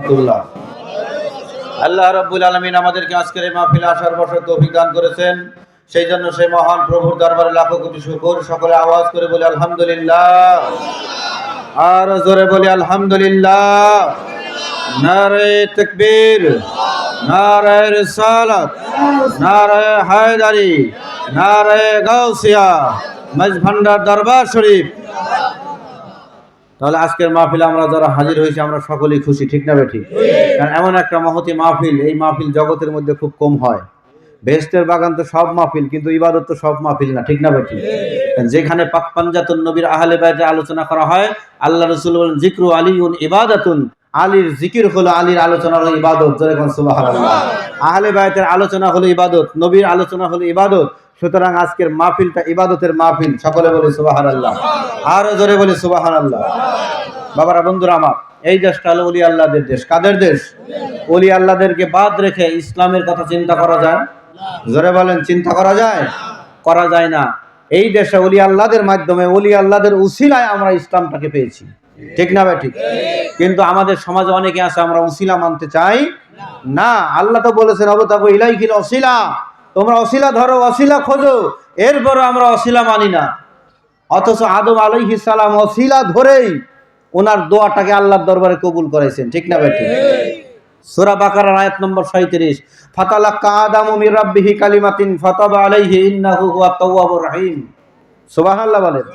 রাহমাতুল্লাহ। আল্লাহ রাব্বুল আলামিন আমাদেরকে আজকের এই মাহফিলে আসার বসার তৌফিক দান করেছেন, সেই জন্য সেই মহান প্রভুর দরবারে লাখো কোটি শুকর। সকলে আওয়াজ করে বলি আলহামদুলিল্লাহ, আর জোরে বলি আলহামদুলিল্লাহ। নারে তাকবীর, নারে রিসালাত, নারে হায়দারি, নারে গাউসিয়া, মাঝভান্ডার দরবার শরীফ। তাহলে আজকের মাহফিলে আমরা যারা হাজির হয়েছি আমরা সকলেই খুশি, ঠিক না বেঠিক? কারণ এমন একটা মহতি মাহফিল, এই মাহফিল জগতের মধ্যে খুব কম হয়। বেহেশতের বাগান তো সব মাহফিল, কিন্তু ইবাদত তো সব মাহফিল না, ঠিক না বেঠিক? যেখানে পাক পাঞ্জাতুন নবীর আহলে বাইতের আলোচনা করা হয়, আল্লাহ রাসূল বলেন জিকরু আলিউন ইবাদাতুন, আলীর জিকির হলো, আলীর আলোচনা হলো ইবাদত। যেরকম সুবহানাল্লাহ। আহলে বাইতের আলোচনা হলো ইবাদত, নবীর আলোচনা হলো ইবাদত। সুতরাং আজকের মাহফিলটা ইবাদতের মাহফিল। সকলে বলে সুবহানাল্লাহ, আরো জোরে বলে সুবহানাল্লাহ। বাবারা, বন্ধুরা আমার, এই দেশটা হলো ওলি আল্লাহদের দেশ। কাদের দেশ? ওলি আল্লাহদেরকে বাদ রেখে ইসলামের কথা চিন্তা করা যায়? জোরে বলেন, চিন্তা করা যায়? করা যায় না। এই দেশে ওলি আল্লাহদের মাধ্যমে, ওলি আল্লাহদের উসিলায় আমরা ইসলামটাকে পেয়েছি, ঠিক না ভাই? ঠিক। কিন্তু আমাদের সমাজে অনেকে আছে আমরা উসিলা মানতে চাই না। আল্লাহ তো বলেছেন অবতাবু ইলাইহিল ওসিলা, তোমরা ওসিলা ধরো, ওসিলা খোঁজো। এরপরও আমরা ওসিলা মানি না। অথচ আদম আলাইহিস সালাম ওসিলা ধরেই ওনার দোয়াটাকে আল্লাহর দরবারে কবুল করেছেন, ঠিক না ভাই? ঠিক। সূরা বাকারার আয়াত নম্বর 37, ফাতালাক্কা আদামু মির রাব্বিহি কালিমাতিন ফাতাবা আলাইহি ইন্নাহু হুয়াত তাওয়াবুর রহিম। সুবহানাল্লাহ বলেন।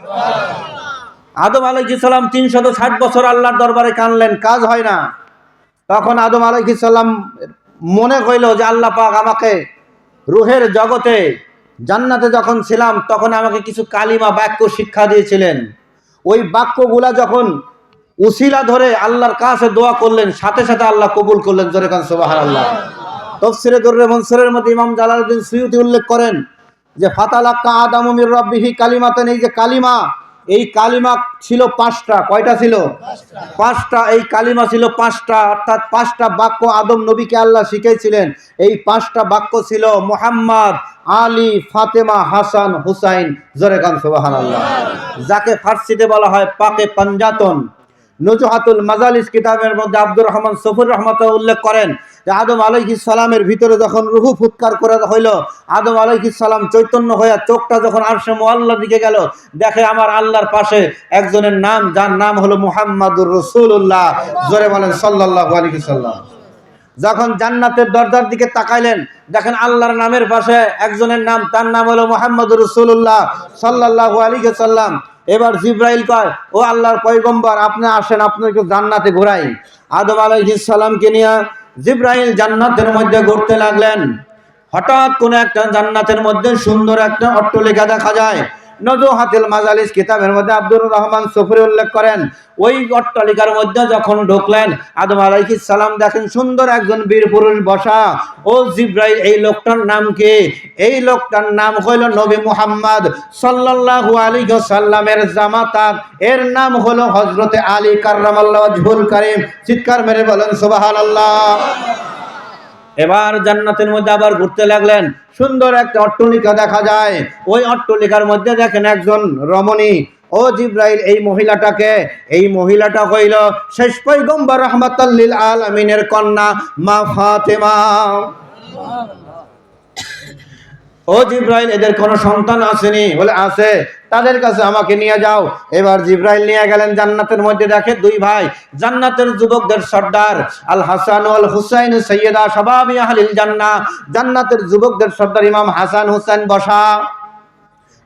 আদম আলাইহিস সালাম 360 বছর আল্লাহর দরবারে কানলেন, কাজ হয় না। তখন আদম আলাইহিস সালাম মনে হইল যে আল্লাহ পাক আমাকে রূহের জগতে জান্নাতে যখন ছিলাম তখন আমাকে কিছু কালিমা বাক্য শিক্ষা দিয়েছিলেন। ওই বাক্যগুলা যখন উসিলা ধরে আল্লাহর কাছে দোয়া করলেন, সাথে সাথে আল্লাহ কবুল করলেন। জোরে কান সুবহানাল্লাহ। তাফসীরে দুররে মনসুরের মধ্যে ইমাম জালালউদ্দিন সুয়ুতী উল্লেখ করেন যে ফাতালাক্কা আদামু মির রাব্বিহি কালিমাতান, এই যে কালিমা, এই কালিমা ছিল 5টা। কয়টা ছিল? 5টা। এই কালিমা ছিল 5টা, অর্থাৎ 5টা বাক্য আদম নবীকে আল্লাহ শিখিয়েছিলেন। এই 5টা বাক্য ছিল মুহাম্মদ, আলী, ফাতেমা, হাসান, হুসাইন। জোরে কান সুবহানাল্লাহ। যাকে ফার্সিতে বলা হয় পাকে পাঞ্জাতন। নুজহাতুল মাজালিস কিতাবের মধ্যে আব্দুর রহমান সফুর রহমাতুল্লাহ উল্লেখ করেন যে আদম আলাইহিস সালামের ভিতরে যখন রূহ ফুৎকার করে হইল, আদম আলাইহিস সালাম চৈতন্য হয়ে চোখটা যখন আরশে মুআল্লার দিকে গেল, দেখে আমার আল্লাহর পাশে একজনের নাম, যার নাম হলো মুহাম্মাদুর রাসূলুল্লাহ। জোরে বলেন সাল্লাল্লাহু আলাইহি সাল্লাম। যখন জান্নাতের দরজার দিকে তাকাইলেন, দেখেন আল্লাহর নামের পাশে একজনের নাম, তার নাম হলো মুহাম্মাদুর রাসূলুল্লাহ সাল্লাল্লাহু আলাইহি সাল্লাম। এবার জিব্রাইল কয়, ও আল্লাহর পয়গম্বর, আপনি আসেন, আপনাকে জান্নাতে ঘোরাই। আদম আলাইহিস সালামকে নিয়ে জিব্রাইল জান্নাতের মধ্যে ঘুরতে লাগলেন। হঠাৎ কোন একটা জান্নাতের মধ্যে সুন্দর একটা অট্টালিকা দেখা যায়। নুজহাতুল মাজালিস কিতাবের মধ্যে আব্দুর রহমান সফুরি উল্লেখ করেন, ওই অট্টালিকার মধ্যে যখন ঢুকলেন আদম আলাইহিস সালাম দেখেন সুন্দর একজন বীর পুরুষ বসা। ও জিব্রাইল, এই লোকটার নাম কি? এই লোকটার নাম হলো নবী মুহাম্মদ সাল্লাল্লাহু আলাইহি ওয়াসাল্লামের জামাতা, এর নাম হলো হযরতে আলী কাররামাল্লাহু ওয়াজহুল কারীম। চিৎকার মেরে বলেন সুবহানাল্লাহ। এবার জান্নাতের মধ্যে আবার ঘুরতে লাগলেন। সুন্দর একটা অট্টালিকা দেখা যায়। ওই অট্টালিকার মধ্যে দেখেন একজন রমণী। ও জিব্রাইল, এই মহিলাটাকে? এই মহিলাটা হইল শেষ পয়গম্বর রাহমাতাল লিল আলামিনের কন্যা মা ফাতেমা। ও জিব্রাইল, এদের কোনো সন্তান আসেনি? বলে আছে। তাদের কাছে আমাকে নিয়ে যাও। এবার জিব্রাইল নিয়ে গেলেন জান্নাতের মধ্যে, দেখে দুই ভাই, জান্নাতের যুবকদের সর্দার আল হাসান ওয়াল হুসাইন সাইয়্যিদা শাবাবি আহলিল জান্নাহ। জান্নাতের যুবকদের সর্দার ইমাম হাসান হুসাইন বসা।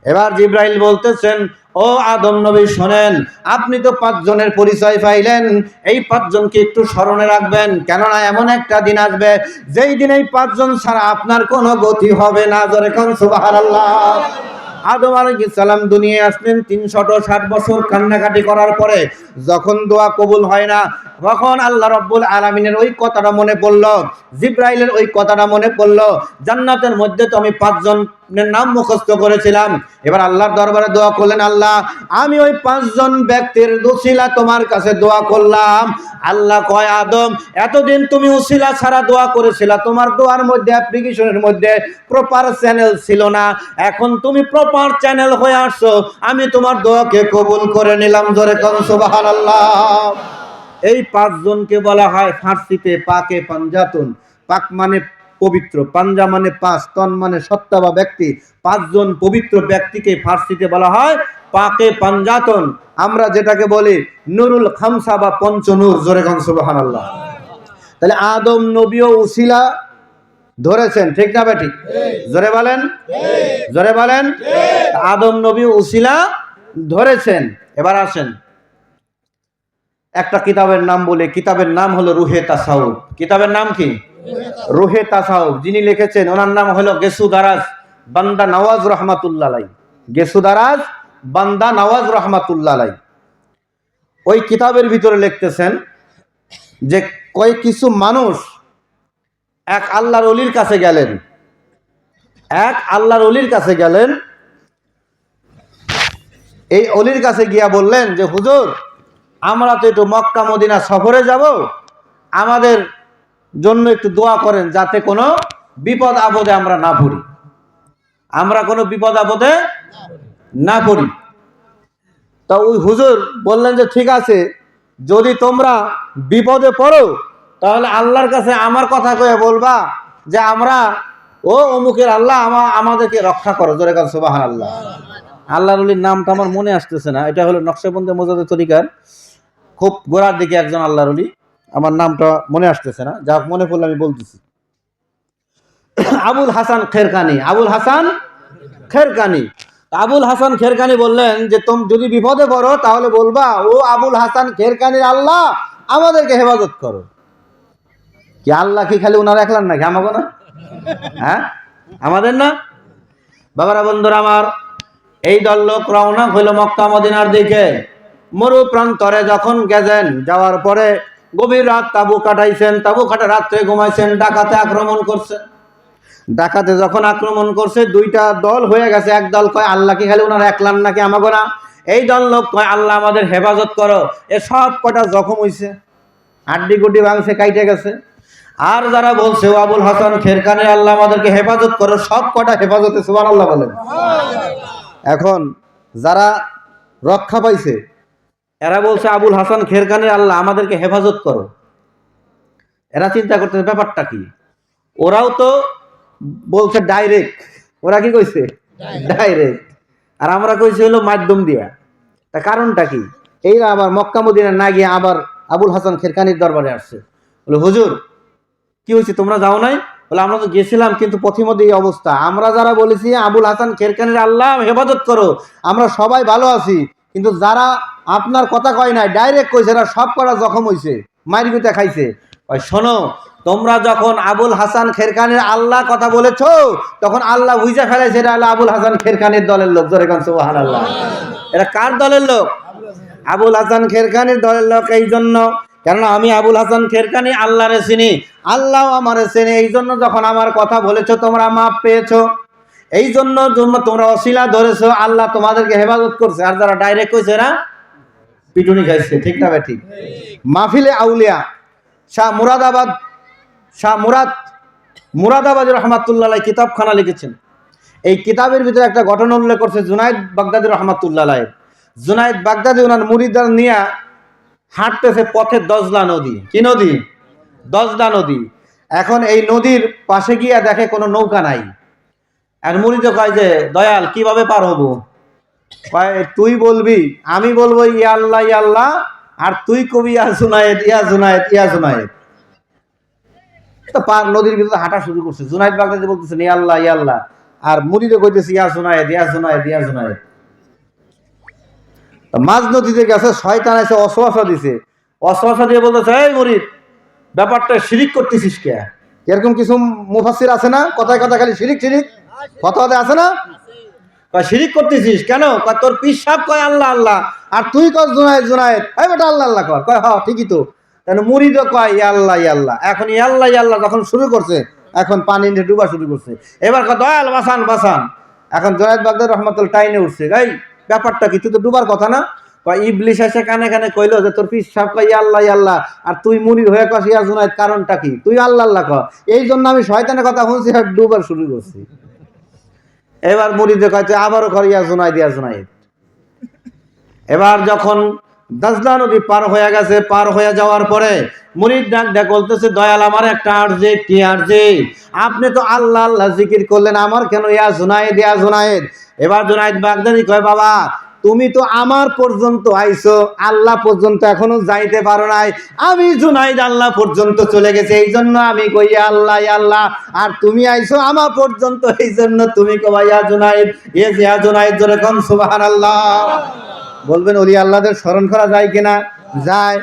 এবার জিব্রাইল বলতেছেন, ও আদম নবী শোনেন, আপনি তো 5 জনের পরিচয় পাইলেন, এই 5 জনকে একটু স্মরণে রাখবেন, কেননা এমন একটা দিন আসবে যেই দিন এই 5 জন ছাড়া আপনার কোনো গতি হবে না। জোরে কোন সুবহানাল্লাহ। আদম আলাইহিস সালাম দুনিয়ায় আসলেন 360 বছর কান্নাকাটি করার পরে, যখন দোয়া কবুল হয় না, তখন আল্লাহ রাব্বুল আলামিনের ওই কথাটা মনে পড়ল, জিব্রাইলের ওই কথাটা মনে পড়ল, জান্নাতের মধ্যে তো আমি 5 জনের নাম মুখস্থ করেছিলাম। এবার আল্লাহর দরবারে দোয়া করলেন, আল্লাহ, আমি ওই 5 জন ব্যক্তির উসিলা তোমার কাছে দোয়া করলাম। আল্লাহ কয়, আদম, এতদিন তুমি উসিলা ছাড়া দোয়া করেছিলা, তোমার দোয়ার মধ্যে, অ্যাপ্লিকেশনের মধ্যে প্রপার চ্যানেল ছিল না। এখন তুমি প্রপার চ্যানেল হয়ে আসছো, আমি তোমার দোয়াকে কবুল করে নিলাম। জোরে কোন সুবহানাল্লাহ। এই পাঁচজনকে বলা হয় ফার্সিতে পাকে পাঞ্জাতুন। পাক মানে পবিত্র, পাঞ্জা মানে পাঁচ, তন মানে সত্তা বা ব্যক্তি। পাঁচজন পবিত্র ব্যক্তিকে ফার্সিতে বলা হয় পাকে পাঞ্জাতন। আমরা যেটাকে বলি নুরুল খামসা বা পঞ্চনূর। জোরে খান সুবহানাল্লাহ। তাহলে আদম নবীও উসিলা ধরেছেন, ঠিক না বেঠিক? জোরে বলেন, জোরে বলেন। আদম নবী উসিলা ধরেছেন। এবার আসেন একটা কিতাবের নাম বলে, কিতাবের নাম হলো রুহে তাসাউফ। কিতাবের নাম কি? রুহে তাসাউফ। যিনি লিখেছেন ওনার নাম হলো গেসুদারাজ বান্দা নওয়াজ রহমাতুল্লাহ আলাইহি। গেসুদারাজ বান্দা নওয়াজ রহমাতুল্লাহ আলাইহি ওই কিতাবের ভিতরে লিখতেছেন যে কিছু মানুষ এক আল্লাহর ওলির কাছে গেলেন, এক আল্লাহর ওলির কাছে গেলেন। এই ওলির কাছে গিয়া বললেন যে হুজুর, আমরা তো একটু মক্কা মদিনা সফরে যাব, আমাদের জন্য একটু দোয়া করেন যাতে কোনো বিপদ আপদে আমরা না পড়ি, আমরা কোনো বিপদ আপদে না পড়ি। তা ওই হুজুর বললেন যে ঠিক আছে, যদি তোমরা বিপদে পড়ো তাহলে আল্লাহর কাছে আমার কথা কয়ে বলবা যে আমরা ও অমুকের আল্লাহ আমাদেরকে রক্ষা করো। জোরে কাল সুবহানাল্লাহ। আল্লাহর ওলির নামটা আমার মনে আসতেছে না, এটা হলো নকশবন্দে মোজাদ্দেদ তরিকার খুব গোড়ার দিকে একজন আল্লাহর ওলি, আমার নামটা মনে আসতেছে না, যা মনে পড়লে আমি বলতেছি। আবুল হাসান খেরকানি, আবুল হাসান খেরকানি। আবুল হাসান খেরকানি বললেন যে তুমি যদি বিপদে পড়ো তাহলে বলবা ও আবুল হাসান খেরকানির আল্লাহ আমাদেরকে হেফাজত করো। কি আল্লাহ কি খালি ওনারা একলার নাকি? আমাকে না, হ্যাঁ আমাদের না? বাবারা বন্ধুরা আমার, এই দল লোক রওনা হইল মক্কা মদিনার দিকে। মরু প্রান্তরে যখন গেছেন, যাওয়ার পরে গভীর রাত তাবু কাটাইছেন, তাবু কাটা রাত্রে ঘুমাইছেন। ডাকাতে আক্রমণ করছে। ডাকাতে যখন আক্রমণ করছে দুইটা দল হয়ে গেছে। এক দল কয় আল্লাহ কি খালি ওনারা একলান নাকি আমাকে না? এই দল লোক কয় আল্লাহ আমাদের হেফাজত করো। এ সব কটা জখম হইছে, আড্ডি গুড্ডি ভাঙছে, কাইটে গেছে। আর যারা বলছে ও আবুল হাসান খেরকানের আল্লাহ আমাদেরকে হেফাজত করো, সব কটা হেফাজতে সুবহানাল্লাহ বলেন। এখন যারা রক্ষা পাইছে এরা বলছে আবুল হাসান খেরকানের আল্লাহ আমাদেরকে হেফাজত করো। এরা চিন্তা করতেছে ব্যাপারটা কি। ওরাও তো বলছে ডাইরেক্ট, ওরা কি কইছে ডাইরেক্ট, আর আমরা কইছি হলো মাধ্যম দিয়া। তা কারণটা কি? এইরা আবার মক্কা মদিনা না গিয়ে আবার আবুল হাসান খেরকানির দরবারে আসছে। বলে হুজুর কি হয়েছে, তোমরা যাও নাই? বলে আমরা তো গেছিলাম, কিন্তু পথের মধ্যে এই অবস্থা। আমরা যারা বলেছি আবুল হাসান খেরকানির আল্লাহ হেফাজত করো, আমরা সবাই ভালো আছি, কিন্তু যারা আপনার কথা কয় নাই ডাইরেক্ট কইছে এরা সব করা জখম হইছে, মারিগুতে খাইছে। শোনো, তোমরা যখন আবুল হাসান খেরকানির আল্লাহ কথা বলেছো তখন আল্লাহ বুঝে ফেলেছে এরা হলো আবুল হাসান খেরকানির দলের লোক। জোরে কান সুবহানাল্লাহ। এরা কার দলের লোক? আবুল হাসান খেরকানির দলের লোক। এই জন্য, কেননা আমি আবুল হাসান খেরকানি আল্লাহরে চিনি, আল্লাহ আমারে চিনি। এই জন্য যখন আমার কথা বলেছো তোমরা মাপ পেয়েছো, এই জন্য তোমরা অশিলা ধরেছো, আল্লাহ তোমাদেরকে হেফাজত করছে। আর যারা ডাইরেক্ট কইছে এরা পিটুনি খাইছে, ঠিক না ভাই? ঠিক। মাহফিলে আউলিয়া শাহ মুরাদাবাদী রহমাতুল্লাহ আলাইহি কিতাবখানা লিখেছেন। এই কিতাবের ভিতরে একটা ঘটনা উল্লেখ করছে জুনায়েদ বাগদাদী রহমাতুল্লাহ আলাইহি। জুনায়েদ বাগদাদী ওনার মুরিদদের নিয়ে হাঁটতেছে পথে দজলা নদী। কি নদী? দজলা নদী। এখন এই নদীর পাশে গিয়া দেখে কোনো নৌকা নাই। আর মুরিদ কয় যে দয়াল কিভাবে পার হবো? কয় তুই বলবি, আমি বলবো ইয়া আল্লাহ ইয়া আল্লাহ, আর তুই কবি ইয়া জুনায়েদ ইয়া জুনায়েদ ইয়া জুনায়েদ। তো পার নদীর ভিতরে হাঁটা শুরু করছে। জুনায়েদ বাগদাদী বলতেছে ইয়া আল্লাহ ইয়া আল্লাহ, আর মুরিদে কইতেছে ইয়া জুনায়েদ ইয়া জুনায়েদ ইয়া জুনায়েদ। মাঝ নদীতে গেছে, শয়তান এসে অসওয়াসা দিছে। অসওয়াসা দিয়ে বলতেছে এই মুরিদ, ব্যাপারটা শিরিক করতেছিস কে? এরকম কিছু মুফাসসির আছে না, কথায় কথা খালি শিরিক শিরিক কথাতে আছে না? শিরিক করতেছিস কেন? তোর পীর সাহেব কয় আল্লাহ আল্লাহ, আর তুই কয় জুনায়েদ জুনায়েদ। এই বেটা আল্লাহ আল্লাহ কর। কয় হ্যাঁ ঠিকই তো। তাহলে মুরিদও কয় ইয়া আল্লাহ ইয়া আল্লাহ। এখন ইয়া আল্লাহ ইয়া আল্লাহ যখন শুরু করছে, এখন পানি নিয়ে ডুবা শুরু করছে। এবার কয় দয়াল বাঁচান বাঁচান। এখন জুনায়েদ বাগদাদী রহমাতুল্লাহ টাইনে উঠছে, এই ব্যাপারটা কি, তুই তো ডুবার কথা না? কয় ইবলিস এসে কানে কানে কইলো যে তোর পীর সাহেব কয় ইয়া আল্লাহ ইয়া আল্লাহ, আর তুই মুরিদ হয়ে কস ইয়া জুনায়েদ, কারণটা কি? তুই আল্লাহ আল্লাহ কর। এই জন্য আমি শয়তানের কথা শুনছি আর ডুবার শুরু করছি। এবার মুরিদে কয় আবারও কর ইয়া জুনায়েদ ইয়া জুনায়েদ। এবার যখন দাজলা নদী পার হয়ে গেছে। পার হয়ে যাওয়ার পরে মুরিদ ডাক ডাক বলতেছে, দয়াল আমার একটা আরজি। কি আরজি? আপনি তো আল্লাহ আল্লাহ জিকির করলেন, আমার কেন ইয়া জুনায়েদ ইয়া জুনায়েদ? এবার জুনায়েদ বাগদাদি কয়, বাবা তুমি তো আমার পর্যন্ত আইছো, আল্লাহ পর্যন্ত এখনো যাইতে পারো নাই। আমি জুনাইদ আল্লাহ পর্যন্ত চলে গেছে, এই জন্য আমি কই ইয়া আল্লাহ ইয়া আল্লাহ। আর তুমি আইছো আমার পর্যন্ত, এই জন্য তুমি কবা ইয়া জুনাইদ ইয়া জুনাইদ। জোরে কোন সুবহানাল্লাহ। বলবেন ওলি আল্লাহদের স্মরণ করা যায় কিনা? যায়।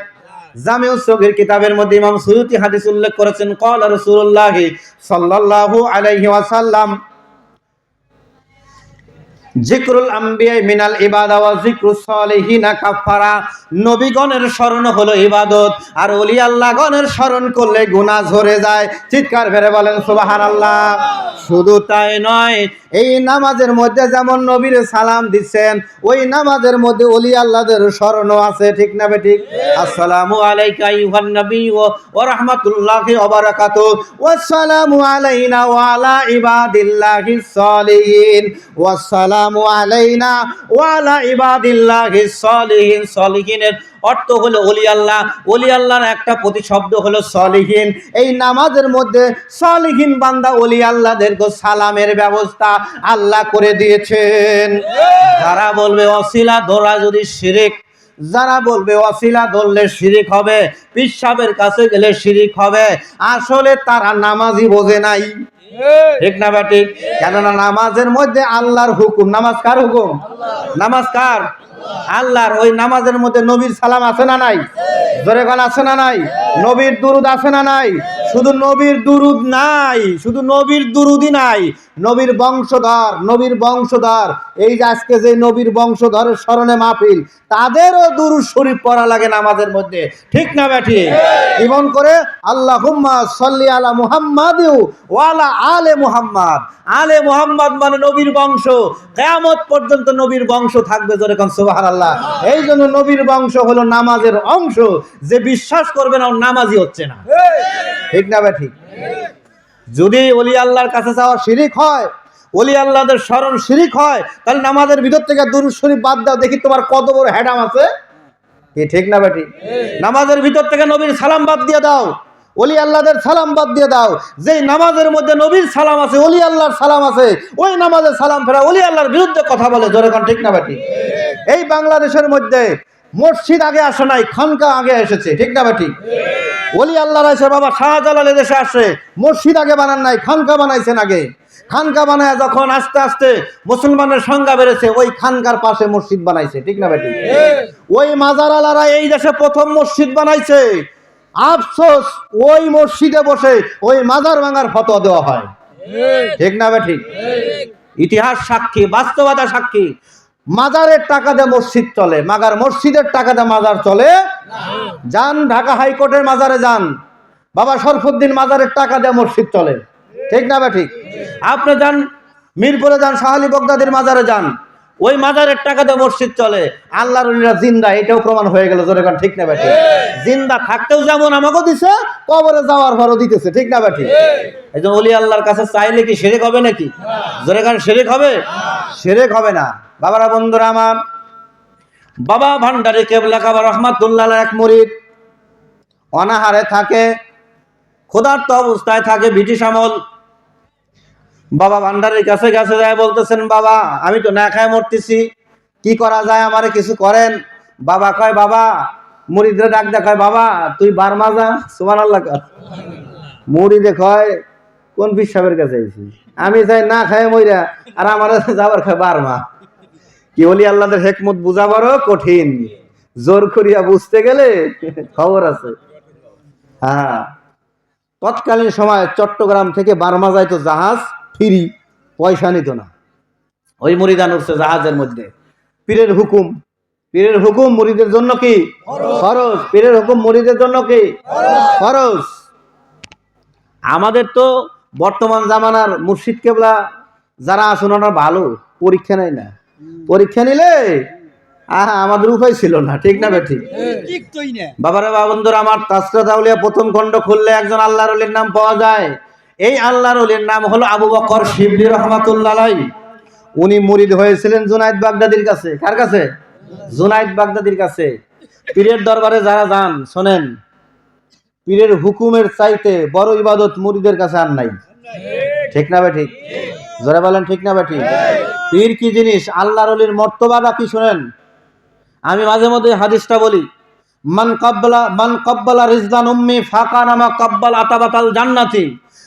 জামিউস সগীর কিতাবের মধ্যে ইমাম সুয়ুতি হাদিস উল্লেখ করেছেন, ক্বালা রাসূলুল্লাহ সাল্লাল্লাহু আলাইহি ওয়াসাল্লাম, জিকরুল আম্বিয়া মিনাল ইবাদা ওয়া জিকরুস সালিহিনা কাফারা। নবীগণের স্মরণ হলো ইবাদত, আর ওলি আল্লাহগণের স্মরণ করলে গুনাহ ঝরে যায়। চিৎকার করে বলেন সুবহানাল্লাহ। শুধু তাই নয়, এই নামাজের মধ্যে যেমন নবীর সালাম দিচ্ছেন, ওই নামাজের মধ্যে ওলি আল্লাহদের স্মরণও আছে। ঠিক না বেঠিক? আসসালামু আলাইকা আইয়ুহান নবী ওয়া রাহমাতুল্লাহি ওয়া বারাকাতুহু ওয়াসসালামু আলাইনা ওয়া আলা ইবাদিল্লাহিস সালিহিন ওয়াসসালামু আলাইনা ওয়া আলা ইবাদিল্লাহিস সালিহিন। সালিহিনের অর্থ হলো ওলি আল্লাহ। ওলি আল্লাহর একটা প্রতিশব্দ হলো সালিহিন। এই নামাজের মধ্যে সালিহিন বান্দা ওলি আল্লাহদেরকে সালামের ব্যবস্থা আল্লাহ করে দিয়েছেন। যারা বলবে ওসিলা ধরা যদি শিরিক, যারা বলবে ওসিলা ধরলে শিরিক হবে, পীর সাহেবের কাছে গেলে শিরিক হবে, আসলে তারা নামাজই বোঝে নাই। ঠিক না বেঠিক? কেননা নামাজের মধ্যে আল্লাহর হুকুম। নামাজ কার হুকুম? নামাজ কার? আল্লাহর। ওই নামাজের মধ্যে নবীর সালাম আছে না নাই? জোরে কোন আছে না নাই? নবীর দুরুদ আছে না নাই? শুধু নবীর দুরুদ নাই, শুধু নবীর দুরুদই নাই, নবীর বংশধর, নবীর বংশধর, এই যে আজকে যে নবীর বংশধরের স্মরণে মাহফিল, তাদেরও দুরুদ শরীফ পড়া লাগে নামাজের মধ্যে। ঠিক না বেঠি? ইমন করে আল্লাহুম্মা সাল্লি আলা মুহাম্মাদ ওয়া আলা আলে মুহাম্মাদ। আলে মুহাম্মাদ মানে নবীর বংশ, কিয়ামত পর্যন্ত নবীর বংশ থাকবে। জোরে কোন সুবহানাল্লাহ। এই জন্য নবীর বংশ হলো নামাজের অংশ। যে বিশ্বাস করবে না, ও নামাজি হচ্ছে না। ঠিক না বেঠিক? যদি ওলি আল্লাহর কাছে যাওয়া শিরিক হয়, ওলি আল্লাহদের স্মরণ শিরিক হয়, তাহলে নামাজের ভিতর থেকে দুরূদ শরীফ বাদ দাও, দেখি তোমার কত বড় হেডাম আছে। কি ঠিক না বেঠিক? নামাজের ভিতর থেকে নবীর সালাম বাদ দিয়ে দাও, ওলি আল্লাহদের সালাম বাদ দিয়ে দাও। যেই নামাজের মধ্যে নবীর সালাম আছে, ওলি আল্লাহর সালাম আছে, ওই নামাজের সালাম ফেরা ওলি আল্লাহর বিরুদ্ধে কথা বলে। জোরে কোন ঠিক না বেঠিক? এই বাংলাদেশের মধ্যে মসজিদ আগে আসে নাই, খানকা আগে এসেছে। ঠিক না বেঠিক? ওলি আল্লাহর এসে বাবা শাহজালাল দেশে আসে, মসজিদ আগে বানান নাই, খানকা বানাইছেন আগে। খানকা বানায় যখন আস্তে আস্তে মুসলমানের সংখ্যা বেড়েছে, ওই খানকার পাশে মসজিদ বানাইছে। ঠিক না বেঠিক? ওই মাজারওয়ালারা এই দেশে প্রথম মসজিদ বানাইছে। আফসোস, ওই মসজিদে বসে ওই মাজার ভাঙার ফতোয়া দেওয়া হয়। ঠিক না বেঠিক? ইতিহাস সাক্ষী, বাস্তবতা সাক্ষী। মাজারের টাকা দিয়ে মসজিদ চলে, মাগার মসজিদের টাকা দিয়ে মাজার চলে। যান ঢাকা হাইকোর্টের মাজারে যান, বাবা শরফুদ্দিন মাজারের টাকা দিয়ে মসজিদ চলে। ঠিক না বেঠিক? আপনি যান মিরপুরে, যান শাহ আলী বগদাদির মাজারে যান, ওই মাজারের টাকা দিয়ে মসজিদ চলে। আল্লাহর ওলিরা জিন্দা, এটাও প্রমাণ হয়ে গেল। জোরে কোন ঠিক না বেঠিক? জিন্দা থাকতেও যেমন আমাকে দিছে, কবরে যাওয়ার পরও দিতেছে। ঠিক না বেঠিক? এই যে ওলি আল্লাহর কাছে চাইলে কি শিরক হবে নাকি? জোরে কোন শিরক হবে? শিরক হবে না। বাবারা, বন্ধুরা আমার, বাবা ভান্ডারী কেবলা কাবা রহমাতুল্লাহ এক মুরিদ অনাহারে থাকে, ক্ষুধার্ত অবস্থায় থাকে, ব্রিটিশ আমল। বাবা ভান্ডারীর কাছে কাছে যায়, বলতেছেন, বাবা আমি তো না খায় মরতেছি, কি করা যায়, আমারে কিছু করেন। বাবা কয়, বাবা মুরিদরে ডাক দেখায়, বাবা তুই বার্মা যা। সুবহানাল্লাহ। মুরিদে কয়, কোন পীর সাহেবের কাছে আইছি? আমি চাই না খায় মইরা, আর আমার যাবার খায় বার্মা। কি ওলি আল্লাহদের হিকমত বুঝা বড় কঠিন, জোর করিয়া বুঝতে গেলে খবর আছে। হ্যাঁ, তৎকালীন সময় চট্টগ্রাম থেকে বার্মা যাইতো জাহাজ ফ্রি, পয়সা নিত না। ওই মুরিদান উঠছে জাহাজের মধ্যে। পীরের হুকুম, পীরের হুকুম মুরিদের জন্য কি ফরজ, পীরের হুকুম মুরিদের জন্য কি ফরজ। আমাদের তো বর্তমান জামানার মুর্শিদ কেবলা যারা আছেন ওনারা ভালো, পরীক্ষা নেয় না। পরীক্ষা নিলে আমাদের উপায় ছিল না। ঠিক না বেঠিক? বাবারে বাবা, বন্ধুরা আমার, তাসরাত আউলিয়া প্রথম খণ্ড খুললে একজন আল্লাহর ওলির নাম পাওয়া যায়। এই আল্লাহর ওলির নাম হলো আবু বকর শিবলি রহমাতুল্লাহ আলাইহি। উনি মুরিদ হয়েছিলেন জুনাইদ বাগদাদির কাছে। কার কাছে? জুনাইদ বাগদাদির কাছে। পীরের দরবারে যারা যান শোনেন, পীরের হুকুমের চাইতে বড় ইবাদত মুরিদের কাছে আর নাই। ঠিক না ঠিক? জোরে বলেন ঠিক না ঠিক? পীর কি জিনিস, আল্লাহর ওলির মর্তবাটা কি শোনেন। আমি মাঝে মধ্যে হাদিসটা বলি, মান কাব্বালা রিজদান উম্মি ফাকানামা কাব্বাল আতাবাতাল জান্নাতি।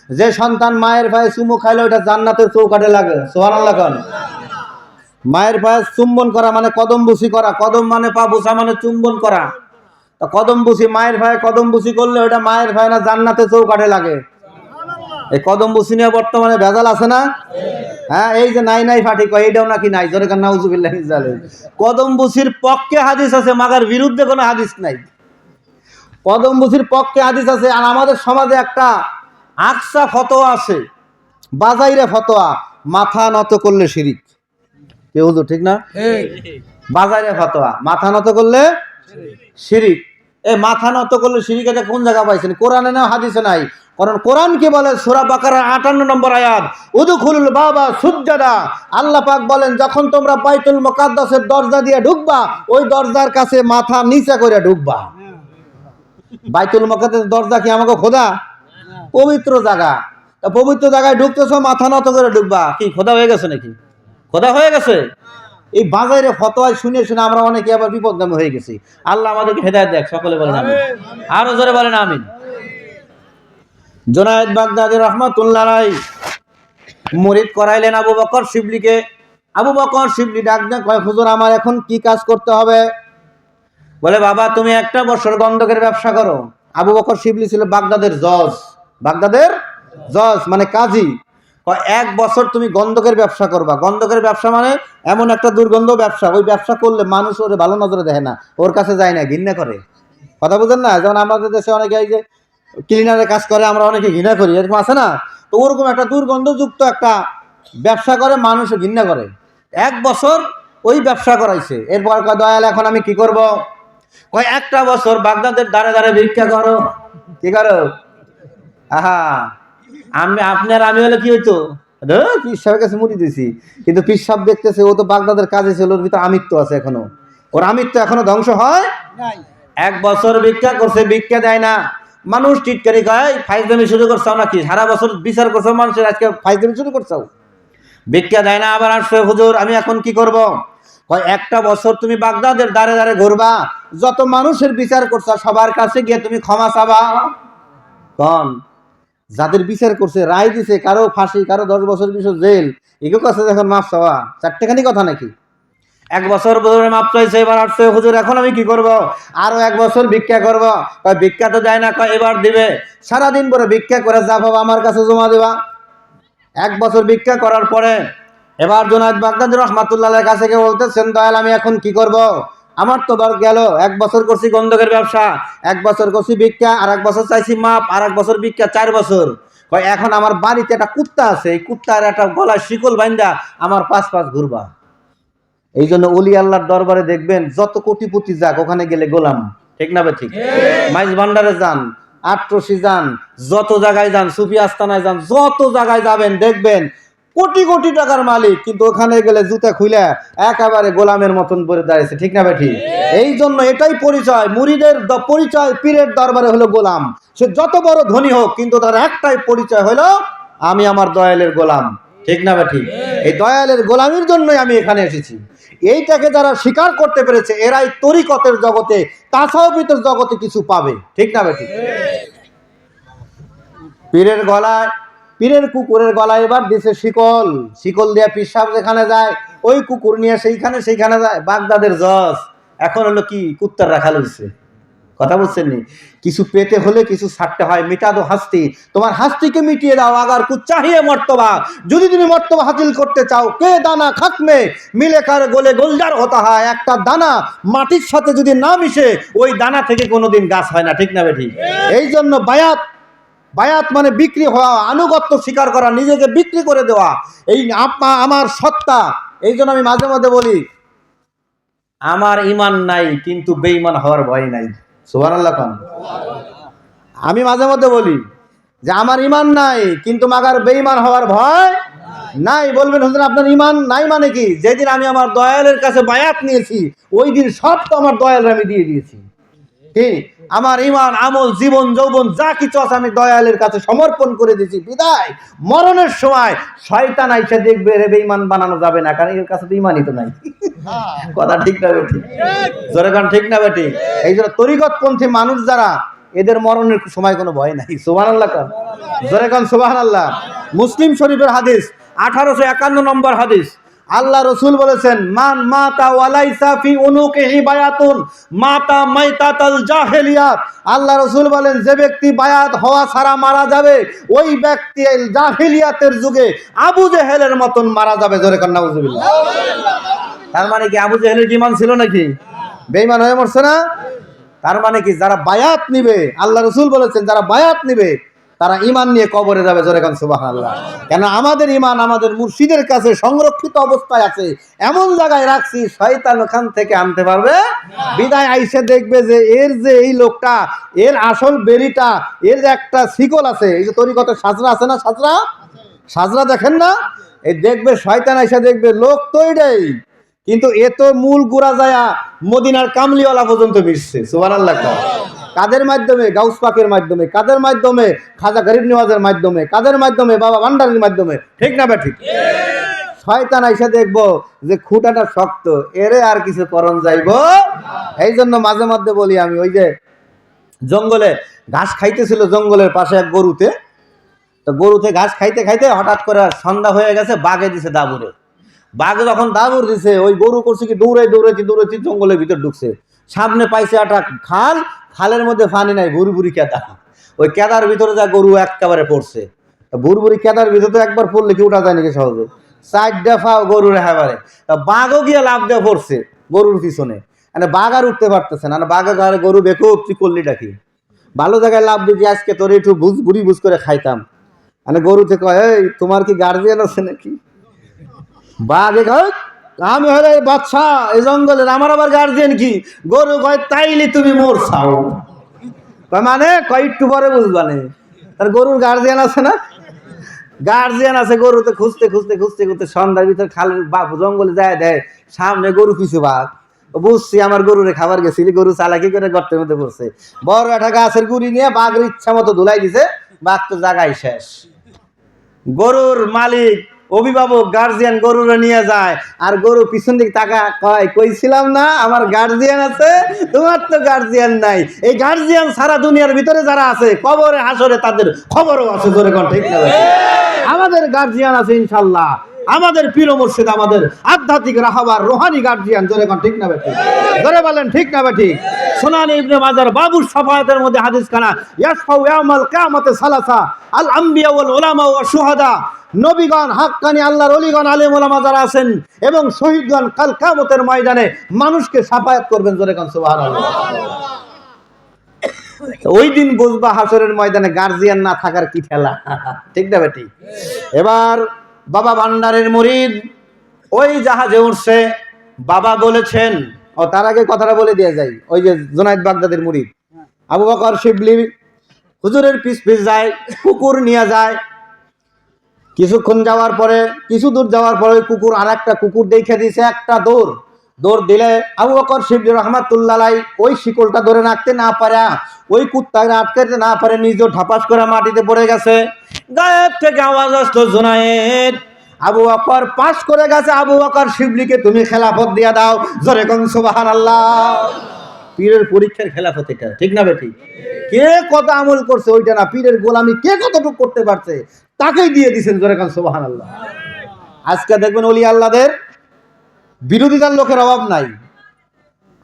যে সন্তান মায়ের পায়ে চুমু খাইলো এটা জান্নাতের চৌকাঠে লাগে। সুবহানাল্লাহ কোন। মায়ের পায়ে চুম্বন করা মানে কদম বুসি করা, কদম মানে পা বুসা মানে চুম্বন করা। তা কদম বুসি, মায়ের পায়ে কদম বুসি করলে ওটা মায়ের পায়ে না জান্নাতের চৌকাঠে লাগে। এই কদম বুসি নিয়ে বর্তমানে ভেজাল আছে না? হ্যাঁ, এই যে নাই ফাটি কয় এইটাও নাকি নাই। জোরে কান নাউজুবিল্লাহ। কদম বুসির পক্ষে হাদিস আছে, মাগার বিরুদ্ধে কোনো হাদিস নাই। কদম বুসির পক্ষে হাদিস আছে। আর আমাদের সমাজে একটা আকসা ফতোয়া আছে, বাজাইরে ফতোয়া, মাথা নত করলে শিরিক। কে হুজুর ঠিক না? বাজাইরে ফতোয়া, মাথা নত করলে শিরিক। এই মাথা নত করলে শিরিক, এটা কোন জায়গা পাইছেন? কোরআনে না হাদিসে নাই। কারণ কোরআন কি বলে? সূরা বাকারার 58 নম্বর আয়াত, উদখুলুল বাবা সুজ্জাদা। আল্লাহ পাক বলেন, যখন তোমরা বাইতুল মুকাদ্দাসের দরজা দিয়ে ঢুকবা, ওই দরজার কাছে মাথা নিচে করে ঢুকবা। বাইতুল মুকাদ্দাসের দরজা কি আমাকে খোদা? পবিত্র জায়গা। তা পবিত্র জায়গায় ঢুকতেছো, মাথা নত করে ঢুকবা। কি খোদা হয়ে গেছে নাকি? খোদা হয়ে গেছে? এই বাজারে ফতোয়া শুনে শুনে আমরা অনেকে আবার বিপদগামী হয়ে গেছি। আল্লাহ আমাদেরকে হেদায়েত দেখ। সকলে বলেন আমিন। আরো জোরে বলেন আমিন। জুনায়েদ বাগদাদী রাহমাতুল্লাহ আলাইহি মুরিদ করাইলেন আবু বকর শিবলিকে। আবু বকর শিবলি ডাক দেন, কয় হুজুর আমার এখন কি কাজ করতে হবে? বলে বাবা তুমি একটা বছর গন্ধকের ব্যবসা করো। আবু বকর শিবলি ছিল বাগদাদের জজ। বাগদাদের জজ মানে কাজী। এক বছর তুমি গন্ধকের ব্যবসা করবা। গন্ধকের ব্যবসা মানে এমন একটা দুর্গন্ধ ব্যবসা, ওই ব্যবসা করলে মানুষ ওর ভালো নজরে দেখে না, ওর কাছে যায় না, ঘৃণা করে। কথা বুঝেন না? যেমন আমাদের দেশে অনেকে এই যে ক্লিনারের কাজ করে, আমরা অনেকে ঘৃণা করি, এরকম আছে না? তো ওরকম একটা দুর্গন্ধযুক্ত একটা ব্যবসা করে, মানুষ ঘৃণা করে। এক বছর ওই ব্যবসা করাইছে। এরপর কয় দয়াল এখন আমি কি করব? কয় একটা বছর বাগদাদের দ্বারে দ্বারে ভিক্ষা করো। কি করো? আহা, আমি হলে কি হইতো? পীর সাহেবের কাছে মুড়ি দিছি, কিন্তু পীর সাহেব দেখতেছে ও তো বাগদাদের কাজে ছিল, ওর ভিতরে আমিত্ব আছে এখনো, ওর আমিত্ব এখনো ধ্বংস হয় নাই। এক বছর ভিক্ষা করছে, ভিক্ষা দেয় না। মানুষ টিটকারি খায়, ফাইজলামি শুরু করছাও নাকি? সারা বছর বিচার করছো মানুষের, আজকে ফাইজলামি শুরু করছাও। ভিক্ষা দেয় না, আবার আসছে হুজুর আমি এখন কি করব? কয় একটা বছর তুমি বাগদাদের দ্বারে দ্বারে ঘুরবা, যত মানুষের বিচার করছো সবার কাছে গিয়ে তুমি ক্ষমা চাবা। কোন যাদের বিচার করছে, রায় দিছে, কারো ফাঁসি, কারো 10 বছর 20 জেল, এগুলো কাছে যখন মাপ চাওয়া চারটেখানি কথা নাকি? এক বছর ধরে মাপ চাইছে, এবার আসছে হুজুর এখন আমি কি করব? আরো এক বছর ভিক্ষা করব। কয় ভিক্ষা তো যায় না। কয় এবার দিবে। সারাদিন পরে ভিক্ষা করে যা পাবা আমার কাছে জমা দেবা। এক বছর ভিক্ষা করার পরে এবার জুনায়েদ বাগদাদী রাহমাতুল্লাহর কাছে গিয়ে বলতেছেন, দয়াল আমি এখন কি করব? আমার তো বার গেল, এক বছর করছি গন্ধকের ব্যবসা, এক বছর করছি ভিক্ষা, আর এক বছর চাইছি মাপ, আর এক বছর ভিক্ষা, 4 বছর। কয় এখন আমার বাড়িতে একটা কুত্তা আছে, এই কুত্তার একটা গলায় শিকল বাইন্দা আমার পাশ ঘুরবা। এই জন্য ওলি আল্লাহর দরবারে দেখবেন যত কোটিপতি যাক, ওখানে গেলে গোলাম। ঠিক না ঠিক? মাইজ ভান্ডারে যান, আট্রসি যান, যত জায়গায় যান, সুফি আস্তানায় যান, যত জায়গায় যাবেন দেখবেন কোটি কোটি টাকার মালিক, কিন্তু ওখানে গেলে জুতা খুলে একেবারে গোলামের মতন পরে দাঁড়িয়েছে। ঠিক না ঠিক? এই জন্য এটাই পরিচয়, মুরিদের পরিচয় পীরের দরবারে হলো গোলাম। সে যত বড় ধনী হোক, কিন্তু তার একটাই পরিচয় হলো আমি আমার দয়ালের গোলাম। ঠিক না ঠিক? এই দয়ালের গোলামির জন্যই আমি এখানে এসেছি। এইটাকে যারা স্বীকার করতে পেরেছে, এরাই তরিকতের জগতে, তাসাউফের জগতে কিছু পাবে। ঠিক না ঠিক? পীরের গলায়, পীরের কুকুরের গলায় এবার দিছে শিকল। শিকল দিয়ে পীর সাহেব যেখানে যায়, ওই কুকুর নিয়ে সেইখানে যায়। বাগদাদের জজ এখন হলো কি কুত্তার রাখা লইছে। কথা বুঝছেন নি? কিছু পেতে হলে কিছু ছাড়তে হয়। মিটা দো হাস্তি, তোমার হাস্তিকে মিটিয়ে দাও। আগার কুছ চাহিয়ে মর্তবা, যদি তুমি মর্তবা হাসিল করতে চাও, কে দানা খাকমে মিলে কার গোলে গোলজার হতা হয়। একটা দানা মাটির সাথে যদি না মিশে, ওই দানা থেকে কোনোদিন গাছ হয় না। ঠিক না ঠিক? এই জন্য বায়াত মানে বিক্রি হওয়া, আনুগত্য স্বীকার করা, নিজেকে বিক্রি করে দেওয়া, এই আমার সত্তা। এই জন্য আমি মাঝে মাঝে বলি আমার ইমান নাই, কিন্তু বেঈমান হওয়ার ভয় নাই। সুবহানাল্লাহ খান। আমি মাঝে মধ্যে বলি যে আমার ইমান নাই, কিন্তু মাগার বেঈমান হওয়ার ভয় নাই। বলবেন হুজুর আপনার ইমান নাই মানে কি? যেদিন আমি আমার দয়ালের কাছে বায়াত নিয়েছি, ওই দিন সব তো আমার দয়ালের আমি দিয়ে দিয়েছি। কি আমার ইমান আমল জীবন যৌবন যা কিছু আছে আমি দয়ালের কাছে সমর্পণ করে দিয়েছি, বিদায় মরণের সময় শয়তান আইসা দেখবে রে বেঈমান বানানো যাবে না, কারণ এর কাছে তো ইমানই তো নাই। কথা ঠিক না বেঠিক? জোরে কান ঠিক না বেঠিক? এই জন্য তরিকতপন্থী মানুষ যারা, এদের মরণের সময় কোনো ভয় নাই। সুবহানাল্লাহ কান, জোরে কান সুবহানাল্লাহ। মুসলিম শরীফের হাদিস 1851 নম্বর হাদিস, আল্লাহ রসুল বলেছেন, মান মাতা ওয়ালাইসা ফি উনুকিহি বায়াতুন মাতা মাইতাতাল জাহেলিয়াত। আল্লাহ রসুল বলেন, যে ব্যক্তি বায়াত হওয়া ছাড়া মারা যাবে ওই ব্যক্তি জাহেলিয়াতের যুগে আবু জেহেলের মতন মারা যাবে। জোরে কান নাউজুবিল্লাহ। তার মানে কি আবু জেহেলের ঈমান ছিল নাকি? বেঈমান হয়ে মরছে না? তার মানে কি যারা বায়াত নিবে, আল্লাহ রসুল বলেছেন যারা বায়াত নিবে তারা ঈমান নিয়ে কবরে যাবে। জোরে কান সুবহানাল্লাহ। কেন আমাদের ঈমান আমাদের মুর্শিদের কাছে সংরক্ষিত অবস্থায় আছে, এমন জায়গায় রাখছি শয়তান ওখান থেকে আনতে পারবে বিদায় আইসে দেখবে যে এর যে এই লোকটা, এর আসল বেরিটা, এর যে একটা শিকল আছে, এই যে তরিকতের সাজরা আছে না, সাজরা দেখেন না, এই দেখবে শয়তান আইসা দেখবে লোক তো এটাই, কিন্তু এ তো মূল গুড়া যায়া মদিনার কামলিওয়ালা পর্যন্ত মিশছে। সুবহানাল্লাহ। কাদের মাধ্যমে? গাউস পাকের মাধ্যমে। কাদের মাধ্যমে? খাজা গরিব নিওয়াজের মাধ্যমে। কাদের মাধ্যমে? বাবা ভান্ডারীর মাধ্যমে। ঠিক না বেঠিক? শয়তান আইসা দেখবো যে খুঁটাটা শক্ত, এরে আর কিছু করণ যাইব। এই জন্য মাঝে মধ্যে বলি আমি, ওই যে জঙ্গলে ঘাস খাইতেছিল জঙ্গলের পাশে এক গরুতে, তো গরুতে ঘাস খাইতে খাইতে হঠাৎ করে সন্ধ্যা হয়ে গেছে, বাঘে দিছে দাবুরে। বাঘ যখন দাবুর দিছে, ওই গরু করছে কি দৌড়াইতে জঙ্গলের ভিতর ঢুকছে। সামনে পাইছে একটা খাল, খালের মধ্যে পানি নাই, ভুরভুরি কেদা। ওই কেদার ভিতরে যা গরু একেবারে পড়ছে। ভুরভুরি কেদার ভিতরে তো একবার পড়লে কি উঠা যায় নাকি সহজে? 4 দফা গরুর একেবারে। বাঘও গিয়ে লাভ দিয়ে পড়ছে গরুর পিছনে। মানে বাঘ আর উঠতে পারতেছে না। বাঘে ঘরে গরু বেকুব, তুই করলি ডাকি ভালো জায়গায় লাভ দিয়েছি, আজকে তোর একটু বুড়ি বুঝ করে খাইতাম। মানে গরুতে কয়, এই তোমার কি গার্জিয়ান আছে নাকি? বাঘে কয়, আমি হলে বাচ্চা এই জঙ্গলের, আমার আবার গার্জিয়ান কি? গরু কয়, তাইলে তুমি মোর চাও। মানে কয় একটু পরে বুঝবানে তার গরুর গার্জিয়ান আছে না? গার্জিয়ান আছে। গরুতে খুঁজতে খুঁজতে খুঁজতে খুঁজতে সন্ধ্যার ভিতরে খালের জঙ্গলে যায়, দেয় সামনে গরু কিছু বাঘ। বুঝছি আমার গরুরে খাবার গেছিল, গরু চালাকি করে গর্তের মধ্যে পড়ছে। বড় একটা গাছের গুড়ি নিয়ে বাঘের ইচ্ছা মতো ধুলাই দিছে, বাঘ তো জায়গায় শেষ। গরুর মালিক, অভিভাবক, গার্জিয়ান গরুরে নিয়ে যায়, আর গরু পিছন দিকে টাকা কয়, কইছিলাম না আমার গার্জিয়ান আছে? তোমার তো গার্জিয়ান নাই। এই গার্জিয়ান সারা দুনিয়ার ভিতরে যারা আছে, কবরে হাসরে তাদের খবরও আছে। জোরে কোন ঠিক না? আমাদের গার্জিয়ান আছে ইনশাল্লাহ। আমাদের পীর মুর্শিদ, আমাদের আধ্যাত্মিক রাহবার রোহানি গার্জিয়ান। জোরে কোন ঠিক না বেঠিক? জোরে বলেন ঠিক না বেঠিক? সুনান ইবনে মাজার বাবুর শাফায়াতের মধ্যে হাদিস খানা, ইয়াসফাউ ইয়াউমাল কিয়ামতে সালাসা আল আমবিয়া ওয়াল উলামা ওয়াশ শুহাদা। নবীগণ, হাক্কানি আল্লাহর ওলিগণ, আলেম ওলামা যারা আছেন এবং শহীদগণ কাল কিয়ামতের ময়দানে মানুষকে শাফায়াত করবেন। জোরে কোন সুবহানাল্লাহ। ওই দিন বুঝবা হাসরের ময়দানে গার্জিয়ান না থাকার কি খেলা। ঠিক না বেটি? এবার বাবা ভান্ডারের মুরিদ ওই জাহাজে উঠছে, বাবা বলেছেন, ও তার আগে কথাটা বলে দিয়ে যাই, ওই যে জুনায়েদ বাগদাদের মুরিদ আবু বকর শিবলি হুজুরের পিছ পিছ যায়, কুকুর নিয়ে যায়। কিছুক্ষণ যাওয়ার পরে, কিছু দূর যাওয়ার পরে কুকুর আর একটা কুকুর দেখে দিয়েছে, একটা দৌড় দিলে আবু বকর শিবলি রহমাতুল্লাহ আলাইহি ওই শিকলটা ধরে রাখতে না পারে, ওই কুত্তাকে আটকাতে না পারে, নিজেও ঠাপাস করে মাটিতে পড়ে গেছে। গায়েব থেকে আওয়াজ আসলো, জুনায়েদ, আবু বকর পাস করে গেছে, আবু বকর শিবলিকে তুমি খেলাফত দিয়া দাও। জোরে কোন সুবহানাল্লাহ। পীরের পরীক্ষার খেলাফত এটা, ঠিক না বেটি? কে কত আমল করছে ওইটা না, পীরের গোলামি কে কতটুকু করতে পারছে তাকেই দিয়ে দিয়েছেন। জোরে কোন সুবহানাল্লাহ। আজকে দেখবেন ওলি আল্লাহদের বিরোধিতার লোকের অভাব নাই।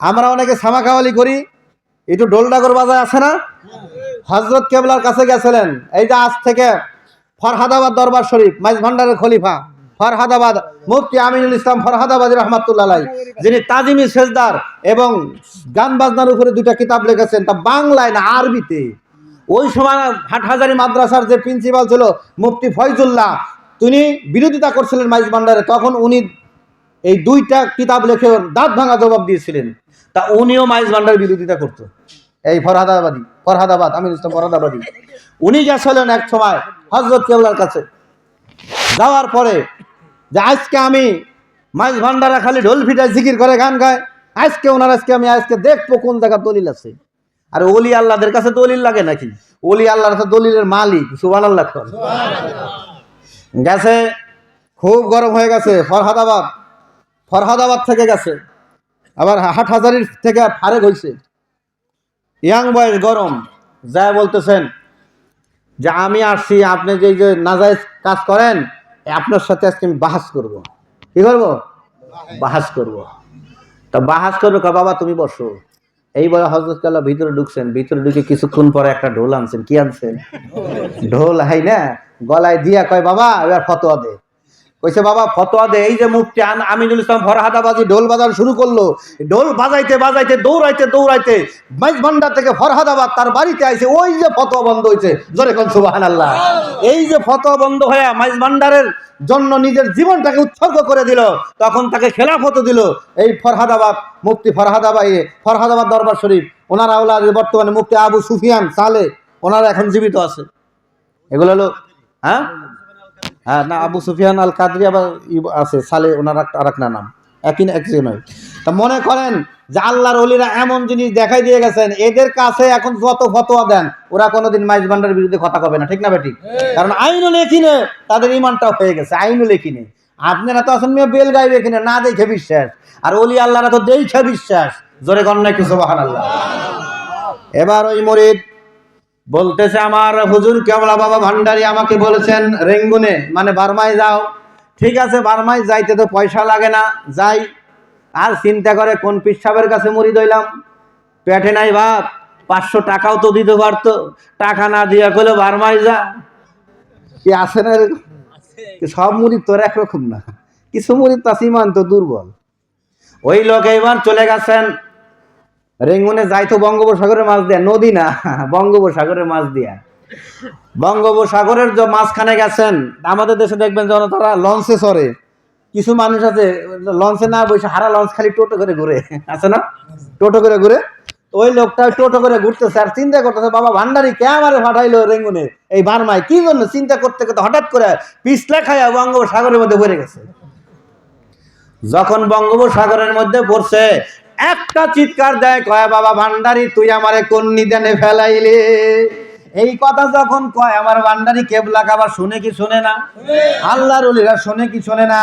আমরা অনেকে সামাকাওয়ালি করি, একটু ডোলডাগর বাজায় আছে না? হযরত কেবলার কাছে গেছিলেন, এই যে আজ থেকে ফরহাদাবাদ দরবার শরীফ, মাইজ ভান্ডারের খলিফা ফরহাদাবাদ মুফতি আমিনুল ইসলাম ফরহাদাবাদী রহমাতুল্লাহ আলাইহি, যিনি তাজিমি সেজদার এবং গান বাজনার উপরে 2টা কিতাব লিখেছেন, তা বাংলায় না আরবিতে। ওই সময় হাটহাজারী মাদ্রাসার যে প্রিন্সিপাল ছিল মুফতি ফয়জুল্লাহ, তিনি বিরোধিতা করছিলেন মাইজ ভান্ডারে। তখন উনি এই 2টা কিতাব লিখে দাঁত ভাঙা জবাব দিয়েছিলেন। তা উনিও মাইজ ভান্ডার বিরোধিতা করতো, এই ফরহাদাবাদ আমিনুল ইসলাম ফরহাদাবাদী। উনি গেছিলেন এক সময় হযরত কেবলার কাছে, যাওয়ার পরে যে আজকে আমি মাইজ ভান্ডারা খালি ঢোল ফিটায় জিকির করে গান গায়, আজকে আমি দেখবো কোন জায়গা দলিল আছে। আর ওলি আল্লাহদের কাছে দলিল লাগে নাকি? ওলি আল্লাহর কাছে দলিলের মালিক। সুবহানাল্লাহ। গেছে, খুব গরম হয়ে গেছে, ফরহাদাবাদ থেকে গেছে, আবার হাটহাজারীর থেকে ফারেক হয়েছে, ইয়াং বয়স, গরম। যা বলতেছেন যে আমি আসছি, আপনি যে নাজায়েজ কাজ করেন, আপনার সাথে আজকে আমি বাহাস করব। কি করব? বাহাস করব। তা বাহাস করবো, বাবা তুমি বসো। এই বলে হযরত কাল্লা ভিতরে ঢুকছেন। ভিতরে ঢুকে কিছুক্ষণ পরে একটা ঢোল আনছেন। কি আনছেন? ঢোল। হাই না, গলায় দিয়া কয় বাবা এবার ফতোয়া দে। কইছে বাবা ফতোয়া দে। এই যে মুফতি আমিনুল ইসলাম ফরহাদাবাদী ঢোল বাজানো শুরু করলো। ঢোল বাজাইতে বাজাইতে দৌড়াইতে মাইজভান্ডার থেকে ফরহাদাবাদ তার বাড়িতে আইছে। ওই যে ফতোয়া বন্ধ হয়েছে, জোরে কোন সুবহানাল্লাহ। এই যে ফতোয়া বন্ধ হয়ে মাইজভান্ডারের জন্য নিজের জীবনটাকে উৎসর্গ করে দিল, তখন তাকে খেলাফত দিল এই ফরহাদাবাদ মুফতি ফরহাদাবাদ দরবার শরীফ। ওনারা আওলাদ বর্তমানে মুফতি আবু সুফিয়ান সালে, ওনারা এখন জীবিত আছে। এগুলো হলো হ্যাঁ না, আবু সুফিয়ান আল কাদরি আবার আছে সালে, ওনার আরেক নাম, একই নয়। তা মনে করেন যে আল্লাহর ওলিরা এমন জিনিস দেখাই দিয়ে গেছেন, এদের কাছে এখন যত ফতোয়া দেন ওরা কোনোদিন মাইজ ভান্ডারের বিরুদ্ধে কথা কবে না। ঠিক না বেঠিক? কারণ আইনুল একিনে তাদের ইমানটাও হয়ে গেছে। আইনুল একিনে আপনারা তো আসেন বেল গাইবে এখানে না দেখে বিশ্বাস, আর ওলি আল্লাহরা তো দেখে বিশ্বাস। জোরে গন্না কি সুবহানাল্লাহ। এবার ওই মুরিদ বলতেছে আমার হুজুর কেবলা বাবা ভান্ডারী আমাকে বলেছেন রেঙ্গুনে, মানে বার্মায় যাও। ঠিক আছে, বার্মায় যাইতে তো পয়সা লাগে না, যাই। আর চিন্তা করে কোন পীর সাহেবের কাছে মুরিদ হইলাম, পেটে নাই ভাত, 500 টাকাও তো দিতে পারতো, টাকা না দিয়া কইলো বার্মায় যা। কি আছে না এরকম? সব মুরিদ তো একরকম না, কিছু মুরিদ তো ইমান তো দুর্বল। ওই লোক এইবার চলে গেছেন রেঙ্গুনে, যাইতো বঙ্গোপসাগরের মাছ দিয়া, নদী না বঙ্গোপসাগরের মাছ দিয়া। বঙ্গোপসাগরের যে মাঝখানে গেছেন, আমাদের দেশে দেখবেন যেন তারা লঞ্চে চড়ে, কিছু মানুষ আছে লঞ্চে না বসে হারা লঞ্চ খালি টোটো করে ঘুরে, আছে না? টোটো করে ঘুরে। ওই লোকটা টোটো করে ঘুরতেছে আর চিন্তা করতেছে বাবা ভান্ডারী কে আমারে পাঠাইলো রেঙ্গুনে এই বার্মায়, কি জন্য? চিন্তা করতে করতে হঠাৎ করে পিছলা খায়া বঙ্গোপসাগরের মধ্যে পড়ে গেছে। যখন বঙ্গোপসাগরের মধ্যে পড়ছে, একটা চিৎকার দেয়, কয় বাবা ভান্ডারী তুই আমারে কোন নিদানে ফেলাইলে। এই কথা যখন কয়, আমার ভান্ডারী কেবলা কাবা শুনে কি শুনে না? আল্লাহর ওলিরা শুনে কি শুনে না?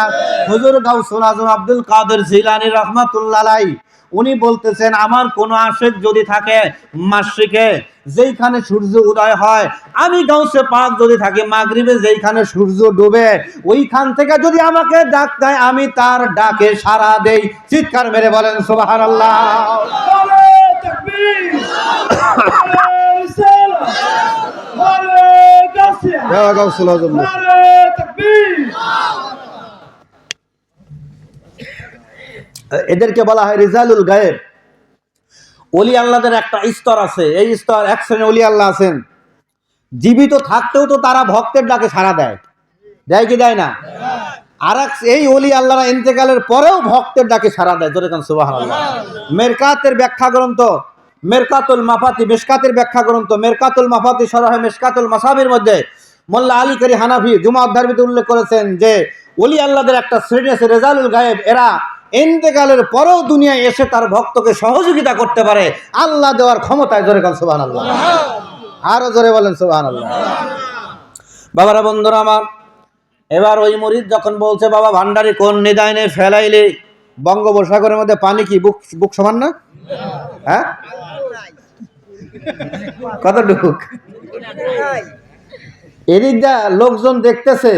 হুজুর গাউসুল আজম আব্দুল কাদের জিলানী রাহমাতুল্লাহ আলাইহি উনি বলতেছেন আমার কোন আশিক যদি থাকে মাশরিকে যেইখানে সূর্য উদয় হয়, আমি গাউসে পাক যদি থাকি মাগরিবে যেইখানে সূর্য ডুবে, ওইখান থেকে যদি আমাকে ডাক দেয় আমি তার ডাকে সাড়া দেই। চিৎকার মেরে বলেন সুবহানাল্লাহ। এদেরকে বলা হয় রিজালুল গায়েব। ওলি আল্লাহদের একটা স্তর আছে, এই স্তর এক শ্রেণীর ওলি আল্লাহ আছেন, জীবিত থাকতেও তো তারা ভক্তের ডাকে সাড়া দেয়, দেয় কি দেয় না? আর এই ওলি আল্লাহরা ইন্তেকালের পরেও ভক্তের ডাকে সাড়া দেয়। জোরে কান সুবহানাল্লাহ। মেরকাতের ব্যাখ্যা গ্রন্থ মেরকাতুল মাফাতি, মেশকাতের ব্যাখ্যা গ্রন্থ মেরকাতুল মাফাতি শরহে মেশকাতুল মাসাবির মধ্যে মোল্লা আলী কারি হানাফি জুমা উদ্ধারবিতে উল্লেখ করেছেন যে ওলি আল্লাহদের একটা শ্রেণী আছে রেজালুল গায়েব, এরা ইন্তেকালের পরেও দুনিয়ায় এসে তার ভক্তকে সহযোগিতা করতে পারে আল্লাহ দেওয়ার ক্ষমতায়। জোরে কান সুবহানাল্লাহ। আরো জোরে বলেন সুবহানাল্লাহ। বাবারা বন্ধুরা আমার, এবার ওই মুরিদ যখন বলছে বাবা ভান্ডারী কোন নিদানে ফেলাইলে, বঙ্গোপসাগরের মধ্যে পানি কি বুক সমান না? হ্যাঁ, কতটুকু? এদিকটা লোকজন দেখতেছে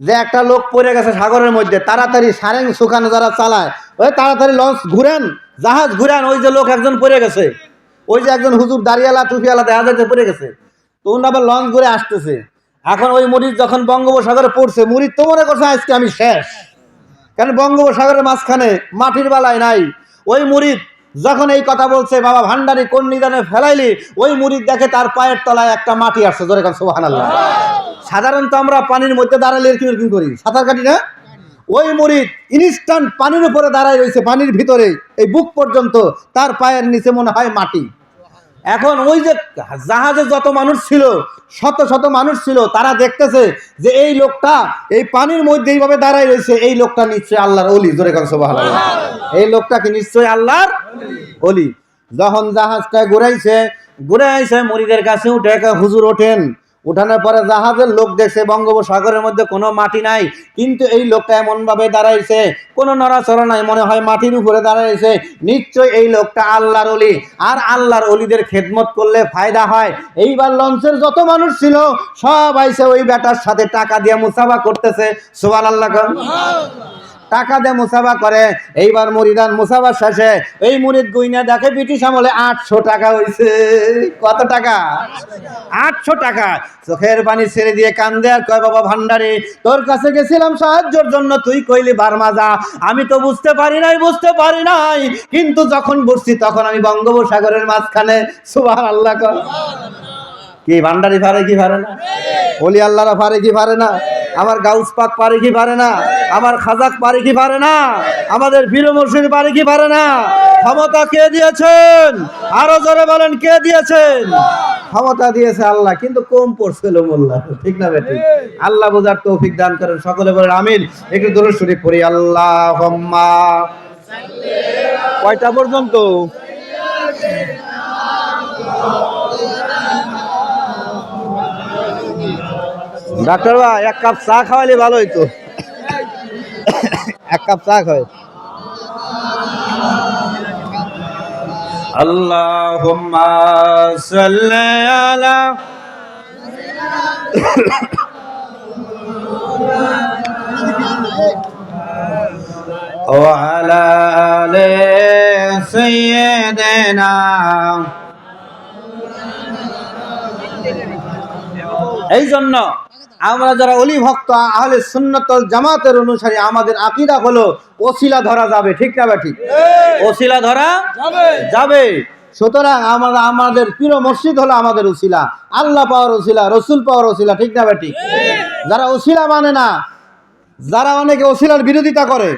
যে একটা লোক পড়ে গেছে সাগরের মধ্যে, তাড়াতাড়ি সারেং শুকানো যারা চালায়, ওই তাড়াতাড়ি লঞ্চ ঘুরেন, জাহাজ ঘুরেন, ওই যে লোক একজন পড়ে গেছে, ওই যে একজন হুজুর দাড়িয়ালা টুপিয়ালা দেখা যাচ্ছে পড়ে গেছে, তো উনি আবার লঞ্চ ঘুরে আসতেছে। এখন ওই মুরিদ যখন বঙ্গোপসাগরে পড়ছে, মুরিদ তো মনে করছে আজকে আমি শেষ, কারণ বঙ্গোপসাগরের মাঝখানে মাটির বালাই নাই। ওই মুরিদ যখন এই কথা বলছে বাবা ভান্ডারী কোন নিদানে ফেলাইলি, ওই মুরিদ দেখে তার পায়ের তলায় একটা মাটি আসছে। জোরে কান সুবহানাল্লাহ। সাধারণত আমরা পানির মধ্যে দাঁড়ালে এরকম করি, সাঁতার কাটি না? ওই মুরিদ ইনস্ট্যান্ট পানির উপরে দাঁড়ায় রয়েছে, পানির ভিতরে এই বুক পর্যন্ত, তার পায়ের নিচে মনে হয় মাটি। এখন ওই যে জাহাজে যত মানুষ ছিল, শত শত মানুষ ছিল, তারা দেখতেছে যে এই লোকটা এই পানির মধ্যে এইভাবে দাঁড়ায় রয়েছে, এই লোকটা নিশ্চয়ই আল্লাহর ওলি। জোরে কান সুবহানাল্লাহ। এই লোকটা কি নিশ্চয়ই আল্লাহর ওলি। যখন জাহাজটা ঘুরাইছে মুরিদের কাছে উঠে হুজুর ওঠেন। উঠানোর পরে জাহাজের লোক দেখছে বঙ্গোপসাগরের মধ্যে কোনো মাটি নাই, কিন্তু এই লোকটা এমন ভাবে দাঁড়াইছে, কোনো নড়াচড়া নাই, মনে হয় মাটির উপরে দাঁড়াইছে। নিশ্চয় এই লোকটা আল্লাহর ওলি, আর আল্লাহর ওলিদের খেদমত করলে ফায়দা হয়। এইবার লঞ্চের যত মানুষ ছিল সব আইসে ওই বেটার সাথে টাকা দিয়ে মুসাফা করতেছে। সুবহানাল্লাহ। টাকা দিয়ে মুসাফা করে। এইবার মুরিদান মুসাফা শেষে এই মুরিদ গুইনা দেখে ব্রিটিশ আমলে 800 টাকা হইছে। কত টাকা? 800 টাকা। চোখের পানি ছেড়ে দিয়ে কান্দে আর কয়, বাবা ভান্ডারি, তোর কাছে গেছিলাম সাহায্যের জন্য, তুই কইলি বার্মা যা। আমি তো বুঝতে পারি নাই, কিন্তু যখন বুঝছি তখন আমি বঙ্গোপসাগরের মাঝখানে। সুবহানাল্লাহ। কি ভান্ডারি পারে কি পারে না? ওলি আল্লাহরা পারে কি পারে না? আমার গাউস পাক পারে কি পারে না? আমার খাজাক পারে কি পারে না? আমাদের পীর মুর্শিদ পারে কি পারে না? ক্ষমতা কে দিয়েছেন? আরো জোরে বলেন, কে দিয়েছেন? ক্ষমতা দিয়েছে আল্লাহ, কিন্তু কম পড়ছিল মোল্লা। ঠিক না বেঠিক? আল্লাহ বোঝার তৌফিক দান করেন। সকলে বলেন আমিন। একটু দরুদ শরীফ পড়ি। আল্লাহুম্মা কয়টা পর্যন্ত? ডাক্তার ভাই, এক কাপ চা খাওয়ালে ভালো হইতো। এক কাপ চা খাওয়াই। আল্লাহুম্মা সাল্লি আলা ওয়া আলা আলি সাইয়্যিদিনা। এই জন্য আমরা যারা ওলি ভক্ত আহলে সুন্নাত ওয়াল জামাতের অনুসারী, আমাদের আকীদা হলো ওসিলা ধরা যাবে। ঠিক না বা ঠিক? ওসিলা ধরা যাবে। সুতরাং আমাদের পীর মুর্শিদ হলো আমাদের ওসিলা, আল্লাহ পাওয়ার ওসিলা, রসুল পাওয়ার ওসিলা। ঠিক না বা ঠিক? যারা ওসিলা মানে না, যারা অনেকে ওসিলার বিরোধিতা করে,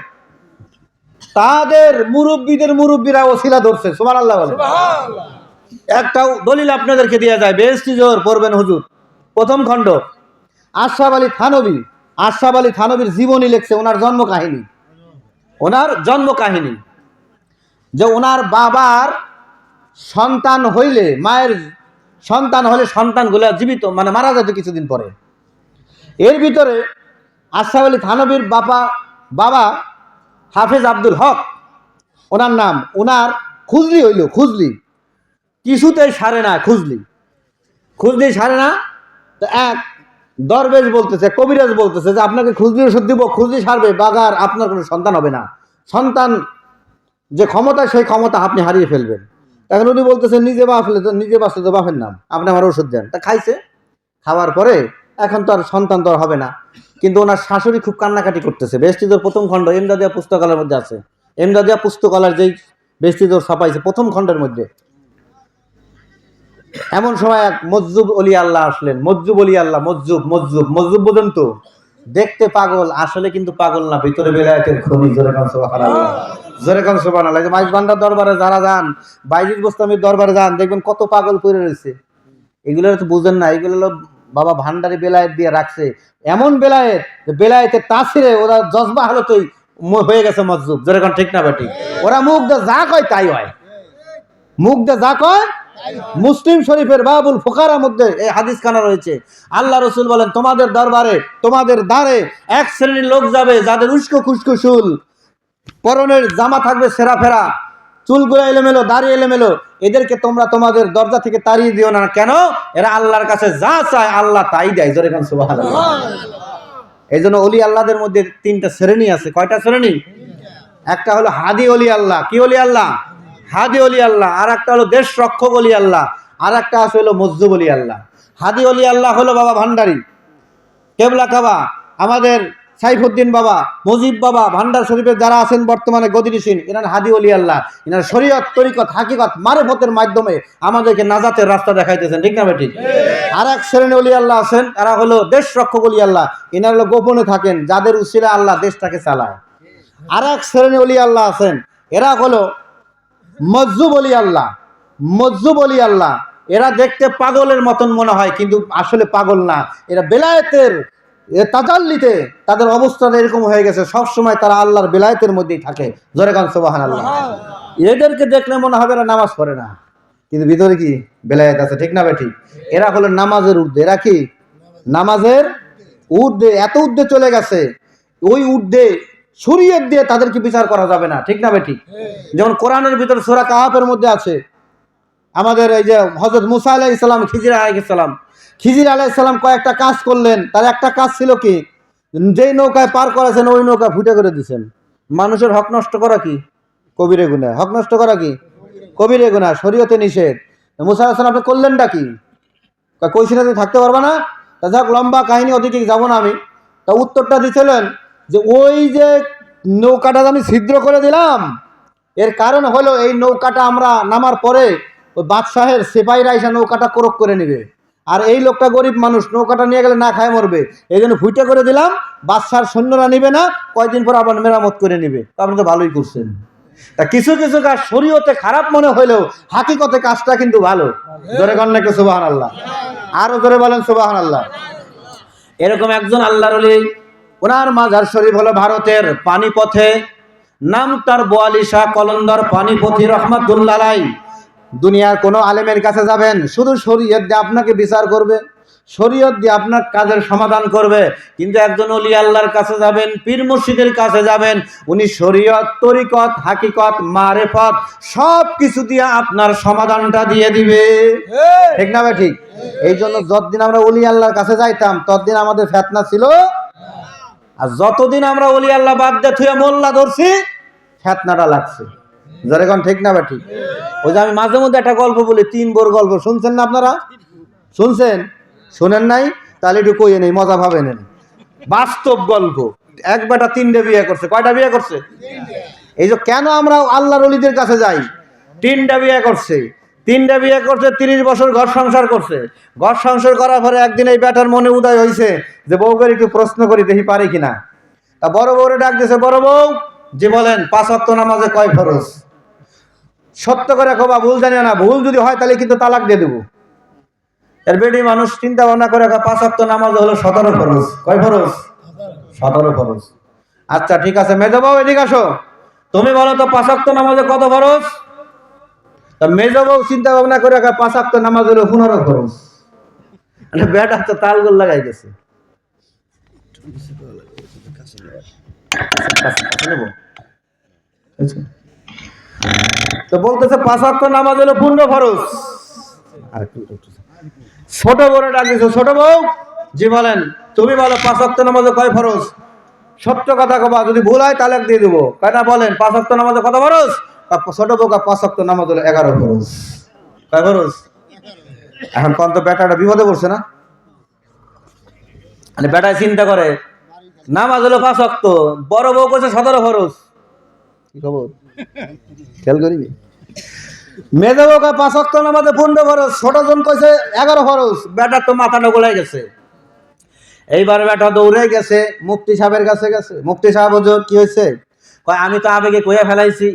তাদের মুরব্বীরা ওসিলা ধরছে। সুবহানাল্লাহ বলে। একটা দলিল আপনাদেরকে দেয়া যায়, বেহেশতি জোহর পড়বেন হুজুর, প্রথম খণ্ড। আশরাফ আলী থানবীর জীবনী লিখছে, ওনার জন্ম কাহিনী, যে ওনার বাবার সন্তান হইলে, মায়ের সন্তান হলে সন্তানগুলো জীবিত মানে মারা যেত কিছুদিন পরে। এর ভিতরে আশরাফ আলী থানবীর বাবা হাফেজ আব্দুল হক ওনার নাম, ওনার খুজলি কিছুতেই সারে না, খুজলি সারে না। তো এক দরবেশ বলতেছে, কবিরাজ বলতেছে যে আপনাকে খুজলি ওষুধ দিব, খুজলি সারবে, বাগার আপনার কোনো সন্তান হবে না, সন্তান যে ক্ষমতা সেই ক্ষমতা আপনি হারিয়ে ফেলবেন। এখন উনি বলতেছেন নিজে বাঁচলে তো বাপের নাম, আপনি আমার ওষুধ দেন। তা খাইছে, খাওয়ার পরে এখন তো আর সন্তান তো আর হবে না, কিন্তু ওনার শাশুড়ি খুব কান্নাকাটি করতেছে। বেস্তিদোর প্রথম খণ্ড এমদাদিয়া পুস্তকালয়ের মধ্যে আছে, এমদাদিয়া পুস্তকালয় যেই বেস্তিদোর ছাপাইছে প্রথম খণ্ডের মধ্যে। এমন সময় এক মজজুব অলি আল্লাহ আসলেন। মজজুব বোঝেন তো? দেখতে পাগল, আসলে কিন্তু পাগল না, ভিতরে বেলায়েতের খনি। জোরে কান সুবহানাল্লাহ। যে মাইজ ভান্ডার দরবারে যারা যান, বাইজিদ বোস্তামির দরবারে যান, দেখবেন কত পাগল পড়ে রয়েছে। এগুলো তো বুঝেন না, এগুলো হলো বাবা ভান্ডারি বেলায়েত দিয়ে রাখছে। এমন বেলায়েতের তাসিরে ওরা জজবা হালতই হয়ে গেছে মজজুব। জোরে কান ঠিক না বেটি? ওরা মুখ দিয়ে যা কয় তাই হয়, মুসলিম শরীফের বাবুল ফুকারা মধ্যে এই হাদিস খানা রয়েছে। আল্লাহ রসুল বলেন, তোমাদের দ্বারে এক শ্রেণীর লোক যাবে যাদের উস্কো খুস্কো চুল, পরনের জামা থাকবে সেরা ফেরা, চুলগুলো এলোমেলো, দাড়ি এলোমেলো। এদেরকে তোমরা তোমাদের দরজা থেকে তাড়িয়ে দিও না। কেন? এরা আল্লাহর কাছে যা চায় আল্লাহ তাই দেয়। জোরে কান সুবহানাল্লাহ। এই জন্য অলি আল্লাহদের মধ্যে 3টা শ্রেণী আছে। কয়টা শ্রেণী? একটা হলো হাদি অলি আল্লাহ। কি অলি আল্লাহ? হাদি অলি আল্লাহ। আর একটা হলো দেশ রক্ষক অলি আল্লাহ। আর একটা আছে হলো মজজুব অলি আল্লাহ। হাদি অলি আল্লাহ হলো বাবা ভান্ডারি, কেবলা কাবা, আমাদের সাইফুদ্দিন বাবা, মুজিব বাবা, ভান্ডার শরীফের যারা আছেন বর্তমানে গদিনিসীন, এনার হাদি অলি আল্লাহ। এনার শরীয়ত, তরিকত, হাকিকত, মারিফতের মাধ্যমে আমাদেরকে নাজাতের রাস্তা দেখাইতেছেন। ঠিক না বেঠিক? আর এক শ্রেণী অলি আল্লাহ আছেন, তারা হলো দেশ রক্ষক অলি আল্লাহ। এনারা হলো গোপনে থাকেন, যাদের উসিলা আল্লাহ দেশটাকে চালায়। আর এক শ্রেণী অলি আল্লাহ আছেন, এরা হলো মজজুব অলি আল্লাহ। এরা দেখতে পাগলের মতন মনে হয়, কিন্তু আসলে পাগল না। এরা বেলায়েতের তাজাল্লিতে তাদের অবস্থাটা এরকম হয়ে গেছে, সব সময় তারা আল্লাহর বেলায়েতের মধ্যেই থাকে। জোরে কান সুবহানাল্লাহ। এদেরকে দেখলে মনে হবে এরা নামাজ পড়ে না, কিন্তু ভিতরে কি বেলায়েত আছে, ঠিক না বেঠিক? এরা হলো নামাজের ঊর্ধ্বে। এরা কি নামাজের ঊর্ধ্বে, এত ঊর্ধ্বে চলে গেছে, ওই ঊর্ধ্বে শরীয়ত দিয়ে তাদেরকে বিচার করা যাবে না, ঠিক না বেঠিক? যেমন কোরআনের ভিতরে সূরা কাহাফের মধ্যে আছে, আমাদের এই যে হযরত মুসা আলাইহিস সালাম, খিজির আলাইহিস সালাম কয়েকটা কাজ করলেন। তার একটা কাজ ছিল কি, যেই নৌকায় পার করেছেন ওই নৌকা ফুটে করে দিয়েছেন। মানুষের হক নষ্ট করা কি কবিরে গুনাহ, হক নষ্ট করা কি কবিরে গুনাহ, শরীয়তে নিষেধ। মুসা আলাইহিস সালাম আপনি করলেনটা কি? কইছিলেন যে থাকতে পারবা না। তা যাক, লম্বা কাহিনী, ওদিকে যাব না আমি। তা উত্তরটা দিছিলেন যে ওই যে নৌকাটা আমি ছিদ্র করে দিলাম, এর কারণ হলো এই নৌকাটা আমরা নামার পরে ওই বাদশাহের সিপাহীরা এসে নৌকাটা ক্রোক করে নেবে, আর এই লোকটা গরিব মানুষ, নৌকাটা নিয়ে গেলে না খায় মরবে, এই জন্য ফুটে করে দিলাম, বাদশার সৈন্যরা নিবে না, কয়দিন পর আবার মেরামত করে নিবে। আপনি তো ভালোই করছেন। তা কিছু কিছু কাজ শরীয়তে খারাপ মনে হলেও হাকিকতে কাজটা কিন্তু ভালো। জোরে কন নাকি সুবহানাল্লাহ? আরো জোরে বলেন সুবহানাল্লাহ। এরকম একজন আল্লাহর ওলি, ওনার মাজার শরীফ হলো ভারতের পানিপথে, নাম তার বোয়ালি শাহ কলন্দর পানিপথি রহমাতুল্লাহ আলাইহি। দুনিয়ার কোনো আলেমের কাছে যাবেন, শুধু শরীয়ত দিয়ে আপনাকে বিচার করবে, শরীয়ত দিয়ে আপনার কাজের সমাধান করবে। কিন্তু একজন ওলি আল্লাহর কাছে যাবেন, পীর মুর্শিদের কাছে যাবেন, উনি শরীয়ত, তরিকত, হাকিকত, মারেফত সব কিছু দিয়ে আপনার সমাধানটা দিয়ে দিবে, ঠিক না ভাই? ঠিক। এই জন্য যতদিন আমরা ওলি আল্লাহর কাছে যাইতাম ততদিন আমাদের ফিতনা ছিল, আর যতদিন আমরা ওলি আল্লাহ বাদ দিয়ে থুয়ে মোল্লা ধরছি ফিতনাটা লাগছে। যারা এখন ঠিক না বা ঠিক? ওই যে আমি মাঝে মধ্যে একটা গল্প বলি, 3 বোর গল্প, শুনছেন না আপনারা? শুনছেন? শুনেন নাই? তাহলে একটু কইয়ে নেই, মজা ভাবে নেন। বাস্তব গল্প। এক বেটা 3টে বিয়ে করছে। কয়টা বিয়ে করছে? এই যে কেন আমরা আল্লাহর ওলিদের কাছে যাই, 3টা বিয়ে করছে। 3টা বিয়ে করছে, 30 বছর ঘর সংসার করছে। ঘর সংসার করার পরে একদিন এই বেটার মনে উদয় হয়েছে যে বউকে একটু প্রশ্ন করি, দেখি পারি কিনা। তা বড় বউরে ডাক দিয়েছে, বড় বউ যে বলেন 5 ওয়াক্ত নামাজে কয় ফরজ? সত্য করে কবা, ভুল জানিও না, ভুল যদি হয় তাহলে কিন্তু তালাক দিয়ে দেবো। এর বেডি মানুষ চিন্তা ভাবনা করে 5 ওয়াক্ত নামাজ হলো 17 ফরজ। কয় ফরজ? 17 ফরজ। আচ্ছা ঠিক আছে, মেজো বউ এদিকে আসো, তুমি বলো তো 5 ওয়াক্ত নামাজে কত ফরজ? তা মেজো বউ চিন্তা ভাবনা করে 5 ওয়াক্ত নামাজ হলো 15 ফরজ। মানে বেটা তো তালগোল লাগাই গেছে। তো বলতেছে 5 ওয়াক্ত নামাজ হলো 15 ফরজ। ছোট বউরে ডাক দিয়েছে, ছোট বউ জি বলেন, তুমি বলো 5 ওয়াক্ত নামাজে কয় ফরজ? সত্য কথা কবা, যদি ভুল হয় তালাক দিয়ে দেবো। কয়টা বলেন 5 ওয়াক্ত নামাজে কত ফরজ? ছোট বউ 5 ওয়াক্ত নামাজ হলো 11 ফরজ। কয় ফরজ? এখন কোন তো বেটাটা বিপদে পড়ছে না? মানে বেটায় চিন্তা করে নামাজ হলো 5 ওয়াক্ত, বড় বউ কইছে 17 ফরজ। কি খবর খেয়াল করিনি? মেজো বউ 5 ওয়াক্ত নামাজে 15 ফরজ, ছোট জন কইছে 11 ফরজ। বেটার তো মাথাটা গোলাই গেছে। এইবার বেটা দৌড়ে গেছে মুফতি সাহেবের কাছে। গেছে মুফতি সাহেব, হুজুর কি হয়েছে? কয় আমি তো আবেগে কইয়া ফেলাইছি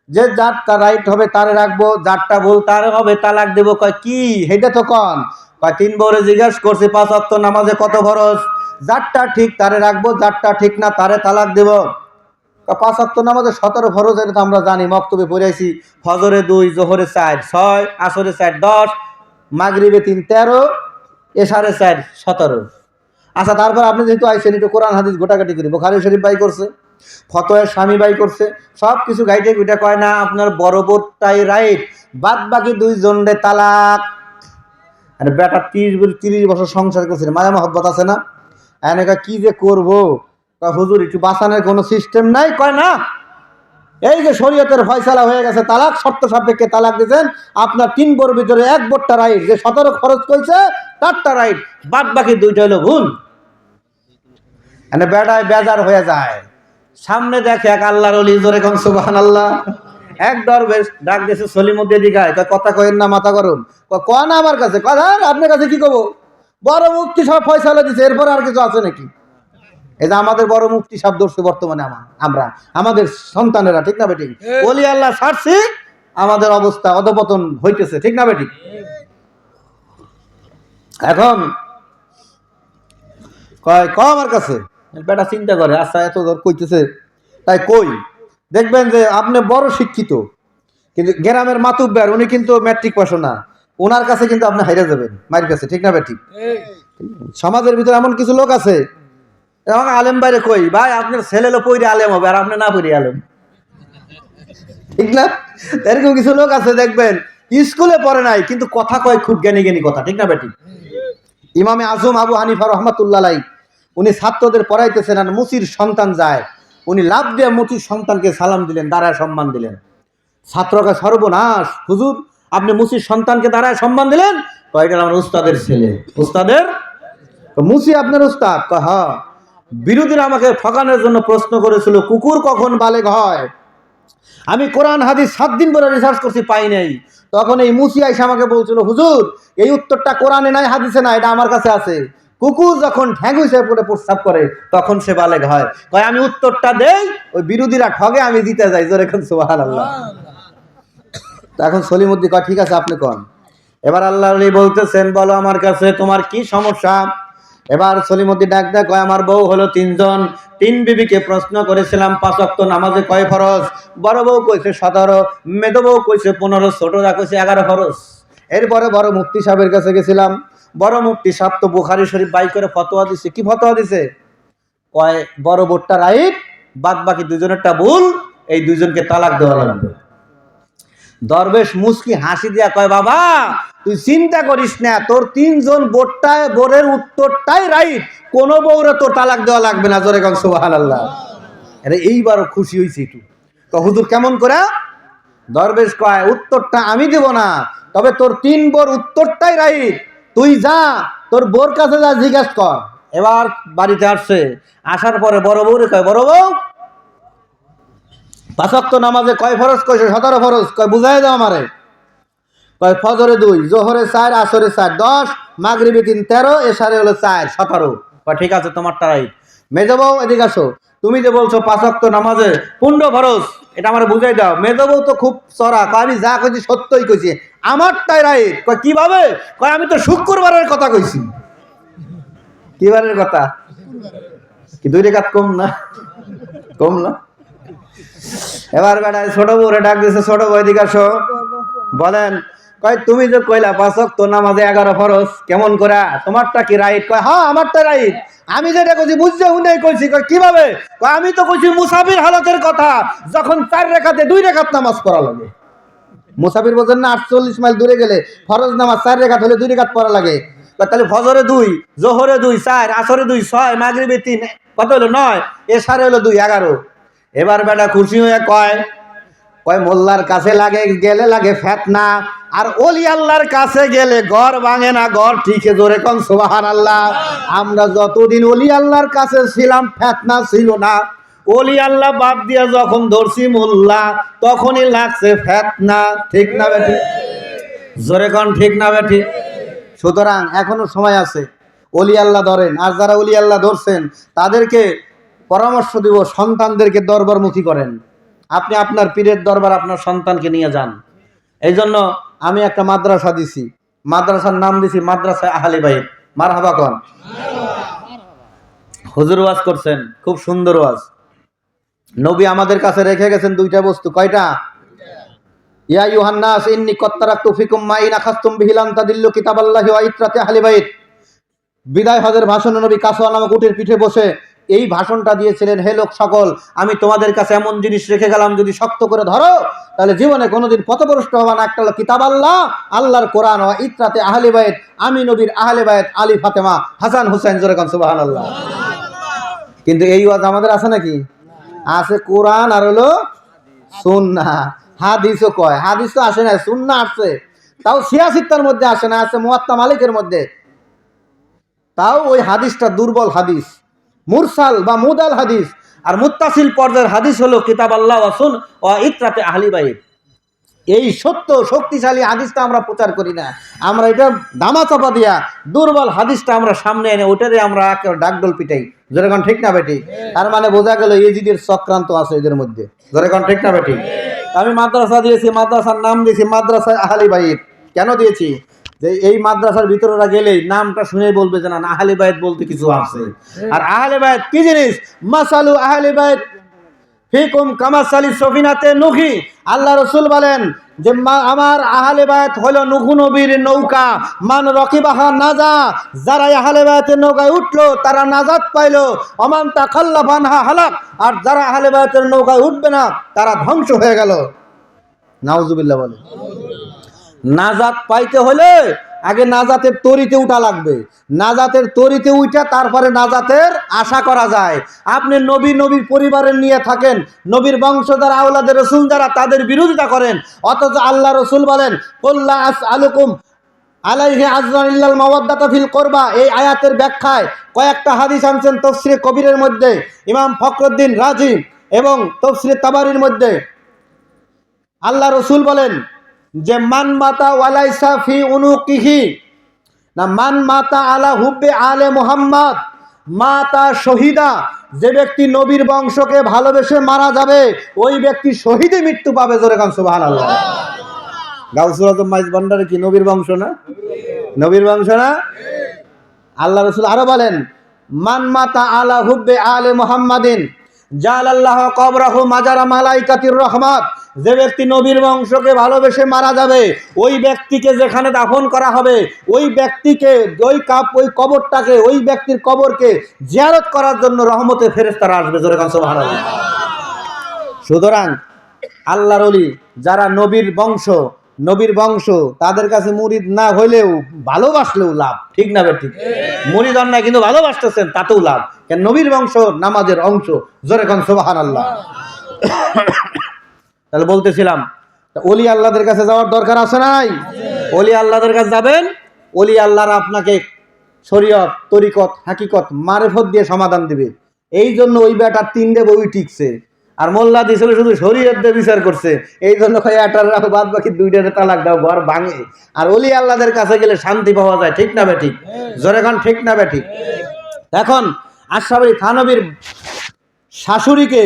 যে যারটা রাইট হবে তারে রাখবো, যারটা ভুল তারে হবে তালাক দেবো। কয় কি হেটা তো কন? কয় 3 বউরে জিজ্ঞাসা করছি 5 ওয়াক্ত নামাজে কত ফরজ, যারটা ঠিক তারে রাখবো, যারটা ঠিক না তারে তালাক দেব। 5 ওয়াক্ত নামাজে 17 ফরজ, এটা তো আমরা জানি, মক্তবে পড়াইছি। ফজরে 2, জোহরে 4, 6, আসরে 4, 10, মাগরিবে 3, 13, এশারে 4, 17। আচ্ছা, তারপর আপনি যেহেতু আইসেন, একটু কোরআন হাদিস গোটাকাটি করি। বুখারী শরীফ বাই করছে, ফতোয়ায়ে স্বামী বাই করছে, সব কিছু গাইতে গুইটা কয় না আপনার বড় বোরটাই রাইট, বাদ বাকি 2 জনরে তালাক। আরে বেটা 30 বছর সংসার করছে, মায়া মহব্বত আছে না? এনেকা কি যে করবো? হুজুর একটু বাঁচানোর কোনো সিস্টেম নাই? কয় না, এই যে শরীয়তের ফয়সালা হয়ে গেছে, তালাক শর্ত সাপেক্ষে তালাক দিয়েছেন, আপনার 3 বোর ভিতরে 1 বোরটা রাইট, যে 17 খরচ কইছে তারটা রাইট, বাদ বাকি 2টা হলো ভুল। এনে বেড়ায় বেজার হয়ে যায়। সামনে দেখে এক আল্লাহর ওলি, জোরে কোন সুবহানাল্লাহ। এক দরবেশ ডাক দিয়েছে সলিমুদ্দিন দিঘায়, কথা কইেন না, মাথা গরম। কয় না আমার কাছে, কথা আপনার কাছে কি কব? বড় মুফতি সব ফয়সালা দিছে, এরপর আর কিছু আছে নাকি? এই যে আমাদের বড় মুফতি সাহেব ধরছে বর্তমানে, আমরা আমাদের সন্তানেরা, ঠিক না বেঠিক? ওলি আল্লাহ ছাড়ছি, আমাদের অবস্থা অধপতন হইতেছে, ঠিক না বেঠিক? এখন কয় আমার কাছে, বেটা চিন্তা করে, আচ্ছা এত ধর কইতেছে, তাই কই। দেখবেন যে আপনি বড় শিক্ষিত, কিন্তু গ্রামের মাতুব্বার উনি কিন্তু ম্যাট্রিক পাস না, ওনার কাছে কিন্তু আপনি হাইরা যাবেন মায়ের কাছে, ঠিক না ভাই? ঠিক। সমাজের ভিতরে এমন কিছু লোক আছে, আমাকে আলেম বাইরে কই ভাই আপনার ছেলে লো পইরে আলেম হবে আর আপনি না পইরে আলেম, ঠিক না? এরকম কিছু লোক আছে দেখবেন স্কুলে পড়ে নাই কিন্তু কথা কয় খুব জ্ঞানী জ্ঞানী কথা, ঠিক না বেটি? ইমামে আজম আবু হানিফা রহমাতুল্লাহ আলাইহি উনি ছাত্রদের পড়াইতেছেন আর মুসির সন্তান যায়, উনি লাভ দিয়ে মুসির সন্তানকে সালাম দিলেন, দাঁড়ায় সম্মান দিলেন। ছাত্রকে সর্বনাশ হুজুর আপনি মুসির সন্তানকে দাঁড়ায় সম্মান দিলেন, কয়টা আমার উস্তাদের ছেলে। উস্তাদের? মুসি আপনার উস্তাদ? হ্যাঁ। বিরোধীরা আমাকে ঠকানোর জন্য প্রশ্ন করেছিল কুকুর কখন বালেগ হয়, আমি কোরআন হাদিস 7 দিন ধরে রিসার্চ করছি পাই নাই। তখন এই মুসি আইসা আমাকে বলছিল হুজুর এই উত্তরটা কোরআনে নাই হাদিসে নাই, এটা আমার কাছে আছে। কুকুর যখন ঠ্যাঙ্গুইসে পড়ে প্রস্তাব করে তখন সে বালেগ হয়। কয় আমি উত্তরটা দেই, ওই বিরোধীরা ঠগে আমি দিতে যাই। জোরে এখন সুবহানাল্লাহ। এখন সলিমুদ্দিন কয় ঠিক আছে আপনি কোন। এবার আল্লাহ আলী বলতেছেন বলো আমার কাছে তোমার কি সমস্যা। এবার সলিমুদ্দিন ডাক দেয় কয় আমার বউ হলো 3 জন, 3 বিবিকে প্রশ্ন করেছিলাম 5 ওয়াক্ত নামাজে কয় ফরজ। বড় বউ কইছে 17, মেজ বউ কইছে 15, ছোটরা কইছে 11 ফরজ। এরপরে বড় মুফতি সাহেবের কাছে গেছিলাম, বড় মুফতি সাহেব তো বুখারী শরীফ বাই করে ফতোয়া দিছে। কি ফতোয়া দিছে? কয় বড় বোরটা রাইট, বাদ বাকি দুজনেরটা ভুল, এই দুজনকে তালাক দেওয়া লাগবে। দরবেশ মুস্কি হাসি দিয়া কয় বাবা তুই চিন্তা করিস না, তোর 3 জন বোরের উত্তরটাই রাইট, কোন বউরে তোর তালাক দেওয়া লাগবে না। জোরে কন সুবহানাল্লাহ। আরে এইবারও খুশি হইছি একটু। তো হুজুর কেমন করে? দরবেশ কয় উত্তরটা আমি দেব না, তবে তোর 3 বোর উত্তরটাই রাইট, তুই যা তোর বোর কাছে যা জিজ্ঞাসা কর। এবার বাড়িতে আসছে, আসার পরে বড় বউরে কয় বড় বউ 5 ওয়াক্ত নামাজে কয় ফরজ? কইছে 17 ফরজ। কয় বুঝাই দাও আমারে। কয় ফজরে 2, জোহরে 4, আসরে 4, 10, মাগরিবে 3, 13, এশারে হলো 4, 17। কয় ঠিক আছে তোমারটা রাইট। মেজো বউ এদিকে আসো, তুমি যে বলছো 5 ওয়াক্ত নামাজে 15 ফরজ, এটা আমারে বুঝাই দাও। মেজো বউ তো খুব চড়া, কয় আমি যা কইছি সত্যই কইছি, আমারটাই রাইট। কয় কিভাবে? কয় আমি তো শুক্রবারের কথা কইছি। কি বারের কথা? কি 2 রাকাত কম না? কম না? এবার বেড়ায় ছোট বউরে ডাক দিয়েছে, ছোট বউ এদিকে আসো। বলেন। কয় তুমি যে কইলা 5 ওয়াক্ত নামাজে 11 ফরজ, কেমন করে? তোমারটা কি রাইট? কয় হ্যাঁ আমারটা রাইট, আমি যেটা কইছি বুঝতে হুনেই কইছি। কয় কিভাবে? কয় আমি তো কইছি মুসাফির হালতের কথা, যখন 4 রাকাতে 2 রাকাত নামাজ পড়া লাগে। মুসাফির বোঝেন না? 48 মাইল দূরে গেলে ফরজ নামাজ 4 রাকাত হলে 2 রাকাত পড়া লাগে। তাহলে ফজরে 2, জোহরে 2, 4, আসরে 2, 6, মাগরিবে 3, কত হলো 9, এশারে হলো 2, 11। এবার বেটা খুশি হয়ে কয় মোল্লার কাছে গেলে লাগে ফেতনা, আর ওলি আল্লাহর কাছে গেলে ঘর ভাঙে না, ঘর ঠিকই। জোরে কোন সুবহানাল্লাহ। আমরা যতদিন ওলি আল্লাহর কাছে ছিলাম ফেতনা ছিল না, ওলি আল্লাহ বাদ দিয়া যখন ধরছি মোল্লা তখনই লাগছে ফেতনা, ঠিক না বেটি? জোরে কোন ঠিক না বেটি? সুতরাং এখনো সময় আছে, ওলি আল্লাহ ধরেন। আর যারা ওলি আল্লাহ ধরছেন তাদেরকে পরামর্শ দিব সন্তানদেরকে দরবারমুখী করেন। আপনি আপনার পীরের দরবার আপনার সন্তানকে নিয়ে যান। এই জন্য আমি একটা মাদ্রাসা দিছি, মাদ্রাসার নাম দিছি মাদ্রাসা আহলে বাইত। মারহাবা কোন। হুজুর ওয়াজ করছেন, খুব সুন্দর ওয়াজ। নবী আমাদের কাছে রেখে গেছেন 2টা বস্তু। কয়টা? ইয়া আইয়ুহান নাস ইন্নী কদ তারাকতু ফিকুম মা ইন আখাযতুম বিহি লান তাদিল্লু কিতাবাল্লাহি ওয়া ইত্রাতি আহলি বাইত। বিদায় হজের ভাষণে নবী কাসওয়া নামক উটের পিঠে বসে এই ভাষণটা দিয়েছিলেন, হে লোক সকল, আমি তোমাদের কাছে এমন জিনিস রেখে গেলাম, যদি শক্ত করে ধরো তাহলে জীবনে কোনোদিন পথভ্রষ্ট হবে না। একটা হলো কিতাব আল্লাহ, আল্লাহর কোরআন, ওয়া ইত্রাতে আহলে বাইত, আমি নবীর আহলে বাইত, আলী ফাতেমা, হাসান হুসাইন। জোরে কোন সুবহানাল্লাহ। কিন্তু এই ওয়াজ আমাদের আছে নাকি? আছে কোরআন আর হলো সুন্নাহ। হাদিসও কয়, হাদিস তো আসে না, সুন্নাহ আসছে, তাও 86টার মধ্যে আসে না, আছে মুয়াত্তা মালিকের মধ্যে। তাও ওই হাদিসটা দুর্বল হাদিস, মুরসাল বা মুদাল হাদিস। আর মুত্তাসিল পর্যায়ের হাদিস হলো কিতাব আল্লাহ ওয়া ইত্রাতে আহলি বাইত। এই সত্য শক্তিশালী হাদিসটা আমরা প্রচার করি না, আমরা এটা দামা চাপা দিয়া দুর্বল হাদিসটা আমরা সামনে এনে ওটারে আমরা ডাকডোল পিটাই। যেরকম ঠিক না বেটি? তার মানে বোঝা গেল ইজিদের চক্রান্ত আছে এদের মধ্যে। যেরকম ঠিক না বেটি? আমি মাদ্রাসা দিয়েছি, মাদ্রাসার নাম দিয়েছি মাদ্রাসা আহলি বাইত। কেন দিয়েছি? যে এই মাদ্রাসার ভিতরেরা গেলেই নামটা শুনে বলবে যে না আহলে বাইত বলতে কিছু আছে। আর আহলে বাইত কি জিনিস? মাসালু আহলে বাইত ফিকুম কামাসালি সফিনাতে নুহি। আল্লাহ রাসূল বলেন যে আমার আহলে বায়াত হলো নূহ নবীর নৌকা, মান রকিবাহা নাজা, যারা আহলে বায়াতের নৌকায় উঠলো তারা নাজাত পাইলো, ওমান তাখাল্লাফা আনহা হালাক, আর যারা আহলে বায়াতের নৌকায় উঠবে না তারা ধ্বংস হয়ে গেল। নাউজুবিল্লাহ বলে। নাজাত পাইতে হলে আগে নাজাতের তরিতে উঠা লাগবে, নাজাতের তরিতে উঠা তারপরে নাজাতের আশা করা যায়। আপনি নবীর পরিবারের নিয়ে থাকেন, নবীর বংশধর আওলাদে রসুল যারা তাদের বিরোধিতা করেন, অথচ আল্লাহ রসুল বলেন কুল্লা আসআলুকুম আলাইহি আজরান ইল্লাল মাওয়াদ্দাতা ফিল কুরবা। এই আয়াতের ব্যাখ্যায় কয়েকটা হাদিস আনছেন তাফসীরে কবিরের মধ্যে ইমাম ফখরুদ্দিন রাজি এবং তাফসীরে তাবারির মধ্যে। আল্লাহ রসুল বলেন যে মান মাতা ওয়ালাইসা ফি উনুকিহি, না মান মাতা আলা হুব্বে আলে মুহাম্মদ মাতা শহীদা, যে ব্যক্তি নবীর বংশকে ভালোবেসে মারা যাবে ওই ব্যক্তি শহীদে মৃত্যু পাবে। জোরে কান সুবহানাল্লাহ। গাউসুল আজম মাইজ ভান্ডারে কি নবীর বংশ না? নবীর বংশ না? আল্লাহ রাসূল আরো বলেন মান মাতা আলা হুব্বে আলে মুহাম্মাদিন জালাল্লাহু কবরাহু মাজারা মালাইকাতির রহমাত, যে ব্যক্তি নবীর বংশকে ভালোবেসে মারা যাবে ওই ব্যক্তিকে যেখানে দাফন করা হবে ওই ব্যক্তিকে ওই কবরটাকে, ওই ব্যক্তির কবরকে জিয়ারত করার জন্য রহমতের ফেরেশতারা আসবে। জোরে কান সুবহানাল্লাহ। সুতরাং আল্লাহর ওলি যারা নবীর বংশ তাদের কাছে মুরিদ না হইলেও ভালোবাসলেও লাভ, ঠিক না ঠিক? মুরিদ অন্যায় কিন্তু ভালোবাসতেছেন তাতেও লাভ, কেন নবীর বংশ নামাজের অংশ। জোরে কান সুবহানাল্লাহ। তাহলে বলতেছিলাম ওলি আল্লাহদের কাছে যাওয়ার দরকার আছে নাই? ওলি আল্লাহদের কাছে যাবেন, ওলি আল্লাহরা আপনাকে শরীয়ত, তরিকত, হাকিকত, মারিফত দিয়ে সমাধান দিবে। এই জন্য ওই বেটার 3টে বই ঠিকছে, আর মোল্লা দিছিল শুধু শরীয়ত দিয়ে বিচার করছে, এই জন্য এটার বাদ বাকি 2টারে তালাক দাও, ঘর ভাঙে। আর ওলি আল্লাহদের কাছে গেলে শান্তি পাওয়া যায়, ঠিক না বেঠিক? জোরে খান ঠিক না বেঠিক? এখন আশরাফ আলী থানভীর শাশুড়িকে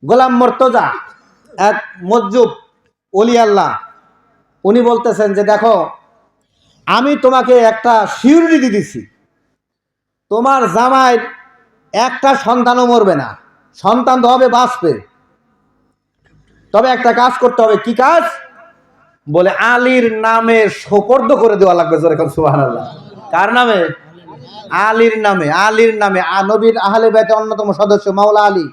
গোলাম মর্তজা এক মজ্জুব ওলি আল্লাহ উনি বলতেছেন যে দেখো আমি তোমাকে একটা সিউরিটি দিছি, তোমার জামাইয়ের একটা সন্তানও মরবে না, সন্তান তো হবে, বাঁচবে, তবে একটা কাজ করতে হবে। কি কাজ? বলে আলীর নামে সোপর্দ করে দেওয়া লাগবে। জোরে কান সুবহানাল্লাহ। কার নামে? আলীর নামে। আলীর নামে। নবীর আহলে বাইতের অন্যতম সদস্য মাওলা আলী,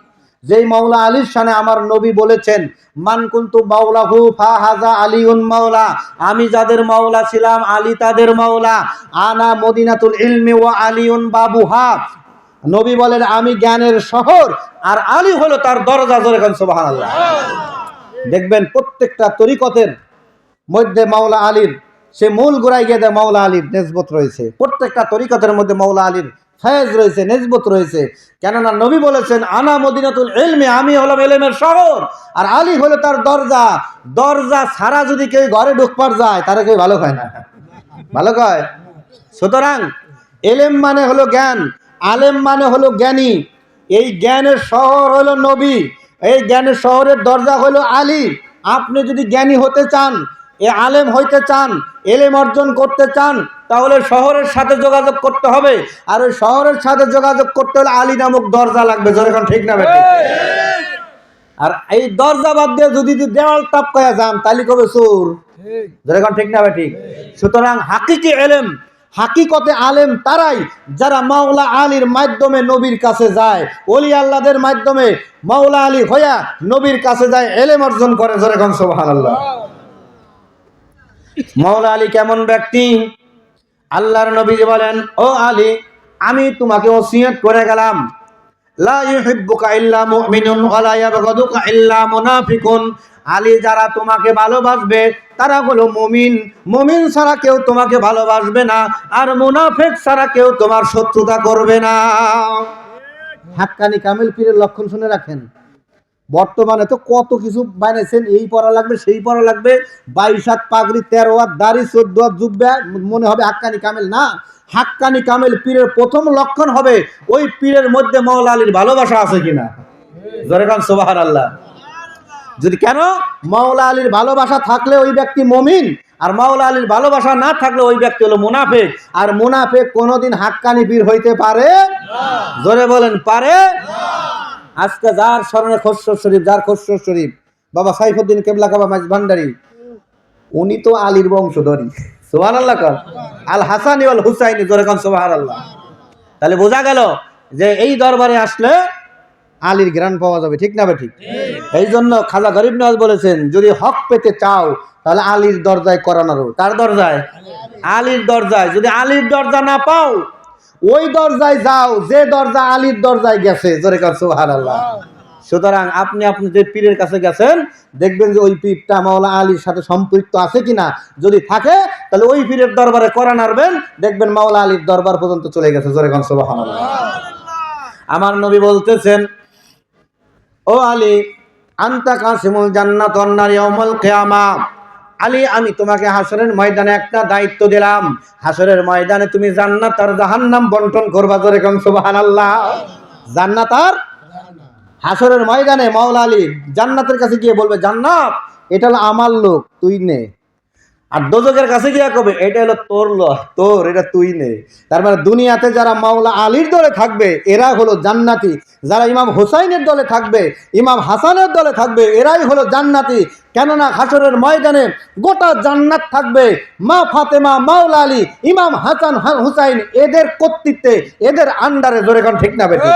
যেই মাওলা আলীর শানে আমার নবী বলেছেন মান কুনতু মাওলাহু ফাহাজা আলিউন মাওলা, আমি যাদের মাওলা ছিলাম আলী তাদের মাওলা। আনা মদিনাতুল ইলমি ওয়া আলিউন বাবুহা, নবী বলেন আমি জ্ঞানের শহর আর আলী হলো তার দরজা। জোরে কান সুবহানাল্লাহ। দেখবেন প্রত্যেকটা তরিকতের মধ্যে মাওলা আলীর সে মূল গোড়ায় গিয়ে মাওলা আলীর নিসবত রয়েছে, প্রত্যেকটা তরিকতের মধ্যে মাওলা আলীর ফয়েজ রয়েছে, নিসবত রয়েছে। কেননা নবী বলেছেন আনা মদিনাতুল ইলমি, আমি হলাম ইলমের শহর আর আলী হলো তার দরজা। দরজা ছাড়া যদি কেউ ঘরে ঢুকবার যায় তারা কেউ ভালো খায় না, ভালো কয়। সুতরাং ইলম মানে হলো জ্ঞান, আলেম মানে হলো জ্ঞানী। এই জ্ঞানের শহর হলো নবী, এই জ্ঞানের শহরের দরজা হলো আলী। আপনি যদি জ্ঞানী হতে চান, এ আলেম হইতে চান, এলেম অর্জন করতে চান, তাহলে শহরের সাথে যোগাযোগ করতে হবে, আর ওই শহরের সাথে যোগাযোগ করতে হলে আলী নামক দরজা লাগবে। যেরকম ঠিক না বেঠিক? আর এই দরজা বাদ দিয়ে যদি দেওয়াল টপকায়া যান তাহলে কবে চোর। যেরকম ঠিক না বেঠিক? সুতরাং হাকিকি এলেম, হাকিকতে আলেম তারাই যারা মাওলা আলীর মাধ্যমে নবীর কাছে যায়, ওলি আল্লাহদের মাধ্যমে মাওলা আলী হইয়া নবীর কাছে যায়, এলেম অর্জন করে। যেরকম সুবহানাল্লাহ। মাওলা আলী কেমন ব্যক্তি? আল্লাহর নবী বলেন ও আলী আমি তোমাকে ওসিয়ত করে গেলাম লা ইউহিব্বুকা ইল্লা মুমিনুন ওয়া লা ইয়াবগাদুকা ইল্লা মুনাফিকুন। আলী যারা তোমাকে ভালোবাসবে তারা হলো মুমিন, মুমিন ছাড়া কেউ তোমাকে ভালোবাসবে না, আর মুনাফিক ছাড়া কেউ তোমার শত্রুতা করবে না। হাক্কানি কামিল পীরের লক্ষণ শুনে রাখেন। বর্তমানে তো কত কিছু বানাইছেন, এই পড়া লাগবে সেই পড়া লাগবে, 22 হাত পাগড়ি, 13 হাত দাড়ি, 14 হাত জুব্বা, মনে হবে হাক্কানি কামিল। না, হাক্কানি কামিল পীরের প্রথম লক্ষণ হবে ওই পীরের মধ্যে মাওলা আলীর ভালোবাসা আছে কিনা। জোরে কান সুবহানাল্লাহ। যদি কেন মাওলা আলীর ভালোবাসা থাকলে ওই ব্যক্তি মুমিন, আর মাওলা আলীর ভালোবাসা না থাকলে ওই ব্যক্তি হলো মুনাফিক। আর মুনাফিক কোনোদিন হাক্কানি পীর হইতে পারে না। জোরে বলেন পারে না। আজকে যার স্মরণে খসরু শরীফ, যার খসরু শরীফ বাবা সাইফুদ্দিন কেবলা কাবা মাইজ ভান্ডারী, উনি তো আলীর বংশধরী। সুবহানাল্লাহ কর। আল হাসানি ওয়াল হুসাইনি, জোরে কোন সুবহানাল্লাহ। তাহলে বোঝা গেল যে এই দরবারে আসলে আলীর জ্ঞান পাওয়া যাবে, ঠিক না ঠিক? এই জন্য খাজা গরিব নওয়াজ বলেছেন, যদি হক পেতে চাও তাহলে আলীর দরজায় করানারো। তার দরজায়, আলীর দরজায়। যদি আলীর দরজা না পাও, ওই দরজায় যাও যে দরজা আলীর দরজায় গেছে, জোরে কার সুবহানাল্লাহ। সুতরাং আপনি যে পীরের কাছে গেছেন, দেখবেন যে ওই পীরটা মাওলা আলীর সাথে সম্পৃক্ত আছে কিনা। যদি থাকে তাহলে ওই পীরের দরবারে কোরআন আনবেন, দেখবেন মাওলা আলীর দরবার পর্যন্ত চলে গেছে, জোরে কার সুবহানাল্লাহ। আমার নবী বলতেছেন, ও আলী, আনতা কাসিমুল জান্নাত ওয়ান নার ইয়াউমাল কিয়ামা। আলী, আমি তোমাকে হাসরের ময়দানে একটা দায়িত্ব দিলাম। হাসরের ময়দানে তুমি জান্নাত আর জাহান্নাম বন্টন করবা, জোরে কোন সুবহানাল্লাহ। জান্নাত আর হাসরের ময়দানে মাওলা আলী জান্নাতের কাছে গিয়ে বলবে, জান্নাত এটা হলো আমার লোক, তুই নে। আর দোজখের কাছে গিয়ে কবে, এটা হলো তোর লোক, তোর, এটা তুই নে। তার মানে দুনিয়াতে যারা মাওলা আলীর দলে থাকবে এরা হলো জান্নাতি, যারা ইমাম হুসাইনের দলে থাকবে, ইমাম হাসানের দলে থাকবে, এরাই হলো জান্নাতি। কেননা হাসরের ময়দানে গোটা জান্নাত থাকবে মা ফাতেমা, মাওলা আলী, ইমাম হাসান হুসাইন, এদের কর্তৃত্বে, এদের আন্ডারে, জোরে কোন ঠিক না বেঠিক?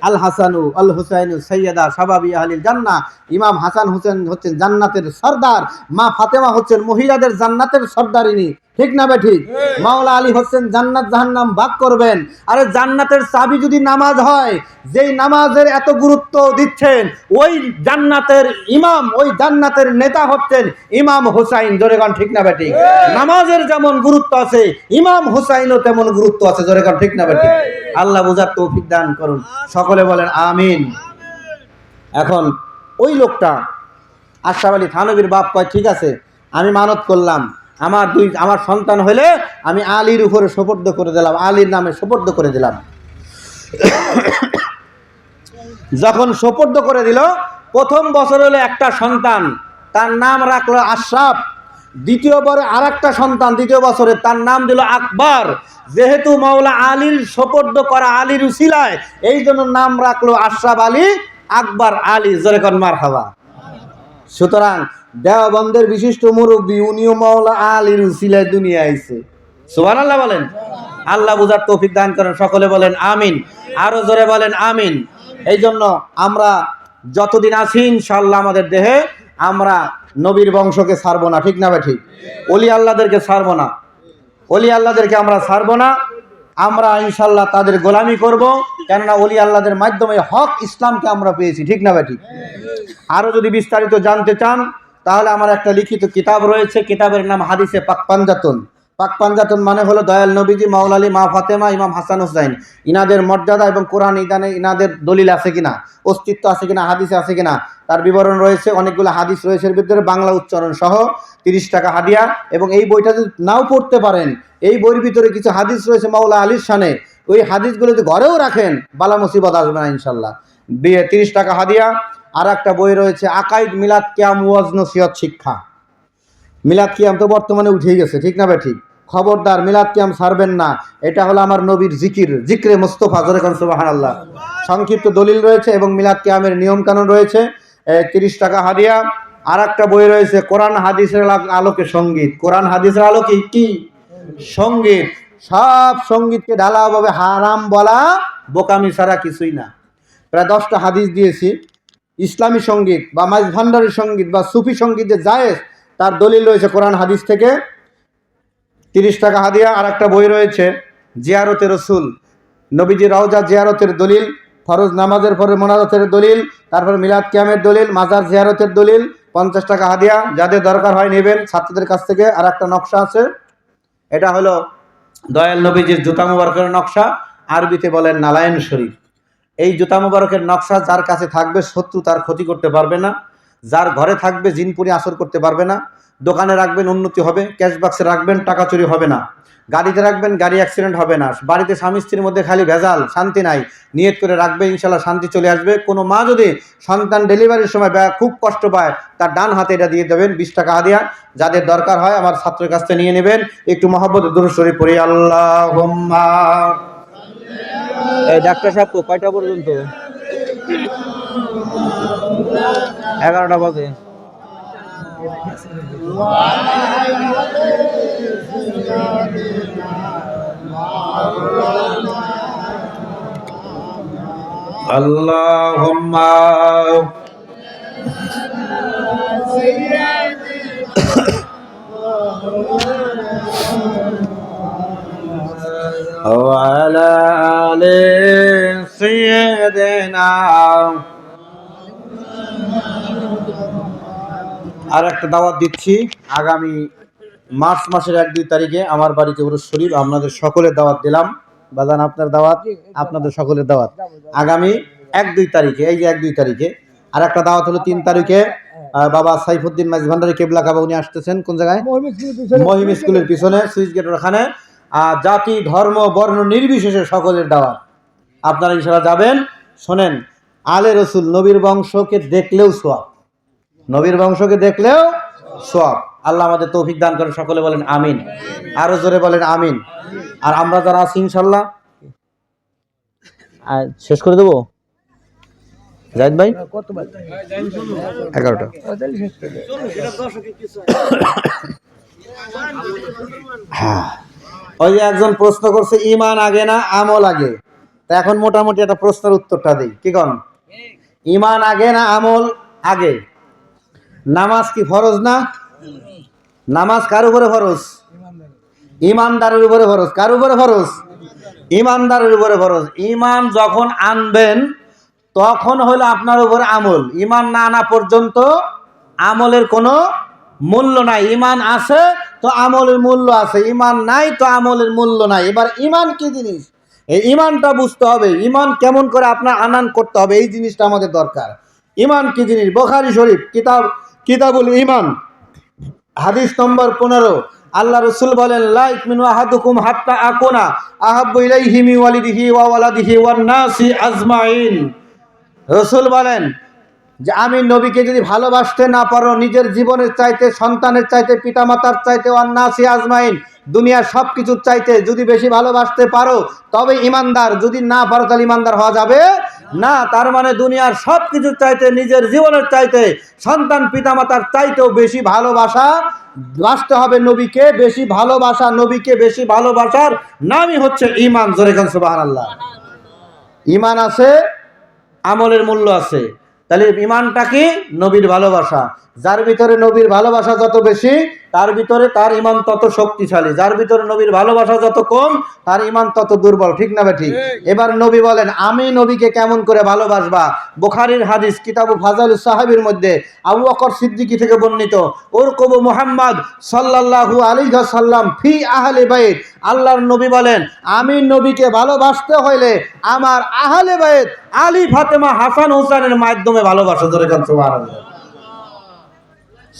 আল হাসানু আল হুসাইনু সাইয়্যিদা শাবাবি আহলিল জান্নাহ। ইমাম হাসান হুসেন হচ্ছেন জান্নাতের সর্দার, মা ফাতেমা হচ্ছেন মহিলাদের জান্নাতের সর্দারিনী, ঠিক না বেঠিক? মাওলা আলী হচ্ছেন জান্নাত জাহান্নাম ভাগ করবেন। আরে জান্নাতের চাবি যদি নামাজ হয়, যেই নামাজের এত গুরুত্ব দিচ্ছেন, ওই জান্নাতের ইমাম, ওই জান্নাতের নেতা হচ্ছেন ইমাম হুসাইন, জোরে কোন ঠিক না বেঠিক? নামাজের যেমন গুরুত্ব আছে, ইমাম হুসাইনও তেমন গুরুত্ব আছে, জোরে কোন ঠিক না বেঠিক? আল্লাহ বুঝার তৌফিক দান করুন, সকলে বলেন আমিন। এখন ওই লোকটা আশরাফ আলী থানবীর বাপ কয়, ঠিক আছে, আমি মানত করলাম, আমার সন্তান হলে আমি আলীর উপরে সোপর্দ করে দিলাম, আলীর নামে সোপর্দ করে দিলাম। যখন সোপর্দ করে দিল, প্রথম বছর হলো একটা সন্তান, তার নাম রাখলো আশরাফ। দ্বিতীয় বছরে আর একটা সন্তান, দ্বিতীয় বছরে তার নাম দিল আকবর। যেহেতু মাওলা আলীর সোপর্দ করা, আলীর উসিলায়, এই জন্য নাম রাখলো আশরাফ আলী আকবর আলী, জোরে কোন মারহাবা। সুতরাং দেওবন্দের বিশিষ্ট মুরব্বী, উনিও মাওলা আলীর উসিলায় দুনিয়া আইছে, সুবহানাল্লাহ বলেন। আল্লাহ বুঝার তৌফিক দান করেন, সকলে বলেন আমিন, আরো জোরে বলেন আমিন। এই জন্য আমরা যতদিন আছি ইনশাআল্লাহ আমাদের দেহে আমরা নবীর বংশকে ছাড়বো না, ঠিক না ভাই? ঠিক। ওলি আল্লাহদেরকে ছাড়বো না, ওলি আল্লাহদেরকে আমরা ছাড়বো না। আমরা ইনশাআল্লাহ তাদের গোলামি করব, কেননা ওলি আল্লাহদের মাধ্যমে হক ইসলামকে আমরা পেয়েছি, ঠিক না ভাই? ঠিক। আরো যদি বিস্তারিত জানতে চান তাহলে আমার একটা লিখিত কিতাব রয়েছে, কিতাবের নাম হাদিসে পাক পাঞ্জাতন। পাক পাঞ্জাতন মানে হলো দয়াল নবীজি, মাওলা আলী, মা ফাতেমা, ইমাম হাসান হুসাইন, ইনাদের মর্যাদা এবং কোরআন ইদানে ইনাদের দলিল আছে কিনা, অস্তিত্ব আছে কিনা, হাদিসে আছে কিনা, তার বিবরণ রয়েছে। অনেকগুলো হাদিস রয়েছে এর ভিতরে, বাংলা উচ্চারণ সহ 30 টাকা হাদিয়া। এবং এই বইটা যদি নাও পড়তে পারেন, এই বইয়ের ভিতরে কিছু হাদিস রয়েছে মাওলা আলীর শানে, ওই হাদিসগুলো যদি ঘরেও রাখেন বালা মুসিবত আসবে না ইনশাল্লাহ। 30 টাকা হাদিয়া। আর একটা বই রয়েছে আকাইদ মিলাদ কিয়াম ওয়াজ নসিহত শিক্ষা। মিলাদ কিয়াম তো বর্তমানে উঠেই গেছে, ঠিক না ভাই? ঠিক। খবরদার মিলাদ কিয়াম ছাড়বেন না, এটা হলো আমার নবীর জিকির, জিক্রে মুস্তাফা, জোরে কোন সুবহানাল্লাহ। সংক্ষিপ্ত দলিল রয়েছে এবং মিলাদ কিয়ামের নিয়ম কানুন রয়েছে, 30 টাকা হাদিয়া। আর একটা বই রয়েছে কোরআন হাদিসের আলোকে সঙ্গীত। কোরআন হাদিসের আলোকে কি সঙ্গীত, সব সঙ্গীতকে ঢালাওভাবে হারাম বলা বোকামি ছাড়া কিছুই না। প্রায় 10টা হাদিস দিয়েছি। ইসলামী সঙ্গীত বা মাইজ ভান্ডারী সঙ্গীত বা সুফি সঙ্গীত যে জায়েজ, তার দলিল রয়েছে কোরআন হাদিস থেকে, 30 টাকা হাদিয়া। আর একটা বই রয়েছে জিয়ারতে রসুল, নবীজি রওজা জিয়ারতের দলিল, ফরজ নামাজের পরে মোনাজাতের দলিল, তারপর মিলাদ কিয়ামের দলিল, মাজার জিয়ারতের দলিল, 50 টাকা হাদিয়া। যাদের দরকার হয় নেবেন ছাত্রদের কাছ থেকে। আর একটা নকশা আছে, এটা হলো দয়াল নবীজির জুতা মুবারকের নকশা, আরবিতে বলেন নালায়েন শরীফ। এই জুতা মুবারকের নকশা যার কাছে থাকবে শত্রু তার ক্ষতি করতে পারবে না, যার ঘরে থাকবে জিনপুরি আসর করতে পারবে না। দোকানে রাখবেন উন্নতি হবে, ক্যাশ বাক্সে রাখবেন টাকা চুরি হবে না, গাড়িতে রাখবেন গাড়ি অ্যাক্সিডেন্ট হবে না, বাড়িতে স্বামী স্ত্রীর মধ্যে খালি ভেজাল, শান্তি নাই, নিয়ত করে রাখবে ইনশাল্লাহ শান্তি চলে আসবে। কোনো মা যদি সন্তান ডেলিভারির সময় খুব কষ্ট পায়, তার ডান হাতে এটা দিয়ে দেবেন, 20 টাকা হাদিয়া। যাদের দরকার হয় আমার ছাত্রের কাছ থেকে নিয়ে নেবেন। একটু মহব্বত দুরূদ শরীফ পড়ি। আল্লাহুম্মা। এই ডাক্তার সাহেব কয়টা পর্যন্ত? 11টা বাজে। আল্লাহুম্মা وعلى آل سيدنا। আর একটা দাওয়াত দিচ্ছি, আগামী মার্চ মাসের 1-2 তারিখে আমার বাড়িতে উরুস শরীফ, আপনাদের সকলের দাওয়াত দিলাম। বাজান আপনার দাওয়াত, আপনাদের সকলের দাওয়াত আগামী 1-2 তারিখে। এই যে 1-2 তারিখে। আর একটা দাওয়াত হলো 3 তারিখে বাবা সাইফুদ্দিন মাঝি ভান্ডারী কেবলা কাবা, উনি আসতেছেন কোন জায়গায়? মহিম স্কুলের পিছনে সুইচ গেটের ওখানে। জাতি ধর্ম বর্ণ নির্বিশেষে সকলের দাওয়াত, আপনারা ইনশাআল্লাহ যাবেন। শোনেন, আলে রসুল নবীর বংশকে দেখলেও সওয়াব, নবীর বংশকে দেখলেও সওয়াব। আল্লাহ আমাদের তৌফিক দান করেন, সকলে বলেন আমিন। আরো জোরে বলেন আমিন। আর আমরা যারা আছি ইনশাআল্লাহ শেষ করে দেবো। জাহিদ ভাই 11টা। হ্যাঁ, ওই যে একজন প্রশ্ন করছে ঈমান আগে না আমল আগে, তা এখন মোটামুটি একটা প্রশ্নের উত্তরটা দেই। কি কোন? ঈমান আগে না আমল আগে? নামাজ কি ফরজ না? নামাজ কার উপরে ফরজ? ঈমানদারের উপরে ফরজ। কার উপরে ফরজ? ঈমানদারের উপরে ফরজ। ঈমান যখন আনবেন তখন হলো আপনার উপরে আমল। ঈমান না আনা পর্যন্ত আমলের কোনো মূল্য নাই। ঈমান আছে তো আমলের মূল্য আছে, ঈমান নাই তো আমলের মূল্য নাই। এবার ঈমান কি জিনিস, এই ঈমানটা বুঝতে হবে। ঈমান কেমন করে আপনার আনান করতে হবে, এই জিনিসটা আমাদের দরকার। ঈমান কি জিনিস? বুখারী শরীফ কিতাবুল ঈমান হাদিস নম্বর 15, আল্লাহ রাসূল বলেন, লা ইউমিনু আহাদুকুম হাত্তা আকুনা আহাব্বু ইলাইহি মিন ওয়ালিদিহি ওয়া ওয়ালাদিহি ওয়ান নাসি আজমাইন। রাসূল বলেন যে আমি নবীকে যদি ভালোবাসতে না পারো নিজের জীবনের চাইতে, সন্তানের চাইতে, পিতামাতার চাইতে, ওয়ান নাসি আজমাইন দুনিয়ার সব কিছুর চাইতে যদি বেশি ভালোবাসতে পারো তবে ঈমানদার। যদি না পারো তাহলে ঈমানদার হওয়া যাবে না। তার মানে দুনিয়ার সব কিছুর চাইতে, নিজের জীবনের চাইতে, সন্তান পিতামাতার চাইতেও বেশি ভালোবাসতে হবে নবীকে। বেশি ভালোবাসা, নবীকে বেশি ভালোবাসার নামই হচ্ছে ঈমান। জোরে খান সুবহানাল্লাহ। ঈমান আছে, আমলের মূল্য আছে। তাহলে ঈমানটা কি? নবীর ভালোবাসা। যার ভিতরে নবীর ভালোবাসা যত বেশি তার ভিতরে তার ঈমান তত শক্তিশালী। যার ভিতরে নবীর ভালোবাসা যত কম তার ঈমান তত দুর্বল। ঠিক না বেঠিক? এবার নবী বলেন আমি নবীকে কেমন করে ভালোবাসবা। বুখারীর হাদিস কিতাবু ফাজাইলুস সাহাবীর মধ্যে আবু বকর সিদ্দিকী থেকে বর্ণিত, উরকুবু মুহাম্মদ সাল্লাল্লাহু আলাইহি ওয়াসাল্লাম ফি আহলি বাইত। আল্লাহর নবী বলেন আমি নবীকে ভালোবাসতে হইলে আমার আহলে বাইত আলী ফাতেমা হাসান হুসাইনের মাধ্যমে ভালোবাসা। ধরে যান সুবহানাল্লাহ।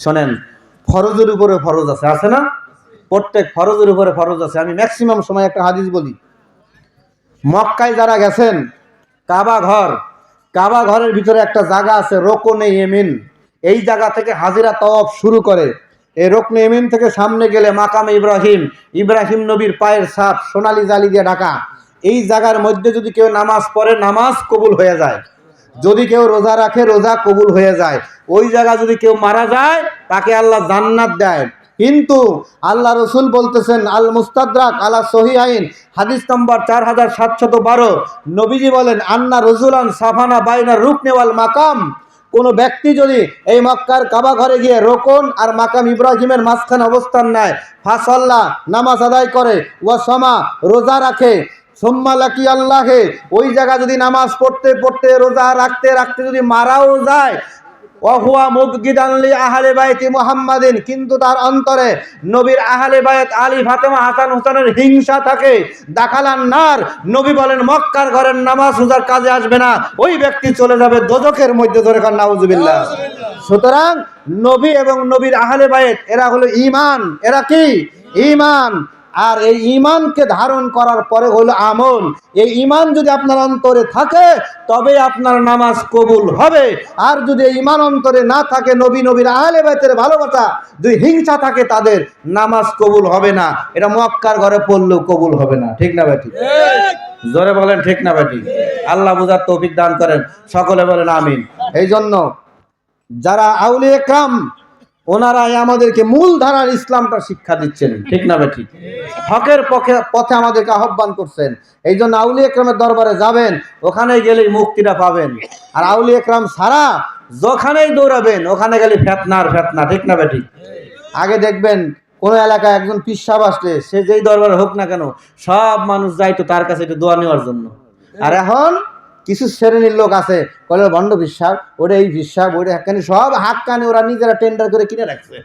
শোনেন, ফরজের উপরে ফরজ আছে, আছে না? প্রত্যেক ফরজের উপরে ফরজ আছে। আমি ম্যাক্সিমাম সময় একটা হাদিস বলি। মক্কায় যারা গেছেন, কাবা ঘরের ভিতরে একটা জায়গা আছে রোকনে ইয়েমিন। এই জায়গা থেকে হাজিরা তাওয়াফ শুরু করে। এই রোকনে ইয়েমিন থেকে সামনে গেলে মাকামে ইব্রাহিম নবীর পায়ের ছাপ সোনালী জালি দিয়ে ঢাকা। এই জায়গার মধ্যে যদি কেউ নামাজ পড়ে নামাজ কবুল হয়ে যায়। যদি কেউ রোজা রাখে রোজা কবুল হয়ে যায়। ওই জায়গা যদি কেউ মারা যায় তাকে আল্লাহ জান্নাত দেয়। কিন্তু আল্লাহ রসুল বলতেছেন, আল মুস্তাদরাক আলা সহিহাইন হাদিস নম্বর 4712, নবীজি বলেন আন্না রজুলান সাফানা বাইনা রুকনে ওয়াল মাকাম। কোন ব্যক্তি যদি এই মক্কার কাবা ঘরে গিয়ে রোকন আর মাকাম ইব্রাহিমের মাঝখানে অবস্থান নেয়, ফাসাল্লাহ নামাজ আদায় করে, ওয়া সামা রোজা রাখে, সোম্মালাকি আল্লাহে ওই জায়গা যদি নামাজ পড়তে পড়তে রোজা রাখতে রাখতে যদি মারাও যায়, ওয়াহুয়া মুবগিদান লি আহলে বাইতি মুহাম্মাদিন, কিন্তু তার অন্তরে নবীর আহলে বাইত আলী ফাতেমা হাসান হুসাইনের হিংসা থাকে, দাখালান নার, নবী বলেন মক্কার ঘরের নামাজ রোজার কাজে আসবে না, ওই ব্যক্তি চলে যাবে দোজখের মধ্যে। ধরে কান নাউজুবিল্লাহ। সুতরাং নবী এবং নবীর আহলে বাইত এরা হলো ঈমান। এরা কি? ঈমান। আর এই ঈমানকে ধারণ করার পরে হলো আমল। এই ঈমান যদি আপনার অন্তরে থাকে তবে আপনার নামাজ কবুল হবে। আর যদি এই ঈমান অন্তরে না থাকে, নবীর আহলে বাইতের ভালোবাসা যদি হিংসা থাকে, তাদের নামাজ কবুল হবে না। এটা মক্কার ঘরে পড়লেও কবুল হবে না। ঠিক না বেটি? জোরে বলেন ঠিক না বেটি? আল্লাহ বুঝার তৌফিক দান করেন, সকলে বলেন আমিন। এই জন্য যারা আউলিয়া کرام ওনারাই আমাদেরকে মূল ধারার ইসলামটা শিক্ষা দিচ্ছেন, ঠিক না ঠিক? হকের পথে আমাদেরকে আহ্বান করছেন। এই জন্য আউলিয়া کرامের দরবারে যাবেন, ওখানে গেলেই মুক্তিটা পাবেন। আর আউলিয়া کرام ছাড়া যেখানেই দৌড়াবেন ওখানে গেলে ফেতনার ফেতনা, ঠিক না ঠিক? আগে দেখবেন কোন এলাকায় একজন পীর সাহেব আসলে সে যেই দরবারে হোক না কেন সব মানুষ যাইতো তার কাছে একটু দোয়া নেওয়ার জন্য। আর এখন কিছু শ্রেণীর লোক আছে বলে ভণ্ড পীর সাহেব, ওটা এই পীর সাহেব, ওটা হাক্কানি, সব হাক্কানি ওরা নিজেরা টেন্ডার করে কিনে রাখছে।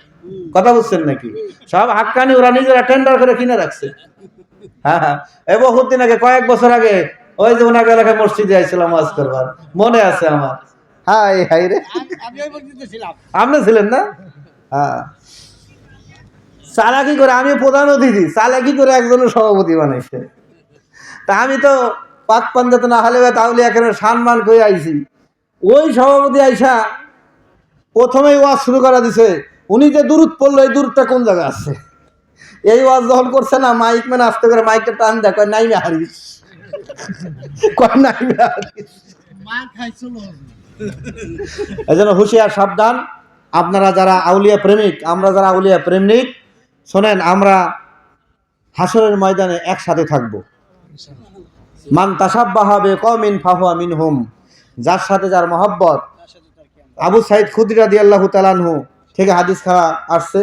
কথা বুঝছেন নাকি? সব হাক্কানি ওরা নিজেরা টেন্ডার করে কিনে রাখছে। হ্যাঁ হ্যাঁ, এ বহুত দিন আগে, কয়েক বছর আগে ওই যে ওনাকে এলাকায় মসজিদে আইছিলাম ওয়াজ করবার, মনে আছে আমার। হাই হাই রে, আপনি ছিলেন না? হ্যাঁ, চালাকি করে, আমি প্রধান অতিথি, চালাকি করে একজনের সভাপতি বানাইছে। তা আমি তো পাক পাঞ্জাতে না হলে তাহলে এখানে সম্মান করে আইছি। ওই সভাপতি আইসা প্রথমেই ওয়াজ শুরু করা দিছে, উনি যে দূরত পড়লো এই দূরটা কোন জায়গায় আছে। এই ওয়াজ যখন করছে না, মাইক ম্যান আসতে করে মাইকটা টান দেয়, কয় নাইমে হারিস, কয় নাইমে হারিস। এই জন্য হুঁশিয়ার, সাবধান। আপনারা যারা আউলিয়া প্রেমিক, আমরা যারা আউলিয়া প্রেমিক, শোনেন, আমরা হাসরের ময়দানে একসাথে থাকব। মান তাসাব্বাহা বিকওমিন ফাহুয়া মিনহুম, যার সাথে যার মহব্বত। আবু সাইদ খুদরি রাদিয়াল্লাহু তাআলা আনহু থেকে হাদিস খাওয়া আসছে,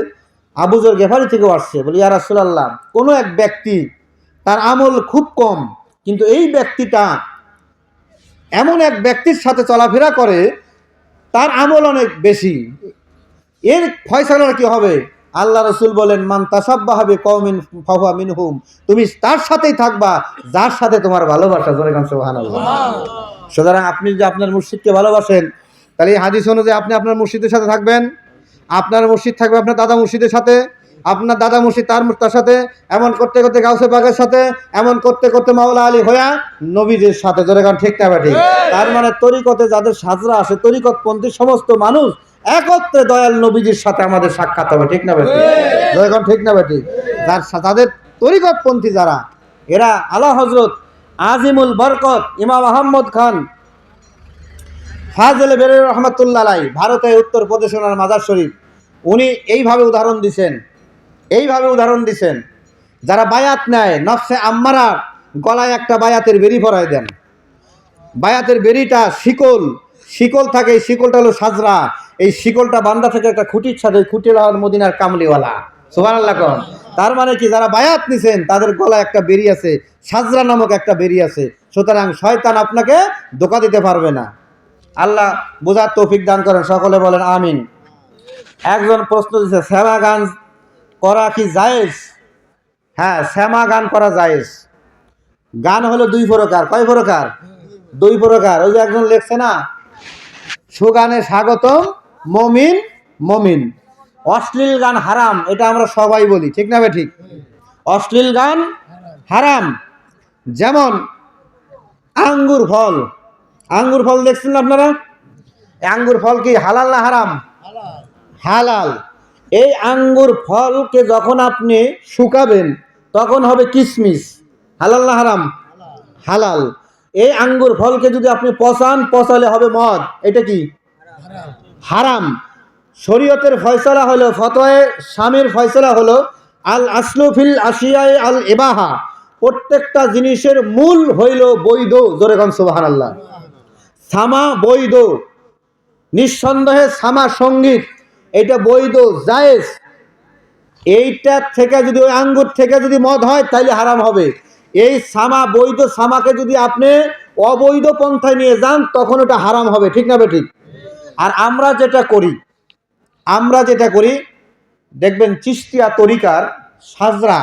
আবু যর গেফারি থেকেও আসছে। বলি, ইয়া রাসূলুল্লাহ, কোনো এক ব্যক্তি তার আমল খুব কম, কিন্তু এই ব্যক্তিটা এমন এক ব্যক্তির সাথে চলাফেরা করে তার আমল অনেক বেশি, এর ফয়সালা কি হবে? আল্লাহ রাসূল বলেন, মান তাসাব্বাহা বিকওমিন ফাহুয়া মিনহুম, তুমি তার সাথেই থাকবা যার সাথে তোমার ভালোবাসা। জোরে গান সুবহানাল্লাহ। সুতরাং আপনি যদি আপনার মুর্শিদকে ভালোবাসেন, তাহলে এই হাদিস অনুযায়ী আপনি আপনার মুর্শিদের সাথে থাকবেন। আপনার মুর্শিদ থাকবে আপনার দাদা মুর্শিদের সাথে, আপনার দাদা মুর্শিদ তার সাথে, এমন করতে করতে গাউসে পাকের সাথে, এমন করতে করতে মাওলা আলী হইয়া নবীজির সাথে। জোরে গান ঠিক না ঠিক? তার মানে তরিকতে যাদের সাজরা আসে, তরিকতপন্থী সমস্ত মানুষ একত্রে দয়াল নবীজির সাথে আমাদের সাক্ষাৎ হবে, ঠিক না বেটি? জোরে গান ঠিক না বেটি? তাদের তরিকতপন্থী যারা, এরা আলা হযরত আজিমুল বরকত ইমাম আহমদ খান ফাজলে বেরেলভী রহমাতুল্লাহ আলাইহি, ভারতে উত্তরপ্রদেশ ওনার মাজার শরীফ, উনি এইভাবে উদাহরণ দিছেন, যারা বায়াত নেয়, নফসে আম্মারা গলায় একটা বায়াতের বেরি পরায় দেন। বায়াতের বেরিটা শিকল থাকে, এই শিকলটা হলো সাজরা। এই শিকলটা বান্দা থেকে একটা খুঁটির সাথে, খুঁটি হল মদিনার কামলিওয়ালা। সুবহানাল্লাহ। তার মানে কি, যারা বায়াত নিছেন তাদের গলায় একটা বেরি আছে, সাজরা নামক একটা বেরি আছে। সুতরাং শয়তান আপনাকে ধোঁকা দিতে পারবে না। আল্লাহ বোঝার তৌফিক দান করেন, সকলে বলেন আমিন। একজন প্রশ্ন দিচ্ছে, শ্যামা গান করা কি জায়েজ? হ্যাঁ, শ্যামা গান করা জায়েজ। গান হলো দুই প্রকার। কয় প্রকার? দুই প্রকার। ওই যে একজন লেখছে না, সুগানে স্বাগতম মমিন মমিন। অশ্লীল গান হারাম, এটা আমরা সবাই বলি, ঠিক না ঠিক? অশ্লীল গান হারাম। যেমন আঙ্গুর ফল দেখছেন আপনারা? আঙ্গুর ফল কি হালাল না হারাম? হালাল। এই আঙ্গুর ফলকে যখন আপনি শুকাবেন তখন হবে কিশমিশ। হালাল না হারাম? হালাল। এই আঙ্গুর ফলকে যদি আপনি পচালে হবে মদ। এটা কি? হারাম। শরীয়তের ফয়সালা হলো, ফতোয়ায়ে শামীর ফয়সালা হলো, আল আসলু ফিল আশিয়ায়ে আল ইবাহা, প্রত্যেকটা জিনিসের মূল হইল বৈধ। জোরে গান সুবহানাল্লাহ। সামা বৈধ, নিঃসন্দেহে সামা সঙ্গীত, এটা বৈধ, জায়েজ। এইটা থেকে যদি, ওই আঙ্গুর থেকে যদি মদ হয় তাহলে হারাম হবে। এই সামা বৈধ সামাকে যদি আপনি অবৈধ পন্থায় নিয়ে যান তখন ওটা হারাম হবে, ঠিক না ঠিক? আর আমরা যেটা করি দেখবেন, চিশতিয়া তরিকার সাজরা,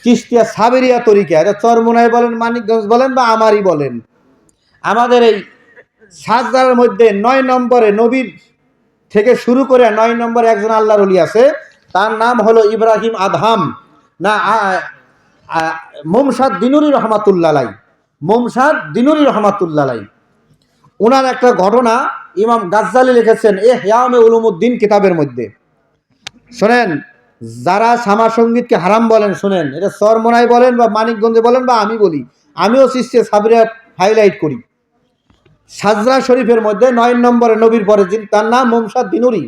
চিশতিয়া সাবেরিয়া তরিকা, এটা চরমোনাই বলেন, মানিকগঞ্জ বলেন বা আমারই বলেন, আমাদের এই সাজদার মধ্যে 9 নম্বরে নবীর থেকে শুরু করে 9 নম্বরে একজন আল্লাহর ওলি আছে, তার নাম হলো ইব্রাহিম আদহাম না মুমসাদ দিনুরি রহমাতুল্লাহ আলাইহি। মুমসাদ দিনুরি রহমাতুল্লাহ আলাইহি, ওনার একটা ঘটনা ইমাম গাজ্জালি লিখেছেন ইহয়া উলুমুদ্দিন কিতাবের মধ্যে। শোনেন, যারা সামা সঙ্গীতকে হারাম বলেন, শোনেন, এটা চরমোনাই বলেন বা মানিকগঞ্জে বলেন বা আমি বলি, আমিও চিশতিয়া সাবেরিয়া হাইলাইট করি। সাজরা শরীফের মধ্যে 9 নম্বরে নবীর পরে যিনি, তার নাম মুমসাদ বিনুরি।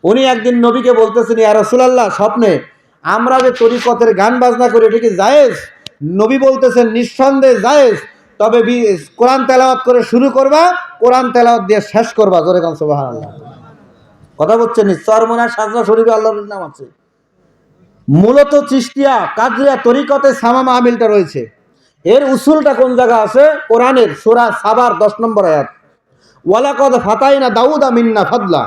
উনি একদিন নবীকে বলতেছেন, ইয়া রাসূলুল্লাহ, স্বপ্নে আমরা যে তরিকতের গান বাজনা করি এটা কি জায়েজ? নবী বলতেছেন, নিঃসন্দেহে জায়েজ, তবে কোরআন তেলাওয়াত করে শুরু করবা, কোরআন তেলাওয়াত দিয়ে শেষ করবা। জোরে কান সুবহানাল্লাহ। কথা বলছেন, চরমোনার সাজরা শরীফে আল্লাহর নাম আছে। মূলত চিশতিয়া কাদরিয়া তরিকতে সামা মাহমিলটা রয়েছে। এর উসুলটা কোন জায়গা আছে? কোরআনের সূরা সাবার 10 নম্বর আয়াত, ওয়ালাকাদ ফাতাইনা দাউদা মিন্না ফাদলা।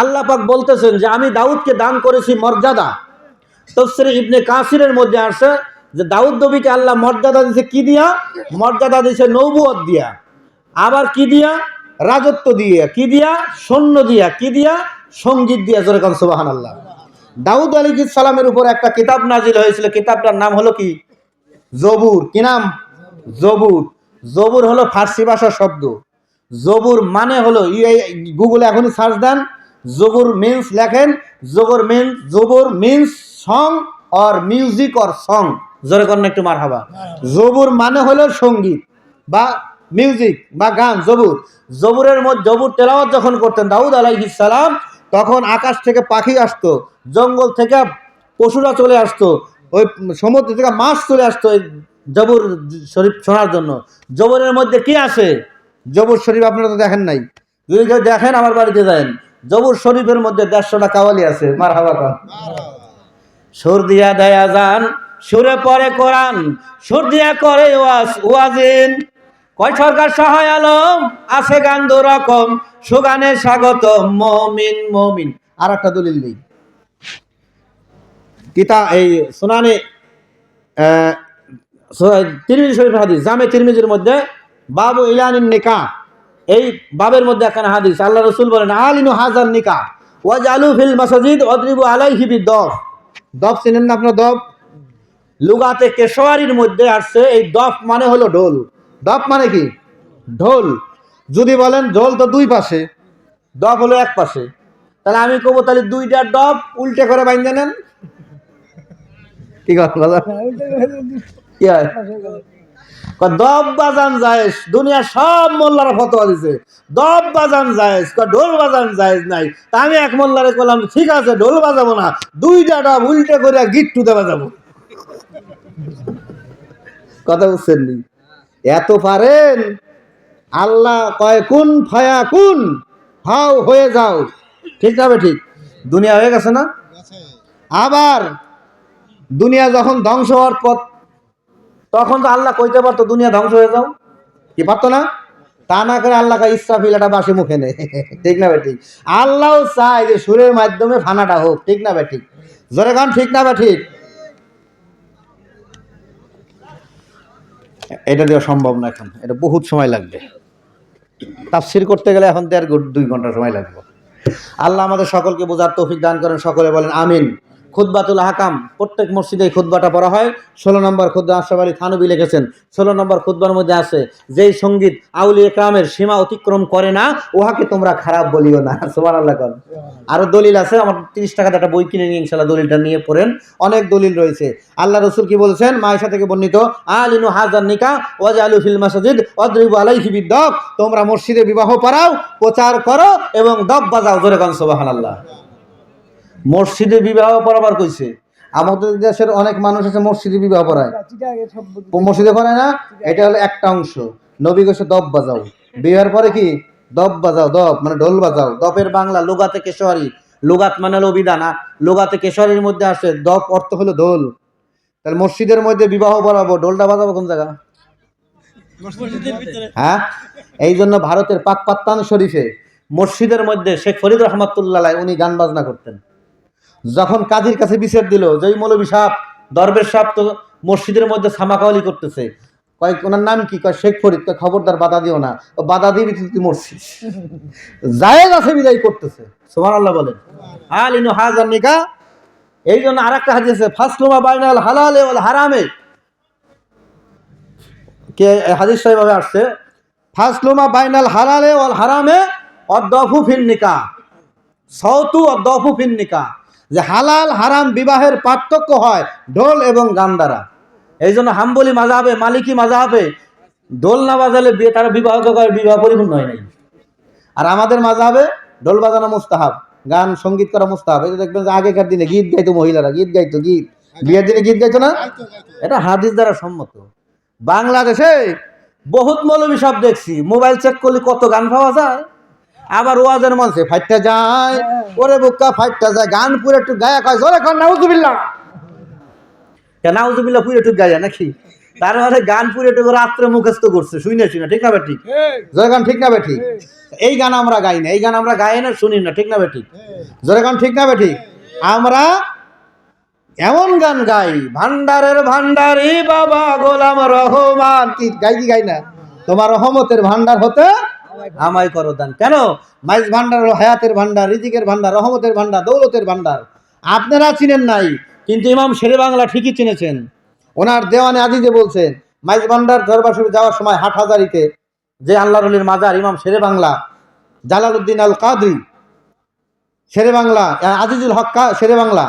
আল্লাহ পাক বলতেছেন যে আমি দাউদকে দান করেছি মর্যাদা। তাফসীর ইবনে কাসিরের মধ্যে আসে যে দাউদ নবীকে আল্লাহ মর্যাদা দিয়েছে কি দিয়া? মর্যাদা দিয়েছে নবুয়ত দিয়া, আবার কি দিয়া? রাজত্ব দিয়ে, কি দিয়া? সৈন্য দিয়া, কি দিয়া? সঙ্গীত দিয়া। জোরে কান সুবহানাল্লাহ। দাউদ আলাইহিস সালামের উপর একটা কিতাব নাজিল হয়েছিল, কিতাবটার নাম হলো কি? জবুর। কি নাম? জবুর। জবুর হলো ফার্সি ভাষার শব্দ। জবুর মানে হলো, গুগলে এখনই সার্চ দেন, জবুর মিন্স লেখেন, Zabur means song or music or song. জোরে করেন একটু মারহাবা। জবুর মানে হলো সঙ্গীত বা মিউজিক বা গান। জবুরের মধ্যে জবুর তেলাওয়াত যখন করতেন দাউদ আলাইহিস সালাম, তখন আকাশ থেকে পাখি আসতো, জঙ্গল থেকে পশুরা চলে আসতো, ওই সমুদ্র থেকে মাছ চলে আসতো ওই জবুর শরীফ শোনার জন্য। জবুরের মধ্যে কি আছে? জবুর শরীফ আপনারা তো দেখেন নাই, যদি কেউ দেখেন আমার বাড়িতে যান। জবুর শরীফের মধ্যে 150টা কাওয়ালি আছে। মারহাবা কর। সুর দিয়া দেয় আজান, সুরে পড়ে কোরআন, সুর দিয়া করে ওয়াজিন। কয় সরকার সহায় আলম, আছে গান দু রকম, সুগানে স্বাগত মমিন মমিন। আর একটা দলিল নেই, এই সুনানে তিরমিজি শরীফের হাদিস, জামে তিরমিজির মধ্যে বাবু ইলানিন নিকাহ, এই বাবের মধ্যে একখানা হাদিস, আল্লাহ রাসূল বলেন, আলিনু হাজার নিকাহ ওয়াজআলু ফিল মাসাজিদ ওয়াদরিবু আলাইহি বিদ-দফ। দফ চিনেন না আপনারা? দফ লুগাতে কেশওয়ারির মধ্যে আসছে, এই দফ মানে হলো ঢোল। দফ মানে কি? ঢোল। যদি বলেন ঢোল তো দুই পাশে, দফ হলো এক পাশে, তাহলে আমি কব তাহলে দুইটা দফ উল্টে করে বাইন্ধে নেন। কি কথা বলা? কি হয়? দফ বাজান জায়েজ। দুনিয়ার সব মোল্লারা ফতোয়া দিছে দফ বাজান জায়েজ, ঢোল বাজান জায়েজ নাই। তা আমি এক মোল্লারে বললাম, ঠিক আছে ঢোল বাজাবো না, দুইটা দফ উল্টে করে গিট্টুতে বাজাবো। কথা বুঝছেন নি? এত পারেন। আল্লাহ কয় কুন ফায়া কুন, হাও হয়ে যাও। ঠিক যাবে? ঠিক। দুনিয়া হয়ে গেছে না? আবার দুনিয়া যখন ধ্বংস হওয়ার পথ, তখন তো আল্লাহ কইতে পারতো দুনিয়া ধ্বংস হয়ে যাও, কি পারতো না? তা না করে আল্লাহ ইসরাফিল একটা বাসে মুখে নেয়। ঠিক না ঠিক? আল্লাহ চায় যে সুরের মাধ্যমে ফানাটা হোক। ঠিক না ঠিক? জোরে গান ঠিক না ঠিক? এটা দেওয়া সম্ভব না এখন, এটা বহুত সময় লাগবে। তাফসীর করতে গেলে এখন 1.5-2 ঘন্টা সময় লাগবে। আল্লাহ আমাদের সকলকে বোঝার তৌফিক দান করেন। সকলে বলেন আমিন। খুতবাতুল হাকাম, প্রত্যেক মসজিদে খুতবাটা পড়া হয়। 16 নম্বর খুতবা আশরাফ আলী থানভী লিখেছেন। 16 নম্বর খুতবার মধ্যে আছে, যেই সঙ্গীত আউলিয়া কেরামের সীমা অতিক্রম করে না, উহাকে তোমরা খারাপ বলিও না। সুবহানাল্লাহ। আরো দলিল আছে, আমার 30 টাকাতে একটা বই কিনে নিয়ে ইনশাআল্লাহ দলিলটা নিয়ে পড়েন। অনেক দলিল রয়েছে। আল্লাহ রাসূল কি বলেছেন? মায়েশা থেকে বর্ণিত, আলিনু হাজার নিকাহ ওয়াজআলু ফিল মাসাজিদ ওয়াদরিবু আলাইহি বিদ-দফ। তোমরা মসজিদে বিবাহ পড়াও, প্রচার করো এবং দফ বাজাও। জোরে কান সুবহানাল্লাহ। মসজিদে বিবাহ পড়াবার কইছে। আমাদের দেশের অনেক মানুষ আছে মসজিদে বিবাহ পড়ায়, মসজিদে পড়ায় না। এটা হলো একটা অংশ। নবী কইছে দফ বাজাও। বিয়ের পরে কি? দফ বাজাও। দফ মানে ঢোল বাজাও। দফের বাংলা লুগাতে কেশওয়ারি, লুগাত মানে হলো বিধান, লুগাতে কেশওয়ারির মধ্যে আসে দফ অর্থ হলো ঢোল। তাহলে মসজিদের মধ্যে বিবাহ পড়াবো, ঢোলটা বাজাবো কোন জায়গা? হ্যাঁ, এই জন্য ভারতের পাকপাত্তান শরীফে মসজিদের মধ্যে শেখ ফরিদ রহমাতুল্লাহ উনি গান বাজনা করতেন। যখন কাজীর কাছে বিচার দিল, যে মৌলভী সাহেব, দরবেশ সাহেব তো মসজিদের মধ্যে সামাকাওয়ালি করতেছে, কয় ওনার নাম কি? কয় শেখ ফরিদ। কয় খবরদার বাধা দিও না, ও বাধা দিবি তুই মসজিদ জায়েজ আছে বিদায় করতেছে। সুবহানাল্লাহ বলেন। আলিনু হাজার নিকাহ। এই জন্য আরেকটা হাদিস আছে, ফাসলুমা বাইনাল হালালে ওয়াল হারামে। কে হাদিস সাহেব আসছে, ফাসলুমা বাইনাল হালালে ওয়াল হারামে ওয়াদ-দফু ফিন নিকাহ, সাউতু ওয়াদ-দফু ফিন নিকাহ। যে হালাল হারাম বিবাহের পার্থক্য হয় ঢোল এবং গান দ্বারা। এই জন্য হাম্বলি মাযহাবে, মালিকি মাযহাবে দোল না বাজালে বিয়ে তারা বিবাহ করে, বিবাহ পরিপূর্ণ হয় নাই। আর আমাদের মাযহাবে ঢোল বাজানো মুস্তাহাব, গান সঙ্গীত করা মুস্তাহাব। এই যে দেখবেন যে আগেকার দিনে গীত গাইতো মহিলারা, গীত বিয়ের দিনে গীত গাইতো না, এটা হাদিস দ্বারা সম্মত। বাংলাদেশে বহুত মৌলবী সব দেখছি, মোবাইল চেক করলে কত গান পাওয়া যায়। আবার ওয়াজের মঞ্চে ফাইটটা যায়, ওরে বুক্কা ফাইটটা যায়, গান পুরো একটু গায়া কয় জোরে কর নাউজুবিল্লাহ। কেন নাউজুবিল্লাহ পুরো একটু গায়া নাকি? তার মানে গান পুরো একটু রাত্রে মুখস্থ করছে, শুনে ঠিক না বেঠিক? জোরে গান ঠিক না বেঠিক? এই গান আমরা গাই না, এই গান আমরা গাই না, শুনি না, ঠিক না বেঠিক? জোরে গান ঠিক না বেঠিক? আমরা এমন গান গাই, ভান্ডারের ভান্ডারি বাবা গোলাম রহমান, কি গাই না, তোমার রহমতের ভান্ডার হতে আমায় করো দান। কেন? মাইজ ভান্ডার হলো হায়াতের ভান্ডার, রিজিকের ভান্ডার, রহমতের ভান্ডার, দৌলতের ভান্ডার। আপনারা চিনেন নাই, কিন্তু ইমাম শেরে বাংলা ঠিকই চিনেছেন। ওনার দেওয়ানে আজিজে বলছেন, মাইজ ভান্ডার দরবার শরীফ যাওয়ার সময় হাটহাজারিতে যে আল্লাহর ওলির মাজার, ইমাম শেরে বাংলা জালালউদ্দিন আল কাদরি শেরে বাংলা, আজিজুল হক শেরে বাংলা,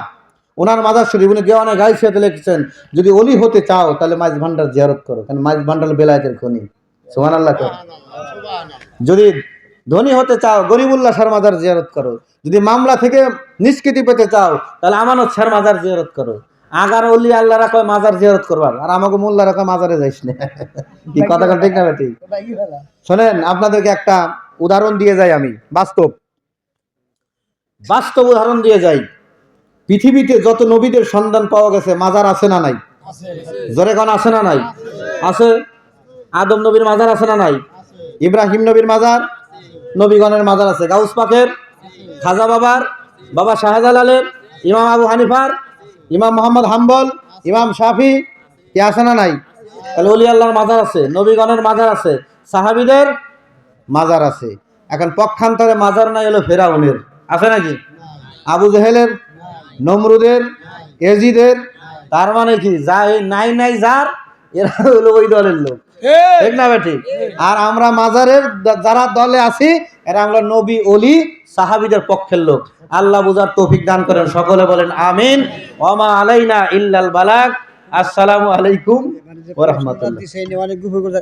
ওনার মাজার শরীফ উনি দেওয়ানে গাইছিয়াতে লিখেছেন, যদি অলি হতে চাও তাহলে মাইজ ভান্ডার জিয়ারত করো, কারণ মাইজ ভান্ডার বেলায়েতের খনি। সুবহানাল্লাহ। যদি ধনী হতে চাও গরিবুল্লাহ শাহর মাজার জিয়ারত করো, যদি মামলা থেকে নিষ্কৃতি পেতে চাও তাহলে আমানত শাহর মাজার জিয়ারত করো। আগার অলি আল্লাহরা কয় মাজার জিয়ারত করবার, আর আমাকে মোল্লারা কয় মাজারে যাইস না। কি কথা ঠিক না ঠিক? শোনেন, আপনাদেরকে একটা উদাহরণ দিয়ে যাই, আমি বাস্তব উদাহরণ দিয়ে যাই। পৃথিবীতে যত নবীদের সন্ধান পাওয়া গেছে, মাজার আছে না নাই? জোরে কোন আছে না নাই? আছে। আদম নবীর মাজার আছে না নাই? ইব্রাহিম নবীর মাজার, নবীগণের মাজার আছে। গাউস পাকের, খাজা বাবার, বাবা শাহজালালের, ইমাম আবু হানিফার, ইমাম মোহাম্মদ হাম্বল, ইমাম শাফি, কি আছে না নাই? তাহলে ওলি আল্লাহর মাজার আছে, নবীগণের মাজার আছে, সাহাবীদের মাজার আছে। এখন পক্ষান্তরে মাজার নাই হলো ফেরাউনের, আছে নাকি? আবু জেহেলের, নমরুদের, এজিদের। তার মানে কি, যা নাই যার, এরা হলো ওই দলের লোক, ঠিক না ঠিক? আর আমরা মাজারের যারা দলে আছি, এরা আমরা নবী ওলি সাহাবীদের পক্ষের লোক। আল্লাহ বুঝার তৌফিক দান করেন, সকলে বলেন আমিন। ওয়া আলাইনা ইল্লাল বালাগ। আসসালামু আলাইকুম ওয়া রাহমাতুল্লাহ।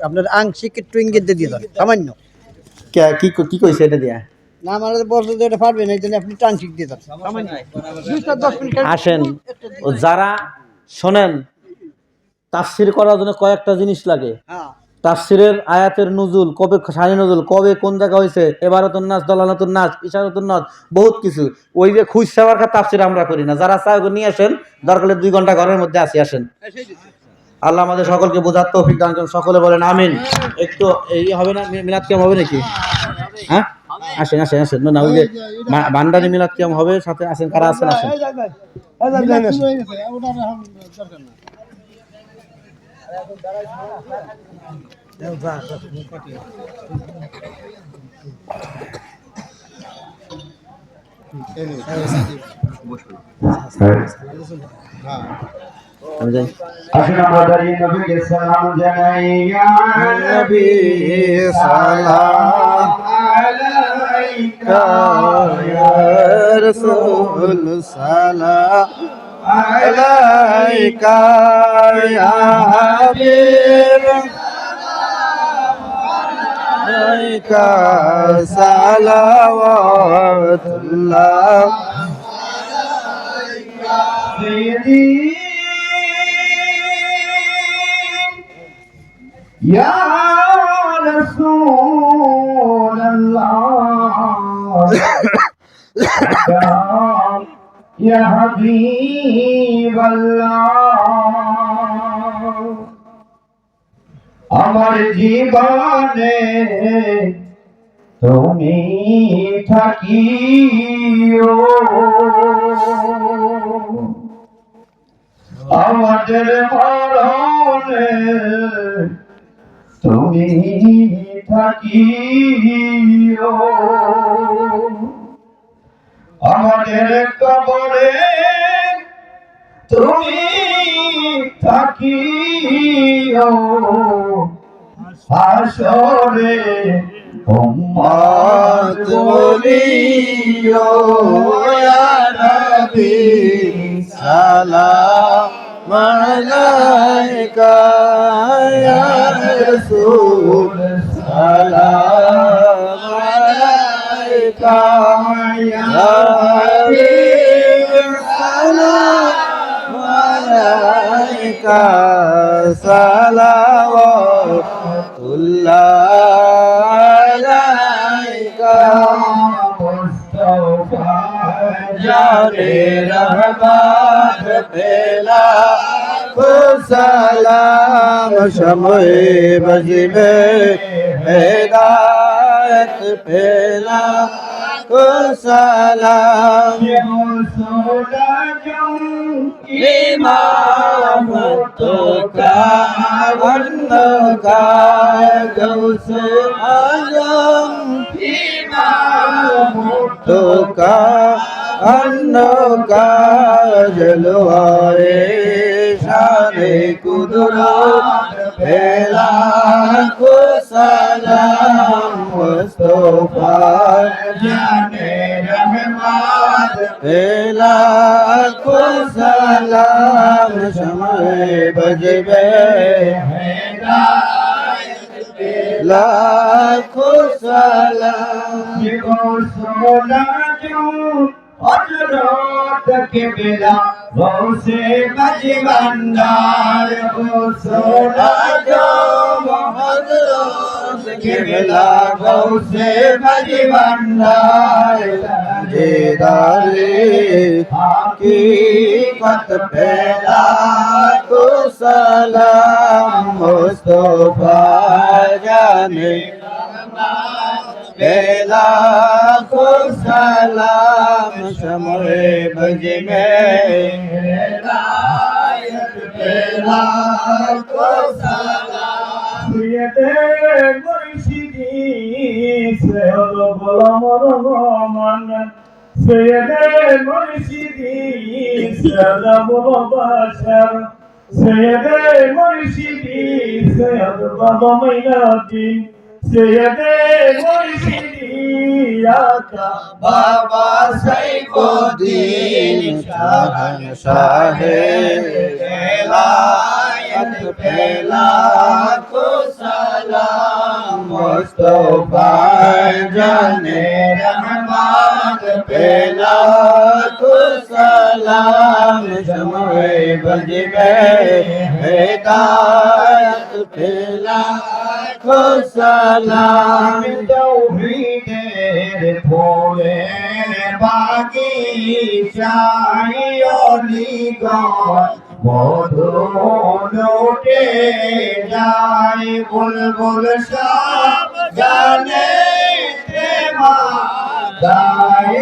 আপনার আংশিক একটু ইঙ্গিত দিয়ে দেন, সামান্য। কি কইছে এটা দিয়া? না, আমাদের বলতে তো এটা পারবেন, এই জন্য আপনি আংশিক দিয়ে দেন, সামান্য 2-10 মিনিট। আসেন, যারা শোনেন, তাফসির করার জন্য কয়েকটা জিনিস লাগে। তাফসিরের আয়াতের নুজুল কবে, শানি নজুল কবে, কোন জায়গা হয়েছে, এবারতুন নাস, দলালাতুন নাস, ইশারাতুন নাস, বহুত কিছু। ওই যে খুঁজ সেবার তাফসির আমরা করি না। যারা চায় নিয়ে আসেন, দরকার হলে 2 ঘন্টা ঘরের মধ্যে আসেন। আল্লাহ আমাদের সকলকে বোঝার তৌফিক দান করেন, সকলে বলেন আমিন। একটু এই হবে না, মিলাদ কিয়াম হবে নাকি? হ্যাঁ, আসেন না, ওই যে ভান্ডারি মিলাদ কিয়াম হবে, সাথে আসেন, কারা আছেন আসেন। আসুন আমরা দাঁড়িয়ে নবীকে সালাম জানাই। ইয়া নবী সালাম আলাইকা, ইয়া রাসূল সালাম আলাইকা, ইয়া হাবিব আলাইকা সালাওয়াতুল্লাহ আলাইকা। Ya Rasulullah, Ya Habiballah, আমার জীবনে তুমি থাকিও, আমাদের মরণে তুমি থাকিও, আমাদের কবরে তুমি থাকিও, হাসরে উম্মত বলিও। ইয়া নবী সালাম মালাইকা ইয়া রাসূল সালাম আলাইকা ইয়া হাবিব সালাম আলাইকা সালাওয়াতুল্লাহ আলাইকা মুস্তাফা জানে রহমত পেলা সালাম শমে বজবে হেদায়ত পেলা সালাম ইমামত কা বন্দকা গৌস আজম ইমামত কা अन्नका जलवाए शाने कुदरत फैला को सलाम मुस्तफा जाने रहमत फैला को सलाम शमे बजबे लाखों सलाम हजरत के बिला गौसे बजबंदार सोना जो हजरत के बिला गौसे बजबंदार जेदारे हकीकत फैला को सलाम मुस्तफा जाने बेला को सलाम शमए बज में बेला को सलाम सुयते मुर्शिदी से गोलाम रहमान सुयते मुर्शिदी से मुबशर सुयते मुर्शिदी से बाबा मैनाद्दीन सैयदे मुर्शिदी आका बाबा सैफुद्दीन शहंशाहे विलायत फैला को सलाम मुस्तफा जाने रहमत फैला को सलाम शमए बजबे हिदायत फैला को सलाम तौहीदेर फूले बागीचाई अलीगढ़ मधु लुटे जाए बुलबुल सब जाने तेमा दाई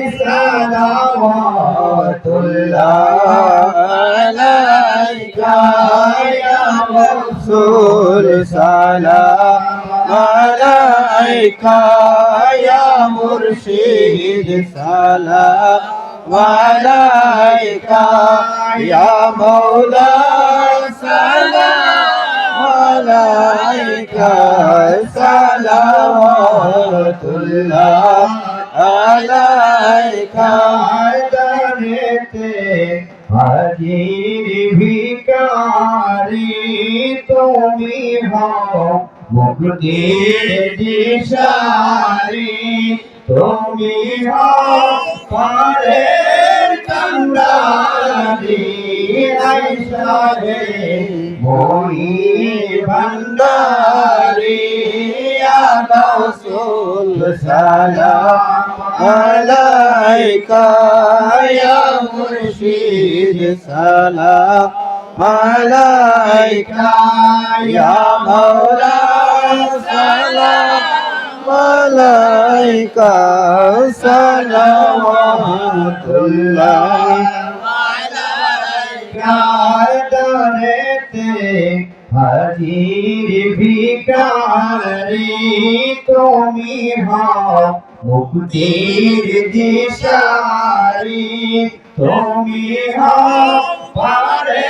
सलावतुल्लाह अलैका या रसूल सलाम अलैका या मुर्शिद सलाम अलैका या मौला सलाम अलैका सलावतुल्लाह अलैका दरेते हाजिर भिकारी तुमी हो मुक्तिर दिशारी तुमी हो पारे कंदारी ऐसा है मोई भंडारी या रसूल सलाम अलैका या मुर्शिद सलाम अलैका या मौला सलाम अलैका सलावतुल्लाह अलैका दरेते हाजिर भिकारी तुमी हो मुक्तिर दिशारी तुमी हो पारे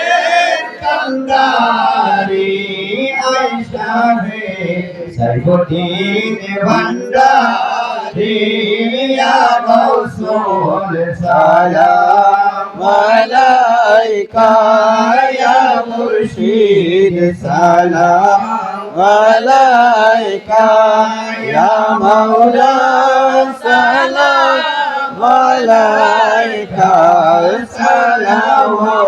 कंदारी ऐसा है सैफुद्दीन भंडारी या गौसुल सलाम আলাইকা ইয়া মুর্শিদ সালাম আলাইকা ইয়া মাওলা সালাম আলাইকা সালাওয়াতুল্লাহ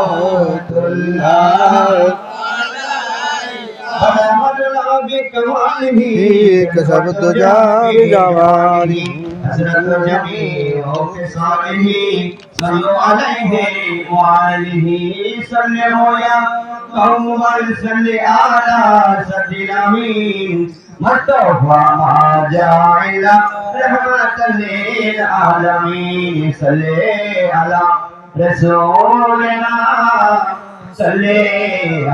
كسبت جواري حسرت جميع خصاله صلوا عليه وآله سلموا يا قوم صل على سيدنا الأمين مصطفى ما جعل رحمة للعالمين صل على رسولنا صل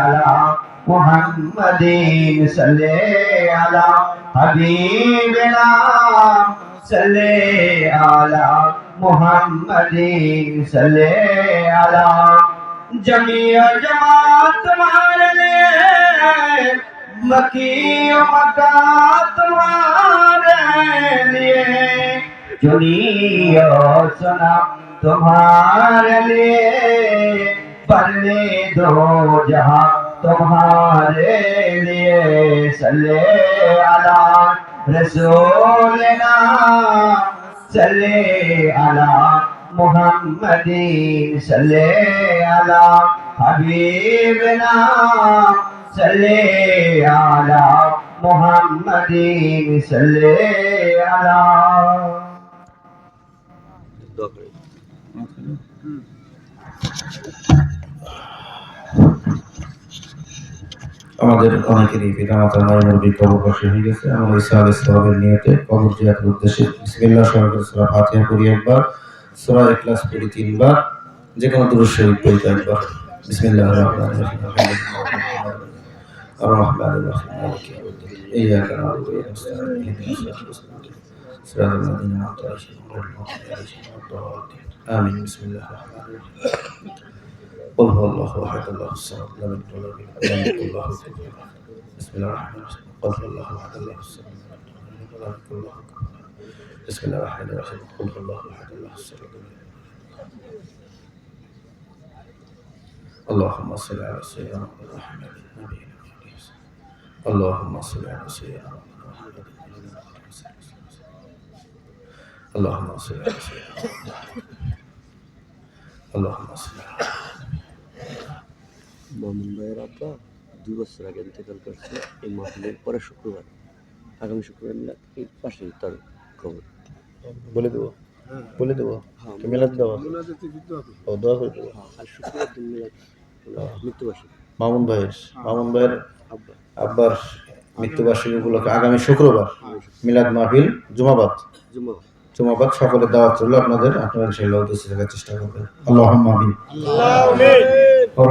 على محمد صل على حبيبنا صل على محمد صل على جميع جماعت تمہارے مکی و مکہ تمہارے لیے چنی اور سنا تمہارے لیے پلے دو جہاں تمہارے لیے صلی علی رسولنا صلی علی محمد صلی علی حبیبنا صلی علی محمد صلی علی আমাদের অনেকেরই পিতামাতা নবী কবরবাসী হয়ে গেছে। আমরা ঈসা আলাইহিস সালামের নিয়তে কবর জিয়ারতের উদ্দেশ্যে বিসমিল্লাহ সহকারে সূরা ফাতিহা পড়ি একবার, সূরা ইখলাস পড়ি তিনবার, যে কোনো দুরূদ শরীফ পড়ি একবার। বিসমিল্লাহির রহমানির রহিম আর-রাহমানির রহিম মালিকি ইয়াউমিদ্দিন ইয়্যাকা না'বুদু ওয়া ইয়্যাকা নাস্তাঈন ইহদিনাস সিরাতাল মুস্তাকিম সিরাতাল লাযীনা আন'আমতা আলাইহিম গায়রিল মাগদূবি আলাইহিম ওয়ালাদ-দাল্লিন আমিন। বিসমিল্লাহির রহমানির রহিম قل هو الله احد الله الصمد لم يلد ولم يولد ولم يكن له كفوا احد. بسم الله الرحمن الرحيم قل هو الله احد الله الصمد لم يلد ولم يكن له كفوا احد. بسم الله الرحمن الرحيم قل هو الله احد الله الصمد لم يلد. اللهم صل على سيدنا محمد النبي الأمي. اللهم صل على سيدنا محمد اللهم صل على سيدنا اللهم صل على মামুন ভাইয়ের আব্বা 2 বছর আগে ইন্তেকাল করছে। এই মাহফিলের পরে শুক্রবার, আগামী শুক্রবার মিলাদ এই পাশেই তার খবর বলে দেবো মিলাদ দেওয়া ও দোয়া করে দেবো। আর শুক্রবার দিন মিলাদ মৃত্যুবার্ষিকী মামুন ভাইয়ের আব্বা আব্বার মৃত্যুবার্ষিকী উপলক্ষে আগামী শুক্রবার মিলাদ মাহফিল জুমাবাদ সকলে দাওয়াত রইল আপনারা ইনশাআল্লাহ উপস্থিত থাকার চেষ্টা করবেন। আল্লাহুম্মা আমিন।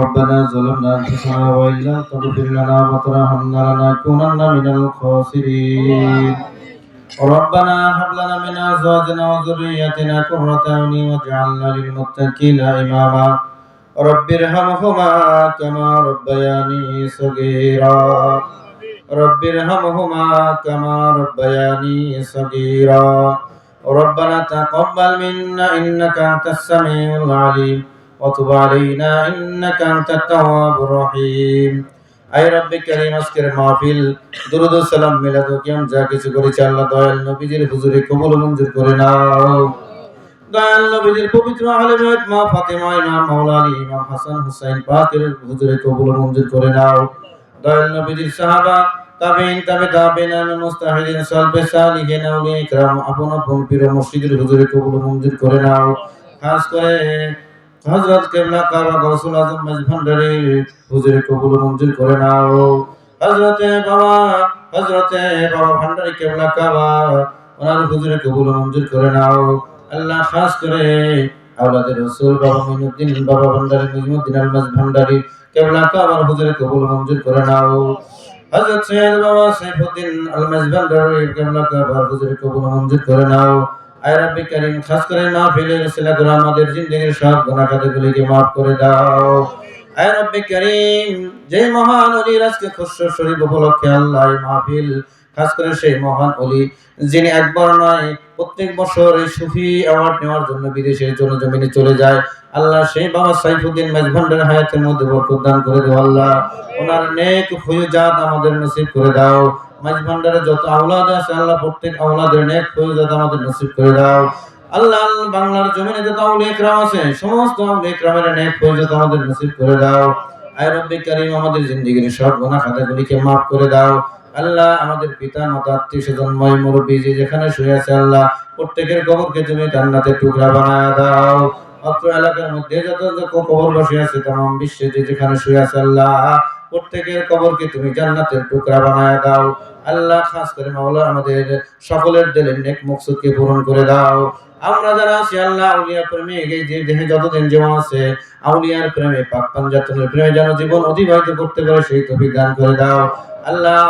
ربنا ظلمنا أنفسنا وإن لم تغفر لنا وترحمنا لنكونن من الخاسرين. ربنا هب لنا من أزواجنا وذرياتنا قرة أعين واجعلنا للمتقين إماما. رب ارحمهما كما ربياني صغيرا. رب ارحمهما كما ربياني صغيرا. ربنا تقبل منا إنك أنت السميع العليم وتب علينا إنك أنت التواب الرحيم. আই রব্বি কারীম, আজকের মাহফিল দুরূদ ও সালাম মিলাদ ও কিয়াম যা কিছু করেছি আল্লাহ দয়াল নবীজির হুজুরে কবুল মঞ্জুর করে নাও। দয়াল নবীজির পবিত্র আহলে বাইত মা ফাতেমা, ইমাম মাওলা আলী, ইমাম হাসান হুসাইন পাকের হুজুরে কবুল মঞ্জুর করে নাও। দয়াল নবীজির সাহাবা তাবেঈন তাবেঈন মুস্তাহিদিন সালফে সালিহিন আউলিয়া ইকরাম আপন আপন পীর মুর্শিদের হুজুরে কবুল মঞ্জুর করে নাও। খাস করে হযরত কিবলা কাবা গৌসুল আজম মজভান্ডারী হুজুরে কবুল মঞ্জুর করে নাও। হযরতে বাবা ভান্ডারী কিবলা কাবা ওনার হুজুরে কবুল মঞ্জুর করে নাও। আল্লাহ খাস করে আওলাদের রাসূল বাবা মঈনুদ্দিন বাবা ভান্ডারী মুজমুদ্দিন আল মজভান্ডারী কিবলা কাবার হুজুরে কবুল মঞ্জুর করে নাও। হযরত সৈয়দ বাবা সাইফুদ্দিন আল মজভান্ডারী কিবলা কাবার হুজুরে কবুল মঞ্জুর করে নাও। আয় রব্বি কারীম, খাস করে মাহফিলের সিলা করে আমাদের জিন্দেগীর সব গুনাহ খাতাগুলিকে মাফ করে দাও। আয় রব্বে কারীম, যে মহান ওলির আজকে খুশরু শরীফ উপলক্ষে আল্লাহ এই মাহফিল, খাস করে সেই মহান ওলি যিনি একবার নয় প্রত্যেক বছর এই সুফি অ্যাওয়ার্ড নেওয়ার জন্য বিদেশের জমিনে চলে যায়, আল্লাহ সেই বাবা সাইফুদ্দিন মেজভান্ডারের হায়াতের মধ্যে বরকত দান করে দাও আল্লাহ, ওনার নেক ফয়জাত আমাদের নসিব করে দাও। মেজভান্ডারের যত আওলাদ আছে আল্লাহ প্রত্যেক আওলাদের নেক ফয়জাত আমাদের নসিব করে দাও আল্লাহ। বাংলার জমিনে যত আউলিয়া ইকরাম আছে সমস্ত আউলিয়া ইকরামের নেক ফয়জাত আমাদের নসিব করে দাও। আয় রব্বে কারীম, আমাদের জিন্দেগীর সব গুনাহ খাতাগুলিকে মাফ করে দাও আল্লাহ। আমাদের পিতা মাতা আত্মীয় স্বজন ময় মুরব্বী যে যেখানে শুয়ে আছে আল্লাহ প্রত্যেকের কবরকে তুমি জান্নাতের টুকরা বানায় দাও। অত্র এলাকার মধ্যে যত কবর বসে আছে तमाम বিশ্বে যে যেখানে শুয়ে আছে আল্লাহ প্রত্যেকের কবরকে তুমি জান্নাতের টুকরা বানায় দাও আল্লাহ। খাস করে মাওলা আমাদের সকলের দিলের নেক মকসুদকে পূরণ করে দাও। আমরা যারা আছি আল্লাহ আউলিয়া প্রেমে এই যে দেহে যতদিন জীবন আছে আউলিয়ার প্রেমে পাক পাঞ্জাতনের প্রেমে যেন জীবন অতিবাহিত করতে পারে সেই তৌফিক দান করে দাও আল্লাহ।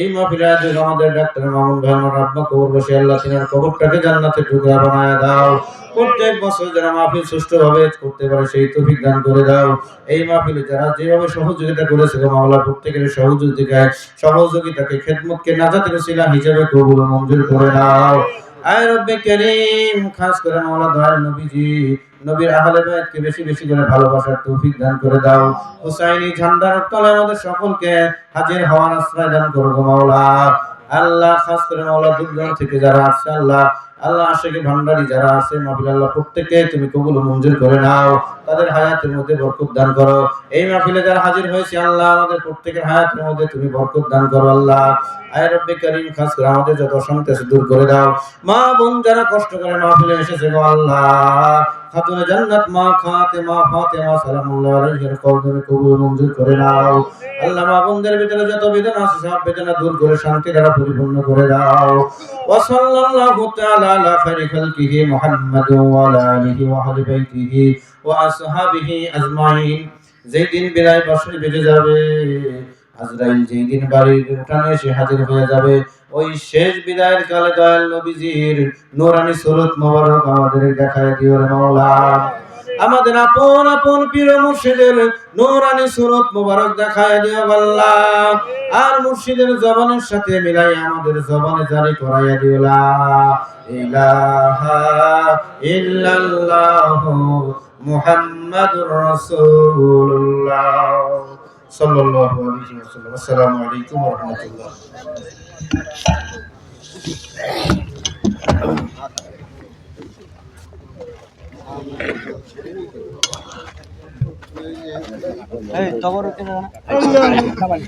এই মাহফিলে আজ আমাদের ডাক্তার মামুন ভাই আমার আব্বা কবর বসে আল্লাহ তিনার কবরটাকে জান্নাতের টুকরা বানায় দাও। প্রত্যেক বছর যারা মাহফিল সুষ্ঠুভাবে করতে পারে সেই তৌফিক দান করে দাও। এই মাহফিলে যারা যেভাবে সহযোগিতা করেছে মাওলা প্রত্যেকের সহযোগিতাকে খেদমতকে নাজাতের ওসিলা হিসেবে কবুল ও মঞ্জুর করে নাও। আয় রব্বে কারীম, খাস করে মাওলা দয়ার নবীজি নবীর আহলে বাইতকে বেশি বেশি করে ভালোবাসার তৌফিক দান করে দাও। হুসাইনি ঝান্ডার তলে আমাদের সকলকে হাজির হওয়ার আশ্রয় দান করো গো মাওলা আল্লাহ। খাস করে মাওলা দূর থেকে যারা আসছে আল্লাহ আশিকে ভান্ডারি যারা আছে মাহফিল আল্লাহ প্রত্যেককে তুমি কবুল ও মঞ্জুর করে নাও, তাদের হায়াতের মধ্যে বরকত দান করো। এই মাহফিলে যারা হাজির হয়েছে আল্লাহ আমাদের প্রত্যেকের হায়াতের মধ্যে তুমি বরকত দান করো আল্লাহ। আয় রব্বে কারীম, খাস করে আমাদের যত অশান্তি আছে দূর করে দাও। মা বোন যারা কষ্ট করে মাহফিলে এসেছে গো আল্লাহ খাতুনে জান্নাত মা ফাতেমা সালামুল্লাহ আলাইহির কওদমে কবুল মঞ্জুর করে নাও আল্লাহ। মা বোনদের ভিতরে যত বেদনা আছে সব বেদনা দূর করে শান্তি দ্বারা পরিপূর্ণ করে দাও। ওয়া সাল্লাল্লাহু তাআলা আলা খায়রি খালকিহি মুহাম্মাদিন ওয়া আলা আলিহি ওয়া আহলি বাইতিহি ওয়া আসহাবিহি আজমাইন। যেই দিন বিদায় বাঁশি বেজে যাবে, আজরাইল যেই দিন বাড়ির উঠানে এসে হাজির হয়ে যাবে, ওই শেষ বিদায়ের কালে দয়াল নবীজির নূরানি সুরত মোবারক আমাদের দেখায় দিও রে মাওলা। আমাদের আপন আপন পীর মুর্শিদের নূরানি সুরত মোবারক দেখায় দিও আল্লাহ। আর মুর্শিদের জবানের সাথে মিলাই আমাদের জবানে জারি করাইয়া দিও লা ইলাহা ইল্লাল্লাহু মুহাম্মাদুর রাসূলুল্লাহ সাল্লাল্লাহু আলাইহি ওয়াসাল্লাম। আসসালামু আলাইকুম ওয়া রাহমাতুল্লাহ। এই খবর কে না খাবার